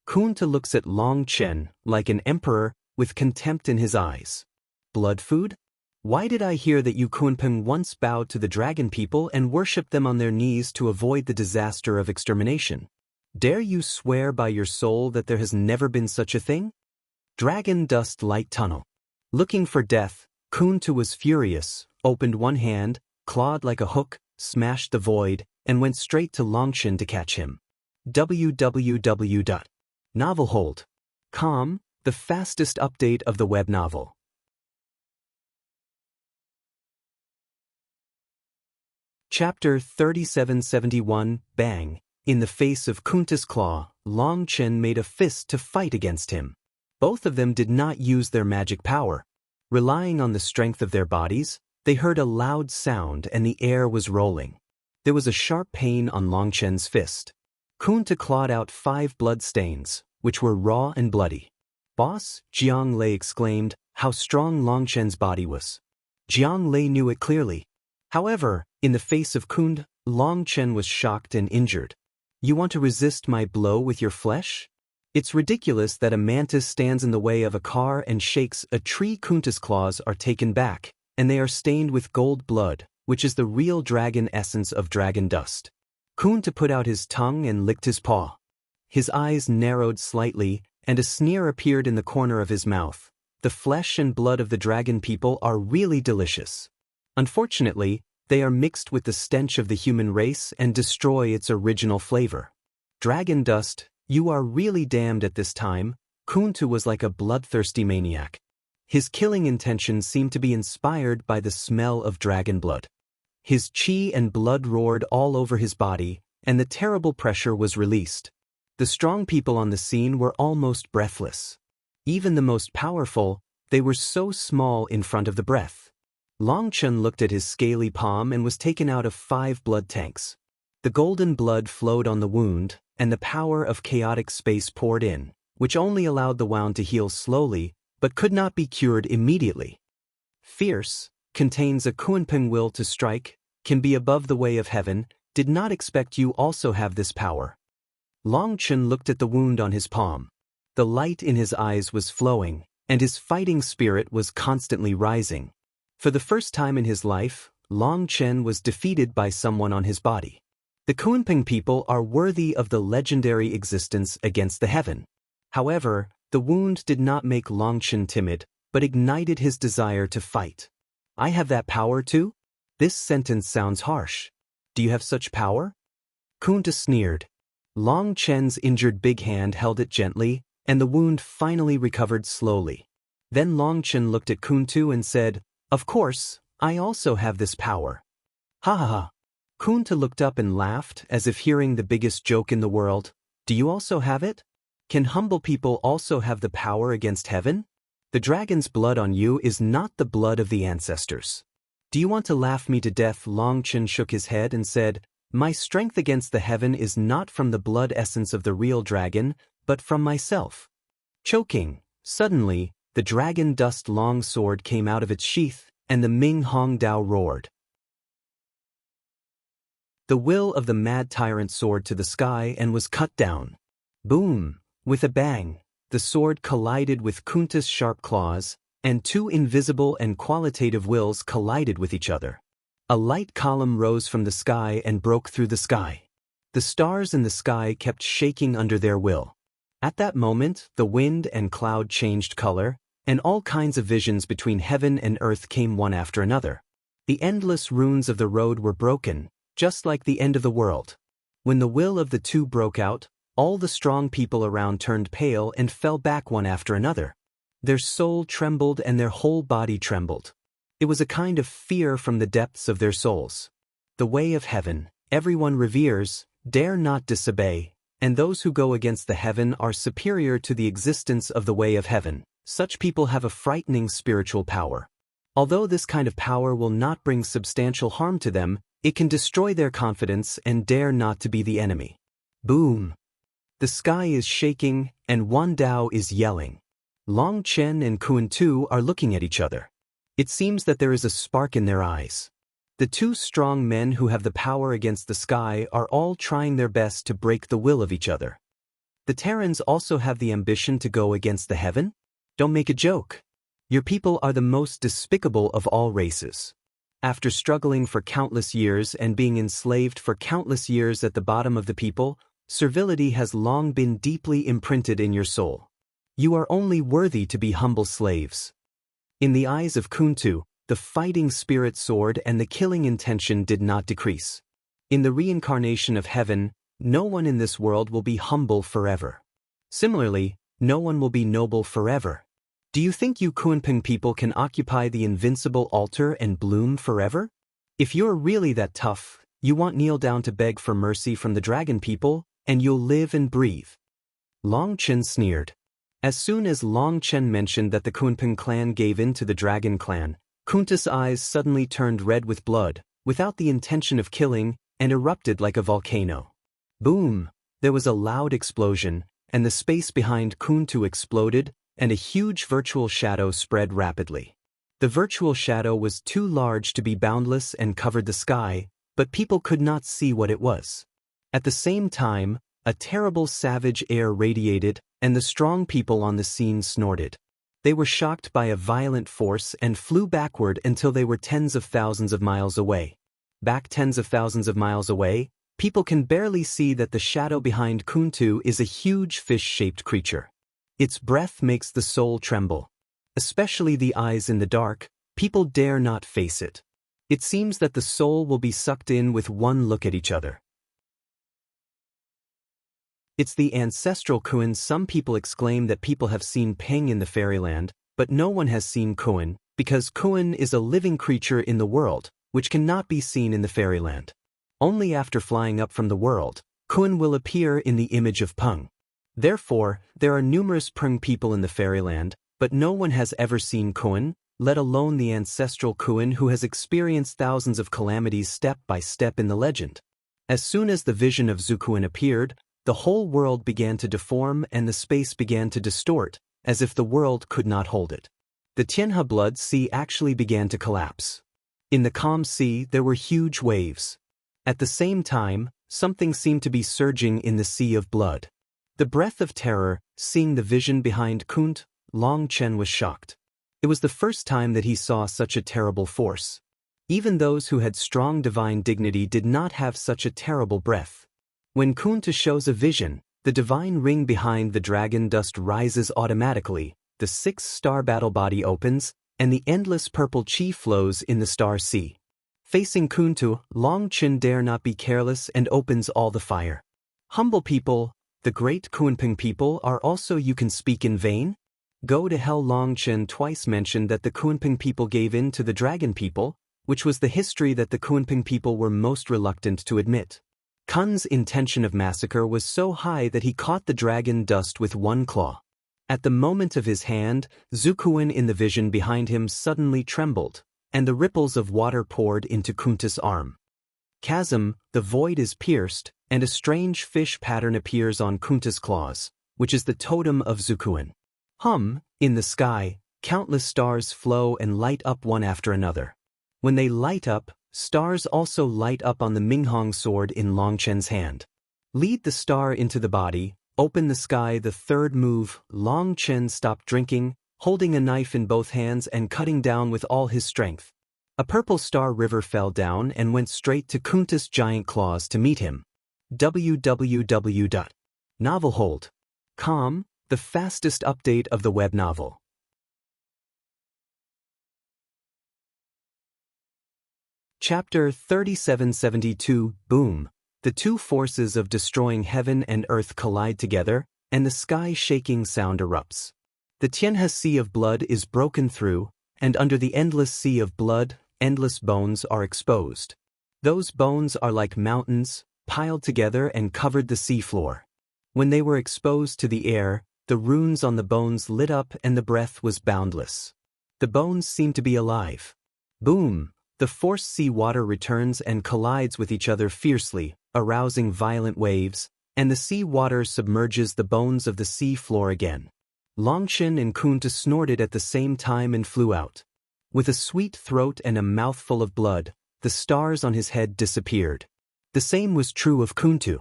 Kunta looks at Longchen like an emperor with contempt in his eyes. Blood food? Why did I hear that you Kunpeng once bowed to the dragon people and worshipped them on their knees to avoid the disaster of extermination? Dare you swear by your soul that there has never been such a thing? Dragon dust light tunnel. Looking for death, Kunta was furious, opened one hand, clawed like a hook, smashed the void, and went straight to Longchen to catch him. www.novelhold.com, the fastest update of the web novel. Chapter 3771, Bang. In the face of Kunta's claw, Longchen made a fist to fight against him. Both of them did not use their magic power. Relying on the strength of their bodies, they heard a loud sound and the air was rolling. There was a sharp pain on Longchen's fist. Kunta clawed out 5 blood stains, which were raw and bloody. "Boss," Jiang Lei exclaimed, how strong Longchen's body was. Jiang Lei knew it clearly. However, in the face of Kund, Longchen was shocked and injured. "You want to resist my blow with your flesh? It's ridiculous that a mantis stands in the way of a car and shakes a tree." Kunta's claws are taken back, and they are stained with gold blood, which is the real dragon essence of dragon dust. Kunta put out his tongue and licked his paw. His eyes narrowed slightly, and a sneer appeared in the corner of his mouth. The flesh and blood of the dragon people are really delicious. Unfortunately, they are mixed with the stench of the human race and destroy its original flavor. Dragon dust, you are really damned at this time. Kuntu was like a bloodthirsty maniac. His killing intentions seemed to be inspired by the smell of dragon blood. His chi and blood roared all over his body, and the terrible pressure was released. The strong people on the scene were almost breathless. Even the most powerful, they were so small in front of the breath. Long Chen looked at his scaly palm and was taken out of 5 blood tanks. The golden blood flowed on the wound, and the power of chaotic space poured in, which only allowed the wound to heal slowly, but could not be cured immediately. Fierce, contains a Kunpeng will to strike, can be above the way of heaven, did not expect you also have this power. Long Chen looked at the wound on his palm. The light in his eyes was flowing, and his fighting spirit was constantly rising. For the first time in his life, Long Chen was defeated by someone on his body. The Kunpeng people are worthy of the legendary existence against the heaven. However, the wound did not make Long Chen timid, but ignited his desire to fight. I have that power too? This sentence sounds harsh. Do you have such power? Kunta sneered. Long Chen's injured big hand held it gently, and the wound finally recovered slowly. Then Long Chen looked at Kuntu and said, "Of course, I also have this power." Ha ha ha. Kunta looked up and laughed as if hearing the biggest joke in the world. Do you also have it? Can humble people also have the power against heaven? The dragon's blood on you is not the blood of the ancestors. Do you want to laugh me to death? Long Chen shook his head and said, "My strength against the heaven is not from the blood essence of the real dragon, but from myself." Choking, suddenly, the dragon dust long sword came out of its sheath, and the Ming Hong Dao roared. The will of the mad tyrant soared to the sky and was cut down. Boom! With a bang, the sword collided with Kunta's sharp claws, and 2 invisible and qualitative wills collided with each other. A light column rose from the sky and broke through the sky. The stars in the sky kept shaking under their will. At that moment, the wind and cloud changed color, and all kinds of visions between heaven and earth came one after another. The endless runes of the road were broken, just like the end of the world. When the will of the 2 broke out, all the strong people around turned pale and fell back one after another. Their soul trembled and their whole body trembled. It was a kind of fear from the depths of their souls. The way of heaven, everyone reveres, dare not disobey, and those who go against the heaven are superior to the existence of the way of heaven. Such people have a frightening spiritual power. Although this kind of power will not bring substantial harm to them, it can destroy their confidence and dare not to be the enemy. Boom! The sky is shaking, and Wan Dao is yelling. Long Chen and Kun Tu are looking at each other. It seems that there is a spark in their eyes. The 2 strong men who have the power against the sky are all trying their best to break the will of each other. The Terrans also have the ambition to go against the heaven? Don't make a joke. Your people are the most despicable of all races. After struggling for countless years and being enslaved for countless years at the bottom of the people, servility has long been deeply imprinted in your soul. You are only worthy to be humble slaves. In the eyes of Kuntu, the fighting spirit soared and the killing intention did not decrease. In the reincarnation of heaven, no one in this world will be humble forever. Similarly, no one will be noble forever. Do you think you Kunpeng people can occupy the invincible altar and bloom forever? If you're really that tough, you won't kneel down to beg for mercy from the dragon people, and you'll live and breathe. Long Chen sneered. As soon as Long Chen mentioned that the Kunpeng clan gave in to the dragon clan, Kunta's eyes suddenly turned red with blood, without the intention of killing, and erupted like a volcano. Boom! There was a loud explosion, and the space behind Kuntu exploded, and a huge virtual shadow spread rapidly. The virtual shadow was too large to be boundless and covered the sky, but people could not see what it was. At the same time, a terrible savage air radiated, and the strong people on the scene snorted. They were shocked by a violent force and flew backward until they were tens of thousands of miles away. Back tens of thousands of miles away, people can barely see that the shadow behind Kuntu is a huge fish-shaped creature. Its breath makes the soul tremble. Especially the eyes in the dark, people dare not face it. It seems that the soul will be sucked in with one look at each other. It's the ancestral Kuan. Some people exclaim that people have seen Peng in the fairyland, but no one has seen Kuan, because Kuan is a living creature in the world, which cannot be seen in the fairyland. Only after flying up from the world, Kuan will appear in the image of Peng. Therefore, there are numerous Peng people in the fairyland, but no one has ever seen Kuan, let alone the ancestral Kuan who has experienced thousands of calamities step by step in the legend. As soon as the vision of Zukuan appeared, the whole world began to deform and the space began to distort, as if the world could not hold it. The Tianhe blood sea actually began to collapse. In the calm sea there were huge waves. At the same time, something seemed to be surging in the sea of blood. The breath of terror, seeing the vision behind Kunt, Long Chen was shocked. It was the first time that he saw such a terrible force. Even those who had strong divine dignity did not have such a terrible breath. When Kunta shows a vision, the divine ring behind the dragon dust rises automatically, the 6-star battle body opens, and the endless purple chi flows in the star sea. Facing Kuntu, Long Chen dare not be careless and opens all the fire. Humble people, the great Kunping people are also you can speak in vain? Go to hell. Long Chen twice mentioned that the Kunping people gave in to the dragon people, which was the history that the Kunping people were most reluctant to admit. Kun's intention of massacre was so high that he caught the dragon dust with one claw. At the moment of his hand, Zukuan in the vision behind him suddenly trembled, and the ripples of water poured into Kunta's arm. Chasm, the void is pierced, and a strange fish pattern appears on Kunta's claws, which is the totem of Zukuan. In the sky, countless stars flow and light up one after another. When they light up, stars also light up on the Minghong sword in Long Chen's hand. Lead the star into the body, open the sky. The third move, Long Chen stopped drinking, holding a knife in both hands and cutting down with all his strength. A purple star river fell down and went straight to Kunta's giant claws to meet him. www.novelhold.com, the fastest update of the web novel. Chapter 3772 Boom. The two forces of destroying heaven and earth collide together, and the sky-shaking sound erupts. The Tianhe Sea of blood is broken through, and under the endless sea of blood, endless bones are exposed. Those bones are like mountains, piled together and covered the seafloor. When they were exposed to the air, the runes on the bones lit up and the breath was boundless. The bones seemed to be alive. Boom! The forced sea water returns and collides with each other fiercely, arousing violent waves, and the sea water submerges the bones of the sea floor again. Longchen and Kunta snorted at the same time and flew out. With a sweet throat and a mouthful of blood, the stars on his head disappeared. The same was true of Kuntu.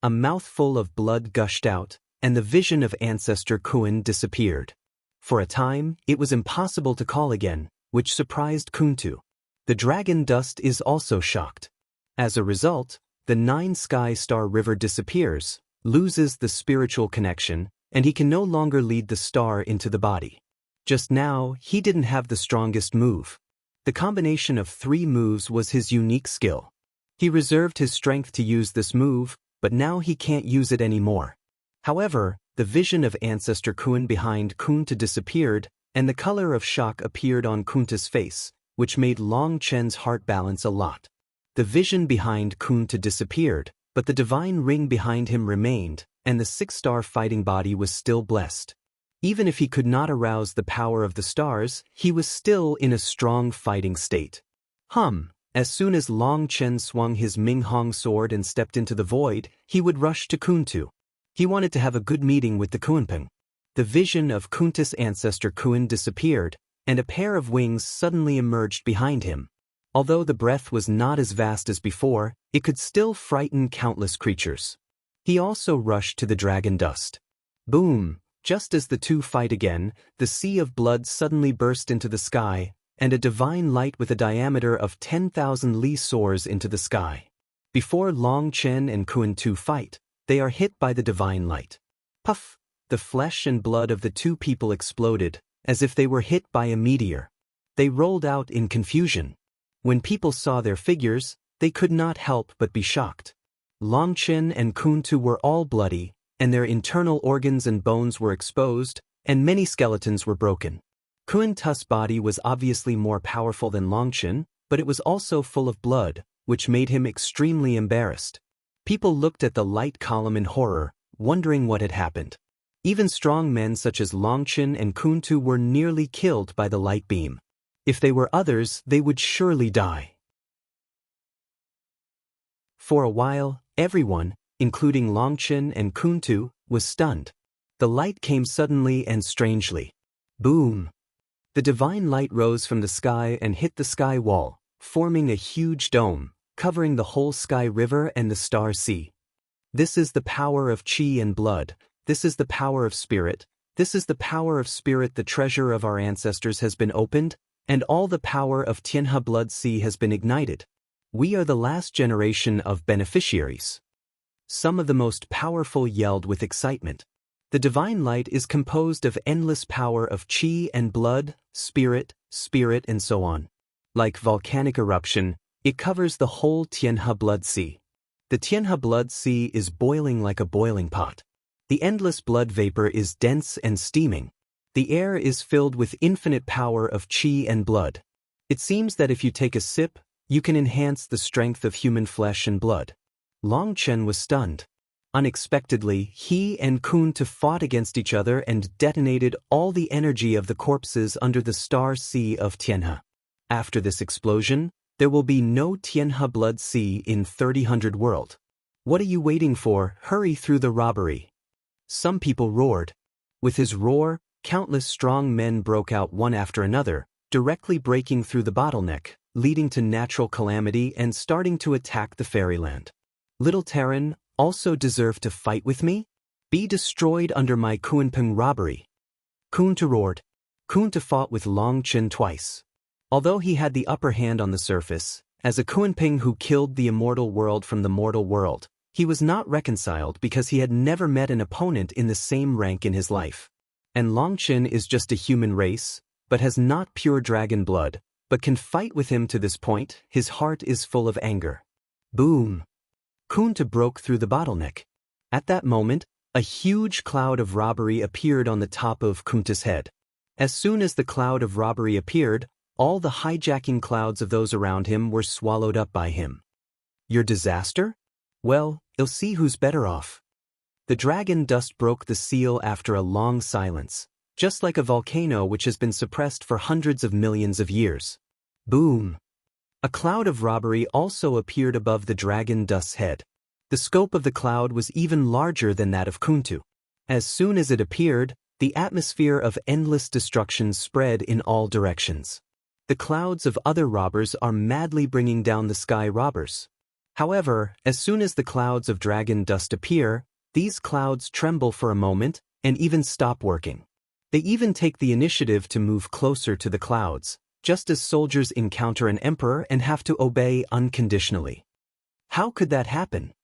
A mouthful of blood gushed out, and the vision of ancestor Kuan disappeared. For a time, it was impossible to call again, which surprised Kuntu. The dragon dust is also shocked. As a result, the 9-sky star river disappears, loses the spiritual connection, and he can no longer lead the star into the body. Just now, he didn't have the strongest move. The combination of 3 moves was his unique skill. He reserved his strength to use this move, but now he can't use it anymore. However, the vision of ancestor Kuan behind Kunta disappeared, and the color of shock appeared on Kunta's face, which made Long Chen's heart balance a lot. The vision behind Kunta disappeared, but the divine ring behind him remained, and the 6-star fighting body was still blessed. Even if he could not arouse the power of the stars, he was still in a strong fighting state. As soon as Long Chen swung his Minghong sword and stepped into the void, he would rush to Kuntu. He wanted to have a good meeting with the Kunpeng. The vision of Kunta's ancestor Kuan disappeared, and a pair of wings suddenly emerged behind him. Although the breath was not as vast as before, it could still frighten countless creatures. He also rushed to the dragon dust. Boom! Just as the two fight again, the sea of blood suddenly burst into the sky, and a divine light with a diameter of 10,000 li soars into the sky. Before Long Chen and Kuan Tu fight, they are hit by the divine light. Puff! the flesh and blood of the two people exploded, as if they were hit by a meteor. They rolled out in confusion. When people saw their figures, they could not help but be shocked. Longchen and Kuntu were all bloody, and their internal organs and bones were exposed, and many skeletons were broken. Kuntu's body was obviously more powerful than Longchen, but it was also full of blood, which made him extremely embarrassed. People looked at the light column in horror, wondering what had happened. Even strong men such as Longchen and Kuntu were nearly killed by the light beam. If they were others, they would surely die. For a while, everyone, including Longchen and Kuntu, was stunned. The light came suddenly and strangely. Boom! The divine light rose from the sky and hit the sky wall, forming a huge dome, covering the whole sky river and the star sea. This is the power of Qi and blood. This is the power of spirit. This is the power of spirit. The treasure of our ancestors has been opened, and all the power of Tianhe blood sea has been ignited. We are the last generation of beneficiaries. Some of the most powerful yelled with excitement. The divine light is composed of endless power of Qi and blood, spirit, and so on. Like volcanic eruption, it covers the whole Tianhe blood sea. The Tianhe blood sea is boiling like a boiling pot. The endless blood vapor is dense and steaming. The air is filled with infinite power of Qi and blood. It seems that if you take a sip, you can enhance the strength of human flesh and blood. Longchen was stunned. Unexpectedly, he and Kuntu fought against each other and detonated all the energy of the corpses under the star sea of Tianhe. After this explosion, there will be no Tianhe blood sea in 3000 world. What are you waiting for? Hurry through the robbery. Some people roared. With his roar, countless strong men broke out one after another, directly breaking through the bottleneck, leading to natural calamity and starting to attack the fairyland. Little Terran also deserve to fight with me? Be destroyed under my Kunpeng robbery. Kuntu roared. Kuntu fought with Longchen twice. Although he had the upper hand on the surface, as a Kunpeng who killed the immortal world from the mortal world, he was not reconciled because he had never met an opponent in the same rank in his life. And Longchen is just a human race, but has not pure dragon blood, but can fight with him to this point. His heart is full of anger. Boom! Kuntu broke through the bottleneck. At that moment, a huge cloud of robbery appeared on the top of Kuntu's head. As soon as the cloud of robbery appeared, all the hijacking clouds of those around him were swallowed up by him. Your disaster? Well, you'll see who's better off. The dragon dust broke the seal after a long silence, just like a volcano which has been suppressed for hundreds of millions of years. Boom! A cloud of robbery also appeared above the dragon dust's head. The scope of the cloud was even larger than that of Kuntu. As soon as it appeared, the atmosphere of endless destruction spread in all directions. The clouds of other robbers are madly bringing down the sky robbers. However, as soon as the clouds of dragon dust appear, these clouds tremble for a moment and even stop working. They even take the initiative to move closer to the clouds, just as soldiers encounter an emperor and have to obey unconditionally. How could that happen?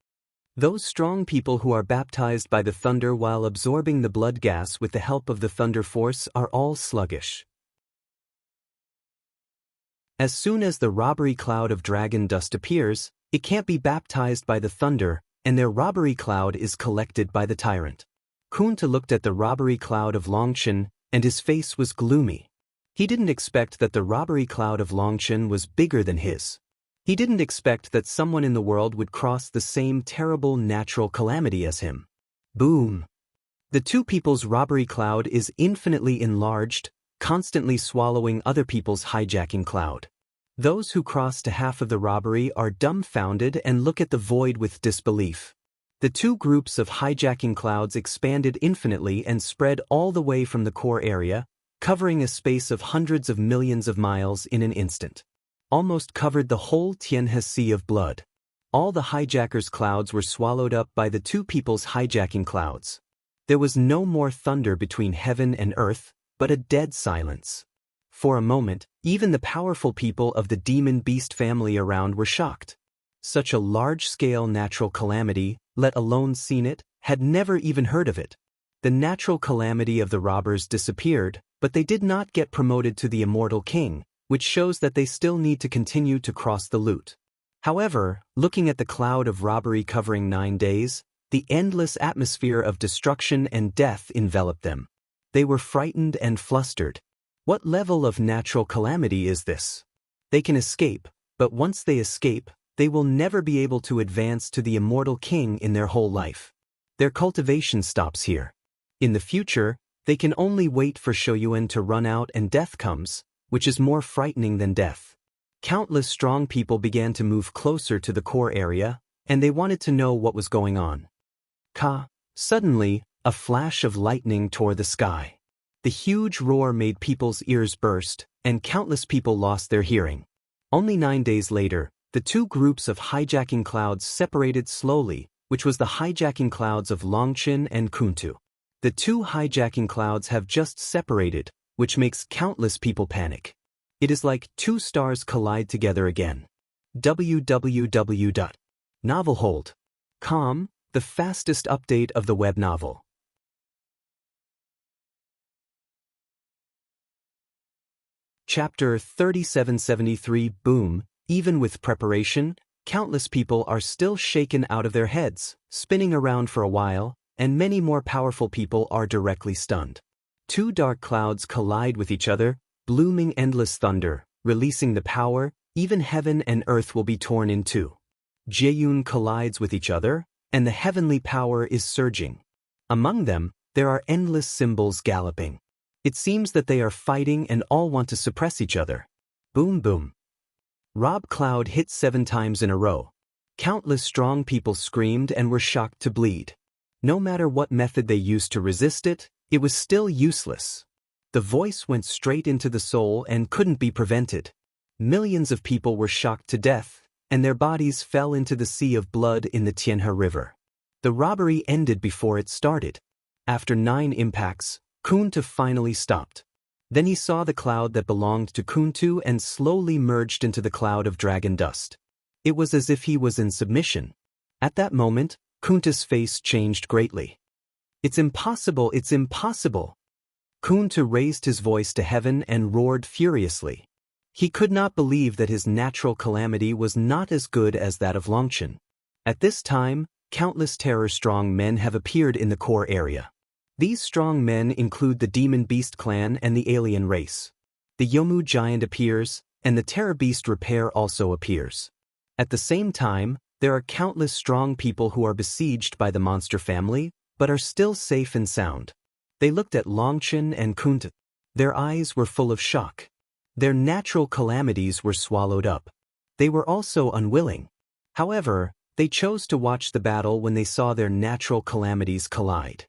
Those strong people who are baptized by the thunder while absorbing the blood gas with the help of the thunder force are all sluggish. As soon as the robbery cloud of dragon dust appears, it can't be baptized by the thunder, and their robbery cloud is collected by the tyrant. Kuntu looked at the robbery cloud of Longchen, and his face was gloomy. He didn't expect that the robbery cloud of Longchen was bigger than his. He didn't expect that someone in the world would cross the same terrible natural calamity as him. Boom! The two people's robbery cloud is infinitely enlarged, constantly swallowing other people's hijacking cloud. Those who cross to half of the robbery are dumbfounded and look at the void with disbelief. The two groups of hijacking clouds expanded infinitely and spread all the way from the core area, covering a space of hundreds of millions of miles in an instant. Almost covered the whole Tianhe Sea of blood. All the hijackers' clouds were swallowed up by the two people's hijacking clouds. There was no more thunder between heaven and earth, but a dead silence. For a moment, even the powerful people of the demon beast family around were shocked. Such a large-scale natural calamity, let alone seen it, had never even heard of it. The natural calamity of the robbers disappeared, but they did not get promoted to the immortal king, which shows that they still need to continue to cross the loot. However, looking at the cloud of robbery covering 9 days, the endless atmosphere of destruction and death enveloped them. They were frightened and flustered. What level of natural calamity is this? They can escape, but once they escape, they will never be able to advance to the immortal king in their whole life. Their cultivation stops here. In the future, they can only wait for Shoyuan to run out and death comes, which is more frightening than death. Countless strong people began to move closer to the core area, and they wanted to know what was going on. Suddenly, a flash of lightning tore the sky. The huge roar made people's ears burst, and countless people lost their hearing. Only 9 days later, the two groups of hijacking clouds separated slowly, which was the hijacking clouds of Longchen and Kuntu. The two hijacking clouds have just separated, which makes countless people panic. It is like two stars collide together again. www.novelhold.com, the fastest update of the web novel. Chapter 3773 Boom. Even with preparation, countless people are still shaken out of their heads, spinning around for a while, and many more powerful people are directly stunned. Two dark clouds collide with each other, blooming endless thunder, releasing the power, even heaven and earth will be torn in two. Jaeyun collides with each other, and the heavenly power is surging. Among them, there are endless symbols galloping. It seems that they are fighting and all want to suppress each other. Boom boom. Rob Cloud hit 7 times in a row. Countless strong people screamed and were shocked to bleed. No matter what method they used to resist it, it was still useless. The voice went straight into the soul and couldn't be prevented. Millions of people were shocked to death, and their bodies fell into the sea of blood in the Tianhe River. The robbery ended before it started. After 9 impacts, Kuntu finally stopped. Then he saw the cloud that belonged to Kuntu and slowly merged into the cloud of dragon dust. It was as if he was in submission. At that moment, Kuntu's face changed greatly. It's impossible, it's impossible. Kuntu raised his voice to heaven and roared furiously. He could not believe that his natural calamity was not as good as that of Longchen. At this time, countless terror-strong men have appeared in the core area. These strong men include the Demon Beast clan and the alien race. The Yomu giant appears, and the Terror Beast Repair also appears. At the same time, there are countless strong people who are besieged by the monster family, but are still safe and sound. They looked at Longchen and Kuntu. Their eyes were full of shock. Their natural calamities were swallowed up. They were also unwilling. However, they chose to watch the battle when they saw their natural calamities collide.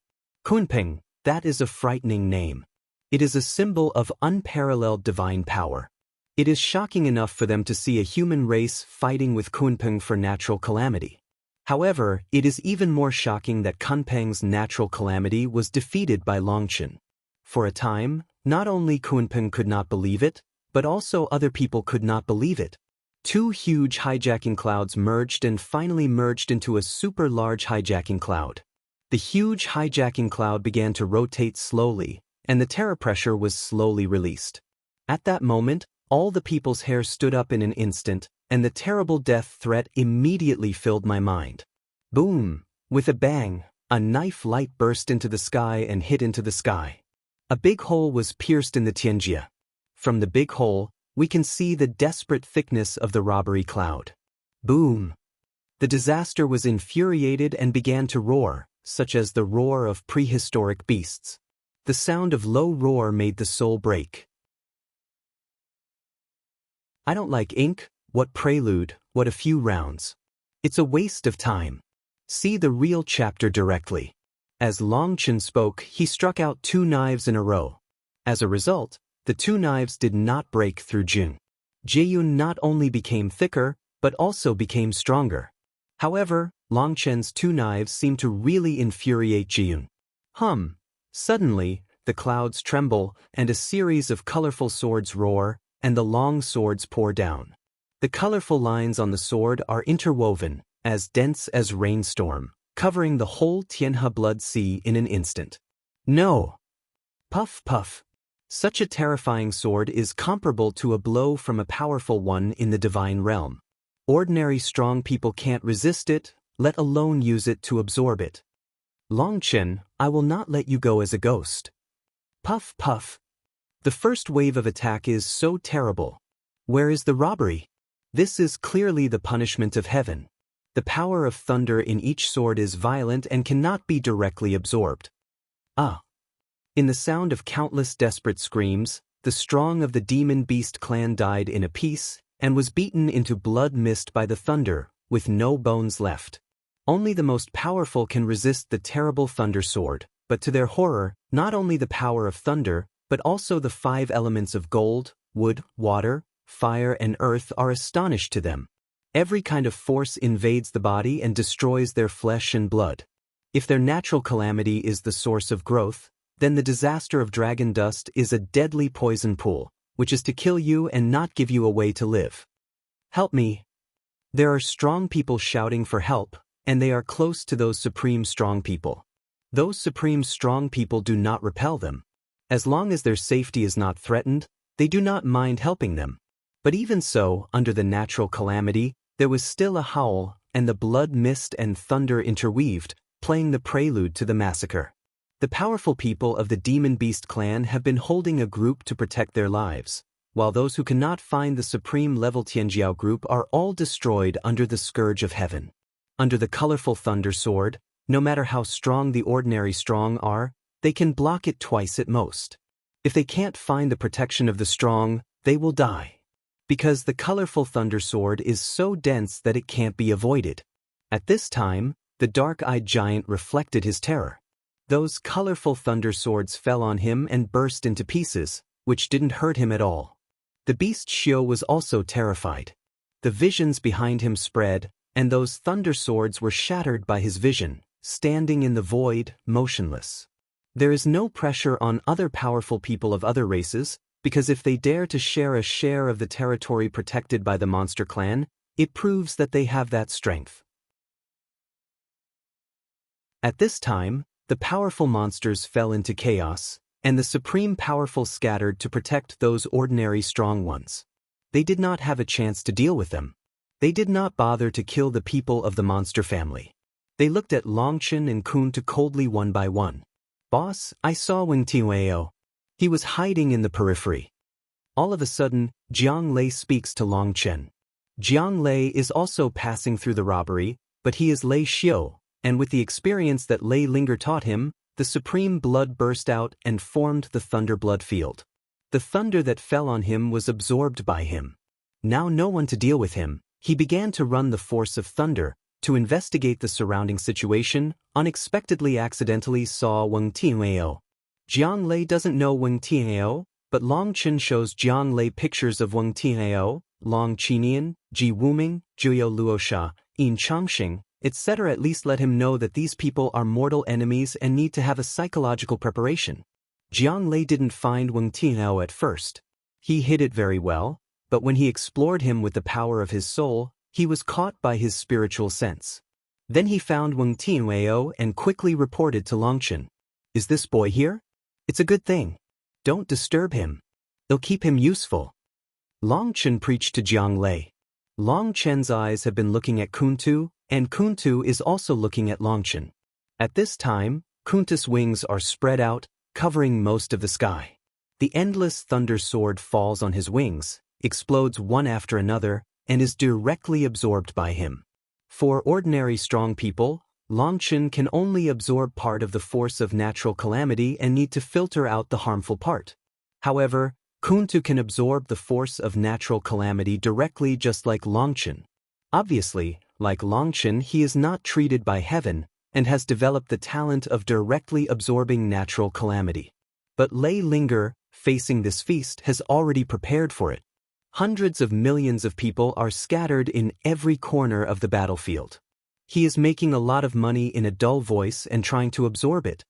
Kunpeng, that is a frightening name. It is a symbol of unparalleled divine power. It is shocking enough for them to see a human race fighting with Kunpeng for natural calamity. However, it is even more shocking that Kunpeng's natural calamity was defeated by Longchen. For a time, not only Kunpeng could not believe it, but also other people could not believe it. Two huge hijacking clouds merged and finally merged into a super large hijacking cloud. The huge hijacking cloud began to rotate slowly, and the terror pressure was slowly released. At that moment, all the people's hair stood up in an instant, and the terrible death threat immediately filled my mind. Boom! With a bang, a knife light burst into the sky and hit into the sky. A big hole was pierced in the Tianjia. From the big hole, we can see the desperate thickness of the robbery cloud. Boom! The disaster was infuriated and began to roar, such as the roar of prehistoric beasts. The sound of low roar made the soul break. I don't like ink, what prelude, what a few rounds. It's a waste of time. See the real chapter directly. As Longchen spoke, he struck out 2 knives in a row. As a result, the 2 knives did not break through Jun. Jaeyun not only became thicker, but also became stronger. However, Longchen's 2 knives seemed to really infuriate Jaeyun. Suddenly, the clouds tremble, and a series of colorful swords roar, and the long swords pour down. The colorful lines on the sword are interwoven, as dense as rainstorm, covering the whole Tianhe Blood Sea in an instant. No. Puff puff. Such a terrifying sword is comparable to a blow from a powerful one in the divine realm. Ordinary strong people can't resist it, let alone use it to absorb it. Longchen, I will not let you go as a ghost. Puff puff. The first wave of attack is so terrible. Where is the robbery? This is clearly the punishment of heaven. The power of thunder in each sword is violent and cannot be directly absorbed. Ah! In the sound of countless desperate screams, the strong of the demon beast clan died in a piece, and was beaten into blood mist by the thunder, with no bones left. Only the most powerful can resist the terrible thunder sword, but to their horror, not only the power of thunder, but also the 5 elements of gold, wood, water, fire and earth are astonished to them. Every kind of force invades the body and destroys their flesh and blood. If their natural calamity is the source of growth, then the disaster of dragon dust is a deadly poison pool, which is to kill you and not give you a way to live. Help me. There are strong people shouting for help, and they are close to those supreme strong people. Those supreme strong people do not repel them. As long as their safety is not threatened, they do not mind helping them. But even so, under the natural calamity, there was still a howl, and the blood mist and thunder interweaved, playing the prelude to the massacre. The powerful people of the Demon Beast clan have been holding a group to protect their lives, while those who cannot find the supreme level Tianjiao group are all destroyed under the scourge of heaven. Under the colorful thunder sword, no matter how strong the ordinary strong are, they can block it twice at most. If they can't find the protection of the strong, they will die. Because the colorful thunder sword is so dense that it can't be avoided. At this time, the dark-eyed giant reflected his terror. Those colorful thunder swords fell on him and burst into pieces, which didn't hurt him at all. The beast Xiao was also terrified. The visions behind him spread, and those thunder swords were shattered by his vision, standing in the void, motionless. There is no pressure on other powerful people of other races, because if they dare to share a share of the territory protected by the monster clan, it proves that they have that strength. At this time, the powerful monsters fell into chaos, and the supreme powerful scattered to protect those ordinary strong ones. They did not have a chance to deal with them. They did not bother to kill the people of the monster family. They looked at Longchen and Kuntu coldly one by one. Boss, I saw Wang Tianwei. He was hiding in the periphery. All of a sudden, Jiang Lei speaks to Longchen. Jiang Lei is also passing through the robbery, but he is Lei Xiao, and with the experience that Lei Linger taught him, the supreme blood burst out and formed the thunder blood field. The thunder that fell on him was absorbed by him. Now no one to deal with him, he began to run the force of thunder. To investigate the surrounding situation, unexpectedly accidentally saw Wang Tianwei. Jiang Lei doesn't know Wang Tianwei, but Longchen shows Jiang Lei pictures of Wang Tianwei, Long Qinian, Ji Wuming, Zhuyo Luosha, Yin Changxing, etc. At least let him know that these people are mortal enemies and need to have a psychological preparation. Jiang Lei didn't find Wang Tianwei at first. He hid it very well, but when he explored him with the power of his soul, he was caught by his spiritual sense. Then he found Wang Tianwei and quickly reported to Longchen. Is this boy here? It's a good thing. Don't disturb him. It'll keep him useful. Longchen preached to Jiang Lei. Longchen's eyes have been looking at Kuntu, and Kuntu is also looking at Longchen. At this time, Kuntu's wings are spread out, covering most of the sky. The endless thunder sword falls on his wings, explodes one after another, and is directly absorbed by him. For ordinary strong people, Longchen can only absorb part of the force of natural calamity and need to filter out the harmful part. However, Kuntu can absorb the force of natural calamity directly just like Longchen. Obviously, like Longchen, he is not treated by heaven and has developed the talent of directly absorbing natural calamity. But Lei Linger, facing this feast, has already prepared for it. Hundreds of millions of people are scattered in every corner of the battlefield. He is making a lot of money in a dull voice and trying to absorb it.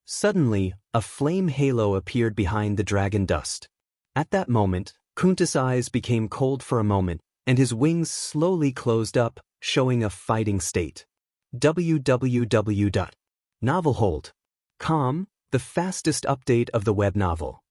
Suddenly, a flame halo appeared behind the dragon dust. At that moment, Kuntu's eyes became cold for a moment, and his wings slowly closed up, showing a fighting state. www.Ninefold Calm, the fastest update of the web novel.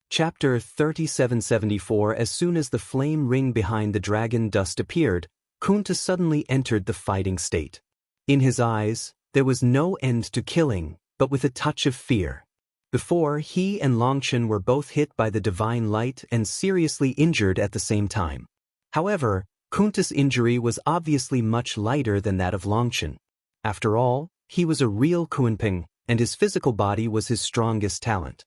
Chapter 3774. As soon as the flame ring behind the dragon dust appeared, Kunta suddenly entered the fighting state. In his eyes, there was no end to killing, but with a touch of fear. Before, he and Longchen were both hit by the divine light and seriously injured at the same time. However, Kunta's injury was obviously much lighter than that of Longchen. After all, he was a real Kunping, and his physical body was his strongest talent.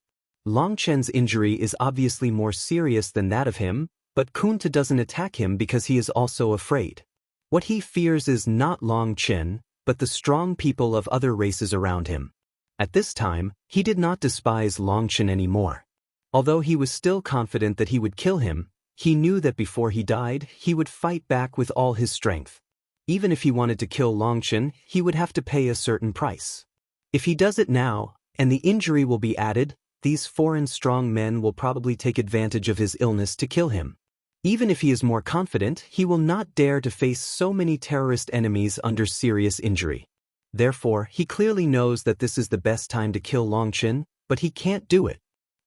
Longchen's injury is obviously more serious than that of him, but Kunta doesn't attack him because he is also afraid. What he fears is not Longchen, but the strong people of other races around him. At this time, he did not despise Longchen anymore. Although he was still confident that he would kill him, he knew that before he died, he would fight back with all his strength. Even if he wanted to kill Longchen, he would have to pay a certain price. If he does it now, and the injury will be added, these foreign strong men will probably take advantage of his illness to kill him. Even if he is more confident, he will not dare to face so many terrorist enemies under serious injury. Therefore, he clearly knows that this is the best time to kill Longchen, but he can't do it.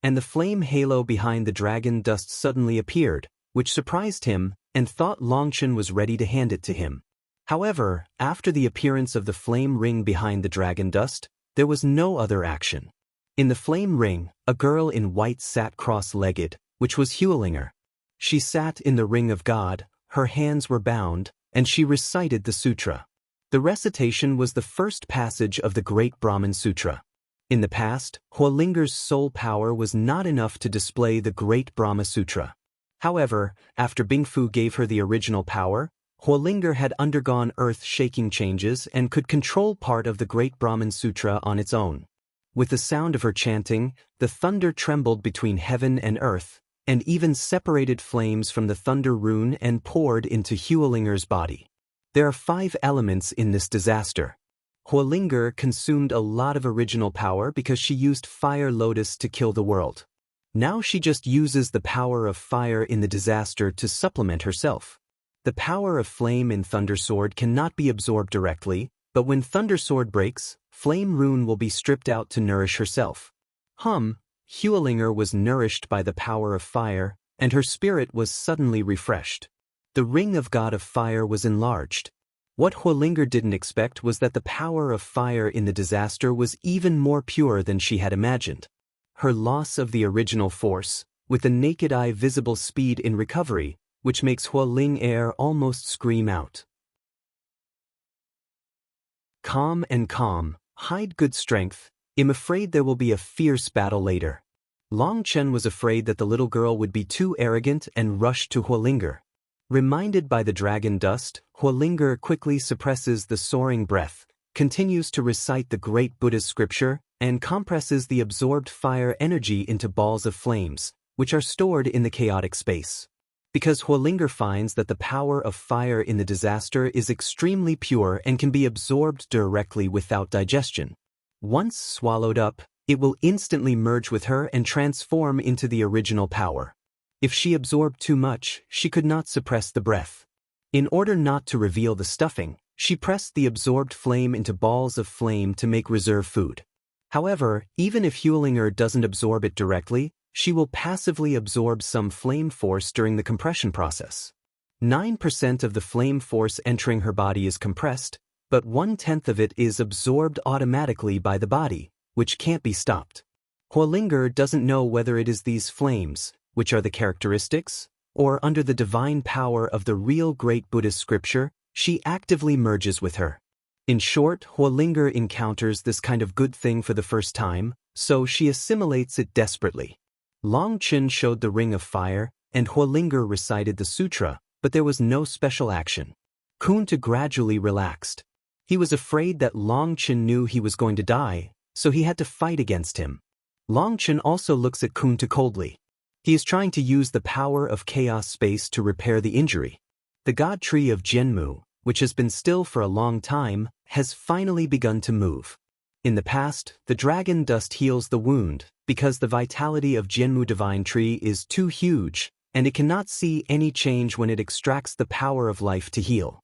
And the flame halo behind the dragon dust suddenly appeared, which surprised him, and thought Longchen was ready to hand it to him. However, after the appearance of the flame ring behind the dragon dust, there was no other action. In the flame ring, a girl in white sat cross-legged, which was Huelinger. She sat in the ring of God, her hands were bound, and she recited the sutra. The recitation was the first passage of the Great Brahman Sutra. In the past, Huelinger's soul power was not enough to display the Great Brahma Sutra. However, after Bingfu gave her the original power, Huelinger had undergone earth-shaking changes and could control part of the Great Brahman Sutra on its own. With the sound of her chanting, the thunder trembled between heaven and earth, and even separated flames from the thunder rune and poured into Huelinger's body. There are 5 elements in this disaster. Huelinger consumed a lot of original power because she used Fire Lotus to kill the world. Now she just uses the power of fire in the disaster to supplement herself. The power of flame in Thunder Sword cannot be absorbed directly, but when Thunder Sword breaks, Flame Rune will be stripped out to nourish herself. Huelinger was nourished by the power of fire, and her spirit was suddenly refreshed. The ring of God of Fire was enlarged. What Huelinger didn't expect was that the power of fire in the disaster was even more pure than she had imagined. Her loss of the original force, with the naked eye visible speed in recovery, which makes Huelinger almost scream out. Calm and calm, hide good strength, I'm afraid there will be a fierce battle later. Longchen was afraid that the little girl would be too arrogant and rushed to Huelinger. Reminded by the dragon dust, Huelinger quickly suppresses the soaring breath, continues to recite the great Buddha's scripture, and compresses the absorbed fire energy into balls of flames, which are stored in the chaotic space. Because Huelinger finds that the power of fire in the disaster is extremely pure and can be absorbed directly without digestion. Once swallowed up, it will instantly merge with her and transform into the original power. If she absorbed too much, she could not suppress the breath. In order not to reveal the stuffing, she pressed the absorbed flame into balls of flame to make reserve food. However, even if Huelinger doesn't absorb it directly, she will passively absorb some flame force during the compression process. 9% of the flame force entering her body is compressed, but 1/10 of it is absorbed automatically by the body, which can't be stopped. Huelinger doesn't know whether it is these flames, which are the characteristics, or under the divine power of the real great Buddhist scripture, she actively merges with her. In short, Huelinger encounters this kind of good thing for the first time, so she assimilates it desperately. Longchen showed the ring of fire, and Huelinger recited the sutra, but there was no special action. Kunta gradually relaxed. He was afraid that Longchen knew he was going to die, so he had to fight against him. Longchen also looks at Kunta coldly. He is trying to use the power of chaos space to repair the injury. The god tree of Zhenmu, which has been still for a long time, has finally begun to move. In the past, the dragon dust heals the wound, because the vitality of Zhenmu divine tree is too huge, and it cannot see any change when it extracts the power of life to heal.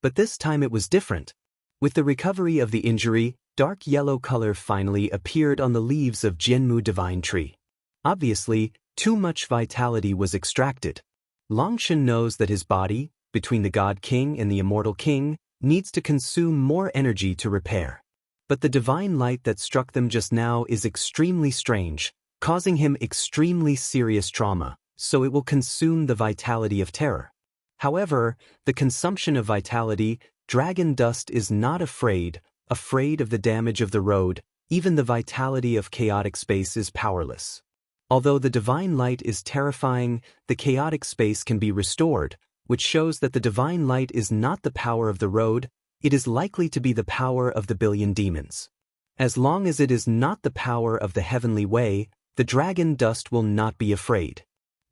But this time it was different. With the recovery of the injury, dark yellow color finally appeared on the leaves of Jianmu Divine Tree. Obviously, too much vitality was extracted. Longshan knows that his body, between the God King and the Immortal King, needs to consume more energy to repair. But the divine light that struck them just now is extremely strange, causing him extremely serious trauma, so it will consume the vitality of terror. However, the consumption of vitality, Dragon Dust is not afraid of the damage of the road. Even the vitality of chaotic space is powerless. Although the divine light is terrifying, the chaotic space can be restored, which shows that the divine light is not the power of the road, it is likely to be the power of the billion demons. As long as it is not the power of the heavenly way, the dragon dust will not be afraid.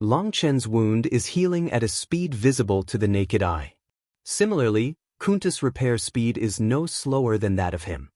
Longchen's wound is healing at a speed visible to the naked eye. Similarly, Kunta's repair speed is no slower than that of him.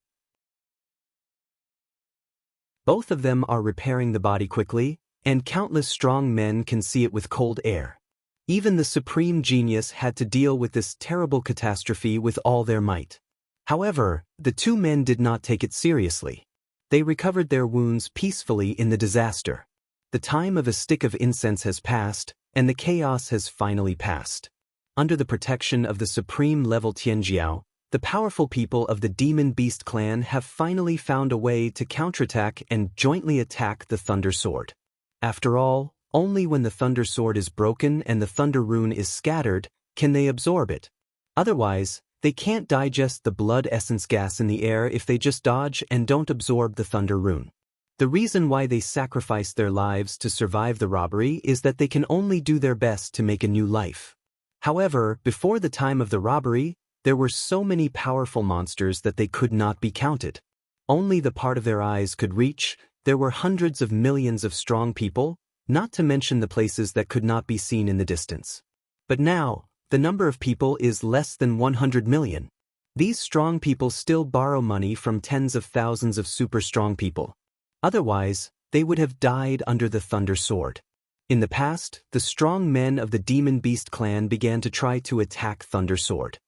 Both of them are repairing the body quickly, and countless strong men can see it with cold air. Even the supreme genius had to deal with this terrible catastrophe with all their might. However, the two men did not take it seriously. They recovered their wounds peacefully in the disaster. The time of a stick of incense has passed, and the chaos has finally passed. Under the protection of the supreme level Tianjiao, the powerful people of the Demon Beast clan have finally found a way to counterattack and jointly attack the Thunder Sword. After all, only when the Thunder Sword is broken and the Thunder Rune is scattered can they absorb it. Otherwise, they can't digest the blood essence gas in the air if they just dodge and don't absorb the Thunder Rune. The reason why they sacrifice their lives to survive the robbery is that they can only do their best to make a new life. However, before the time of the robbery, there were so many powerful monsters that they could not be counted. Only the part of their eyes could reach. There were hundreds of millions of strong people, not to mention the places that could not be seen in the distance. But now, the number of people is less than 100 million. These strong people still borrow money from tens of thousands of super strong people. Otherwise, they would have died under the Thunder Sword. In the past, the strong men of the Demon Beast clan began to try to attack Thunder Sword.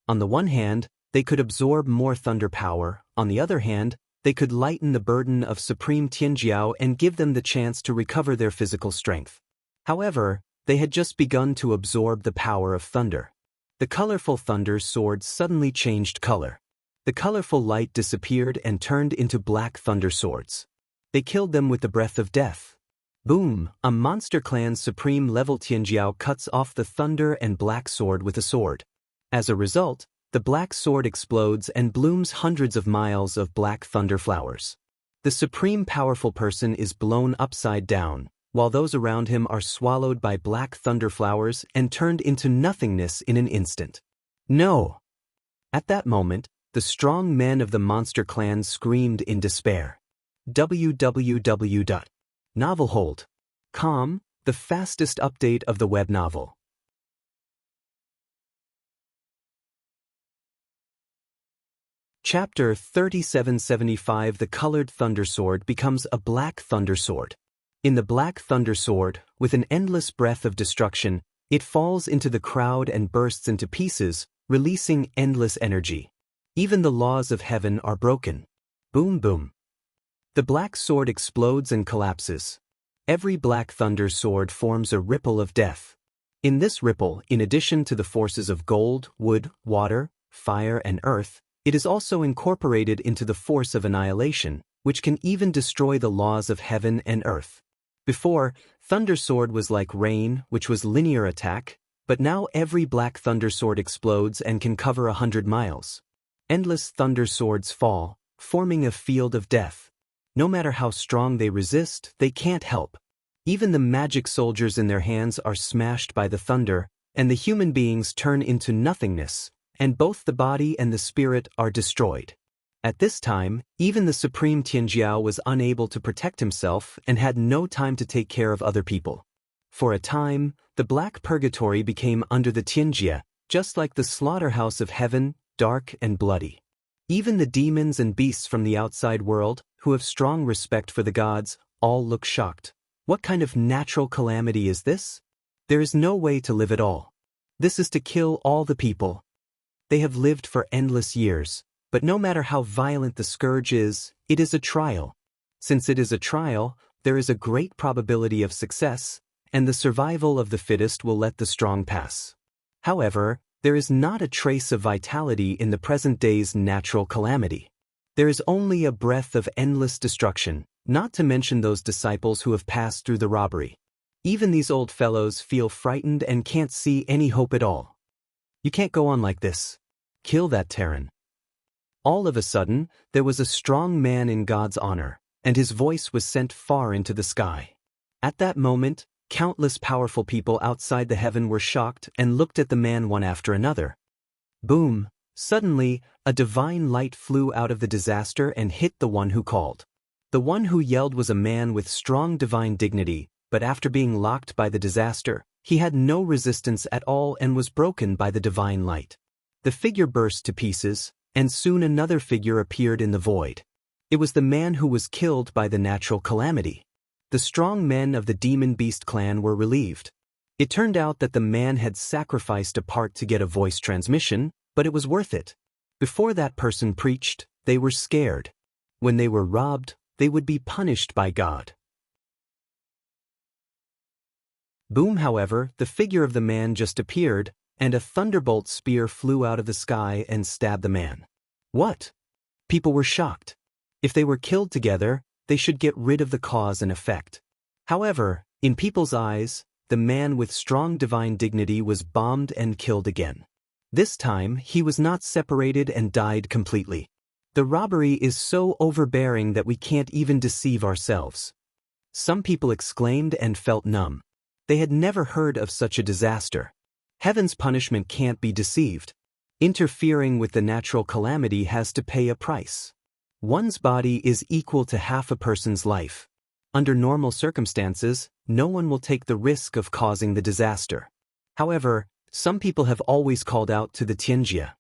On the one hand, they could absorb more thunder power. On the other hand, they could lighten the burden of Supreme Tianjiao and give them the chance to recover their physical strength. However, they had just begun to absorb the power of thunder. The colorful Thunder Sword suddenly changed color. The colorful light disappeared and turned into black Thunder Swords. They killed them with the breath of death. Boom! A monster clan's supreme level Tianjiao cuts off the Thunder and Black Sword with a sword. As a result, the black sword explodes and blooms hundreds of miles of black thunder flowers. The supreme powerful person is blown upside down, while those around him are swallowed by black thunder flowers and turned into nothingness in an instant. No! At that moment, the strong men of the monster clan screamed in despair. www.novelhold.com, the fastest update of the web novel. Chapter 3775. The colored Thunder Sword becomes a black Thunder Sword. In the black Thunder Sword, with an endless breath of destruction, it falls into the crowd and bursts into pieces, releasing endless energy. Even the laws of heaven are broken. Boom boom. The black sword explodes and collapses. Every black Thunder Sword forms a ripple of death. In this ripple, in addition to the forces of gold, wood, water, fire, and earth, it is also incorporated into the force of annihilation, which can even destroy the laws of heaven and earth. Before, Thunder Sword was like rain, which was linear attack, but now every black Thunder Sword explodes and can cover 100 miles. Endless Thunder Swords fall, forming a field of death. No matter how strong they resist, they can't help. Even the magic soldiers in their hands are smashed by the thunder, and the human beings turn into nothingness, and both the body and the spirit are destroyed. At this time, even the Supreme Tianjiao was unable to protect himself and had no time to take care of other people. For a time, the Black Purgatory became under the Tianjia, just like the slaughterhouse of heaven, dark and bloody. Even the demons and beasts from the outside world, who have strong respect for the gods, all look shocked. What kind of natural calamity is this? There is no way to live at all. This is to kill all the people. They have lived for endless years, but no matter how violent the scourge is, it is a trial. Since it is a trial, there is a great probability of success, and the survival of the fittest will let the strong pass. However, there is not a trace of vitality in the present day's natural calamity. There is only a breath of endless destruction, not to mention those disciples who have passed through the robbery. Even these old fellows feel frightened and can't see any hope at all. You can't go on like this. Kill that Terran. All of a sudden, there was a strong man in God's honor, and his voice was sent far into the sky. At that moment, countless powerful people outside the heaven were shocked and looked at the man one after another. Boom! Suddenly, a divine light flew out of the disaster and hit the one who called. The one who yelled was a man with strong divine dignity, but after being locked by the disaster, he had no resistance at all and was broken by the divine light. The figure burst to pieces, and soon another figure appeared in the void. It was the man who was killed by the natural calamity. The strong men of the demon beast clan were relieved. It turned out that the man had sacrificed a part to get a voice transmission, but it was worth it. Before that person preached, they were scared. When they were robbed, they would be punished by God. Boom, however, the figure of the man just appeared, and a thunderbolt spear flew out of the sky and stabbed the man. What? People were shocked. If they were killed together, they should get rid of the cause and effect. However, in people's eyes, the man with strong divine dignity was bombed and killed again. This time, he was not separated and died completely. The robbery is so overbearing that we can't even deceive ourselves. Some people exclaimed and felt numb. They had never heard of such a disaster. Heaven's punishment can't be deceived. Interfering with the natural calamity has to pay a price. One's body is equal to half a person's life. Under normal circumstances, no one will take the risk of causing the disaster. However, some people have always called out to the Tianjia.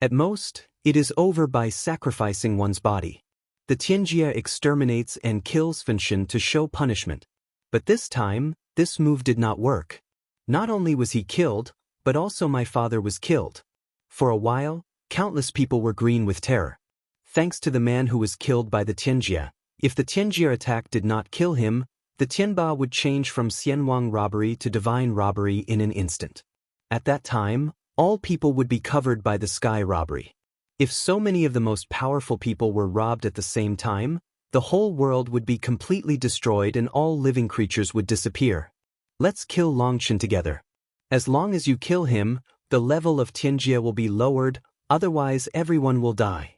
At most, it is over by sacrificing one's body. The Tianjia exterminates and kills Fenshin to show punishment. But this time, this move did not work. Not only was he killed, but also my father was killed. For a while, countless people were green with terror. Thanks to the man who was killed by the Tianjia, if the Tianjia attack did not kill him, the Tianba would change from Xianwang robbery to divine robbery in an instant. At that time, all people would be covered by the sky robbery. If so many of the most powerful people were robbed at the same time, the whole world would be completely destroyed and all living creatures would disappear. Let's kill Longchen together. As long as you kill him, the level of Tianjia will be lowered, otherwise everyone will die.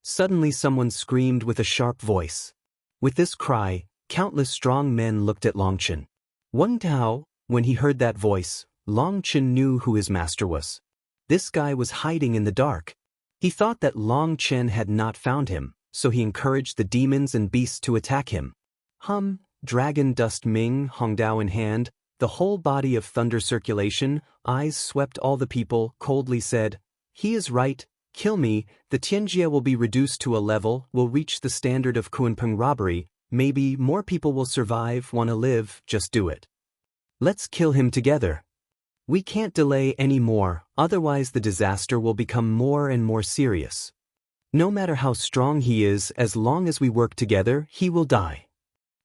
Suddenly someone screamed with a sharp voice. With this cry, countless strong men looked at Longchen. Wang Tao, when he heard that voice, Longchen knew who his master was. This guy was hiding in the dark. He thought that Longchen had not found him, so he encouraged the demons and beasts to attack him. Dragon dust Ming, Hongdao in hand, the whole body of thunder circulation, eyes swept all the people, coldly said, "He is right, kill me, the Tianjia will be reduced to a level, will reach the standard of Kunpeng robbery, maybe more people will survive, wanna live, just do it. Let's kill him together. We can't delay any more, otherwise the disaster will become more and more serious. No matter how strong he is, as long as we work together, he will die."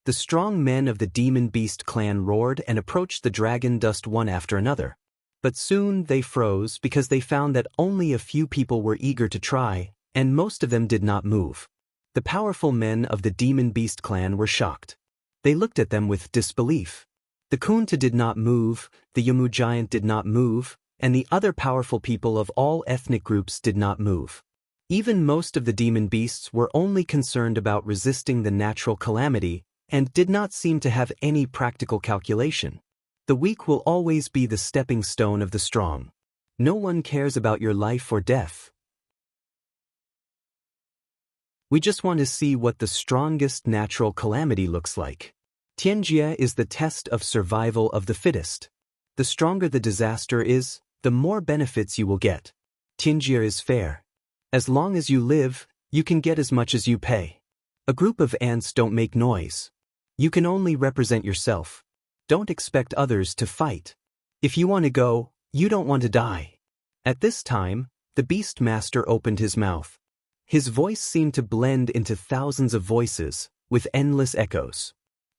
The strong men of the demon beast clan roared and approached the dragon dust one after another. But soon they froze because they found that only a few people were eager to try, and most of them did not move. The powerful men of the demon beast clan were shocked. They looked at them with disbelief. The Kunta did not move, the Yamu giant did not move, and the other powerful people of all ethnic groups did not move. Even most of the demon beasts were only concerned about resisting the natural calamity, and did not seem to have any practical calculation. The weak will always be the stepping stone of the strong. No one cares about your life or death. We just want to see what the strongest natural calamity looks like. Tianjia is the test of survival of the fittest. The stronger the disaster is, the more benefits you will get. Tianjia is fair. As long as you live, you can get as much as you pay. A group of ants don't make noise. You can only represent yourself. Don't expect others to fight. If you want to go, you don't want to die. At this time, The Beast Master opened his mouth. His voice seemed to blend into thousands of voices, with endless echoes.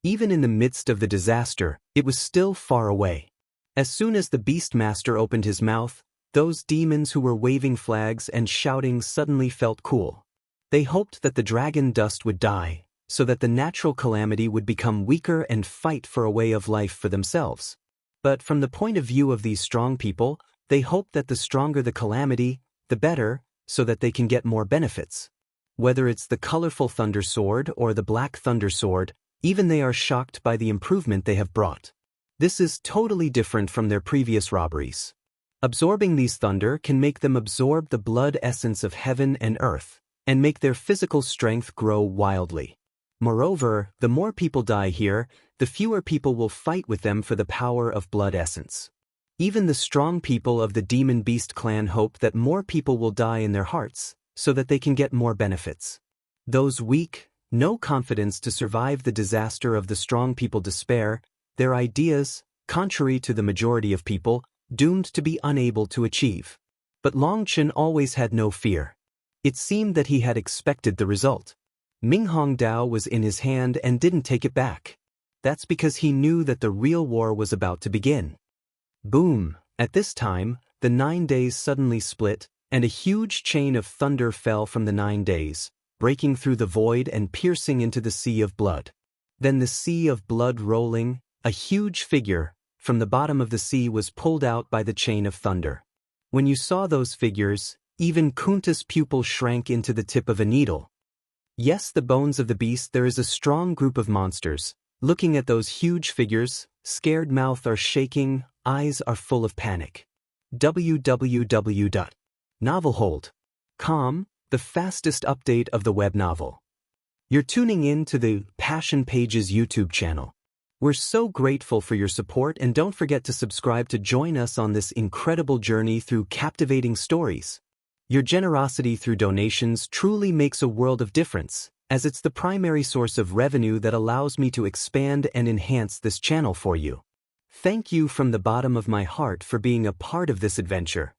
Even in the midst of the disaster, it was still far away. As soon as the Beast Master opened his mouth, those demons who were waving flags and shouting suddenly felt cool. They hoped that the dragon dust would die, so that the natural calamity would become weaker and fight for a way of life for themselves. But from the point of view of these strong people, they hoped that the stronger the calamity, the better, so that they can get more benefits. Whether it's the colorful thunder sword or the black thunder sword, even they are shocked by the improvement they have brought. This is totally different from their previous robberies. Absorbing these thunder can make them absorb the blood essence of heaven and earth, and make their physical strength grow wildly. Moreover, the more people die here, the fewer people will fight with them for the power of blood essence. Even the strong people of the Demon Beast clan hope that more people will die in their hearts, so that they can get more benefits. Those weak, no confidence to survive the disaster of the strong people despair, their ideas, contrary to the majority of people, doomed to be unable to achieve. But Long Chen always had no fear. It seemed that he had expected the result. Minghong Dao was in his hand and didn't take it back. That's because he knew that the real war was about to begin. Boom! At this time, the 9 days suddenly split, and a huge chain of thunder fell from the 9 days, breaking through the void and piercing into the sea of blood. Then the sea of blood rolling, a huge figure, from the bottom of the sea was pulled out by the chain of thunder. When you saw those figures, even Kunta's pupil shrank into the tip of a needle. Yes, the bones of the beast, there is a strong group of monsters. Looking at those huge figures, scared mouth are shaking, eyes are full of panic. www.novelhold.com, the fastest update of the web novel. You're tuning in to the Passion Pages YouTube channel. We're so grateful for your support, and don't forget to subscribe to join us on this incredible journey through captivating stories. Your generosity through donations truly makes a world of difference, as it's the primary source of revenue that allows me to expand and enhance this channel for you. Thank you from the bottom of my heart for being a part of this adventure.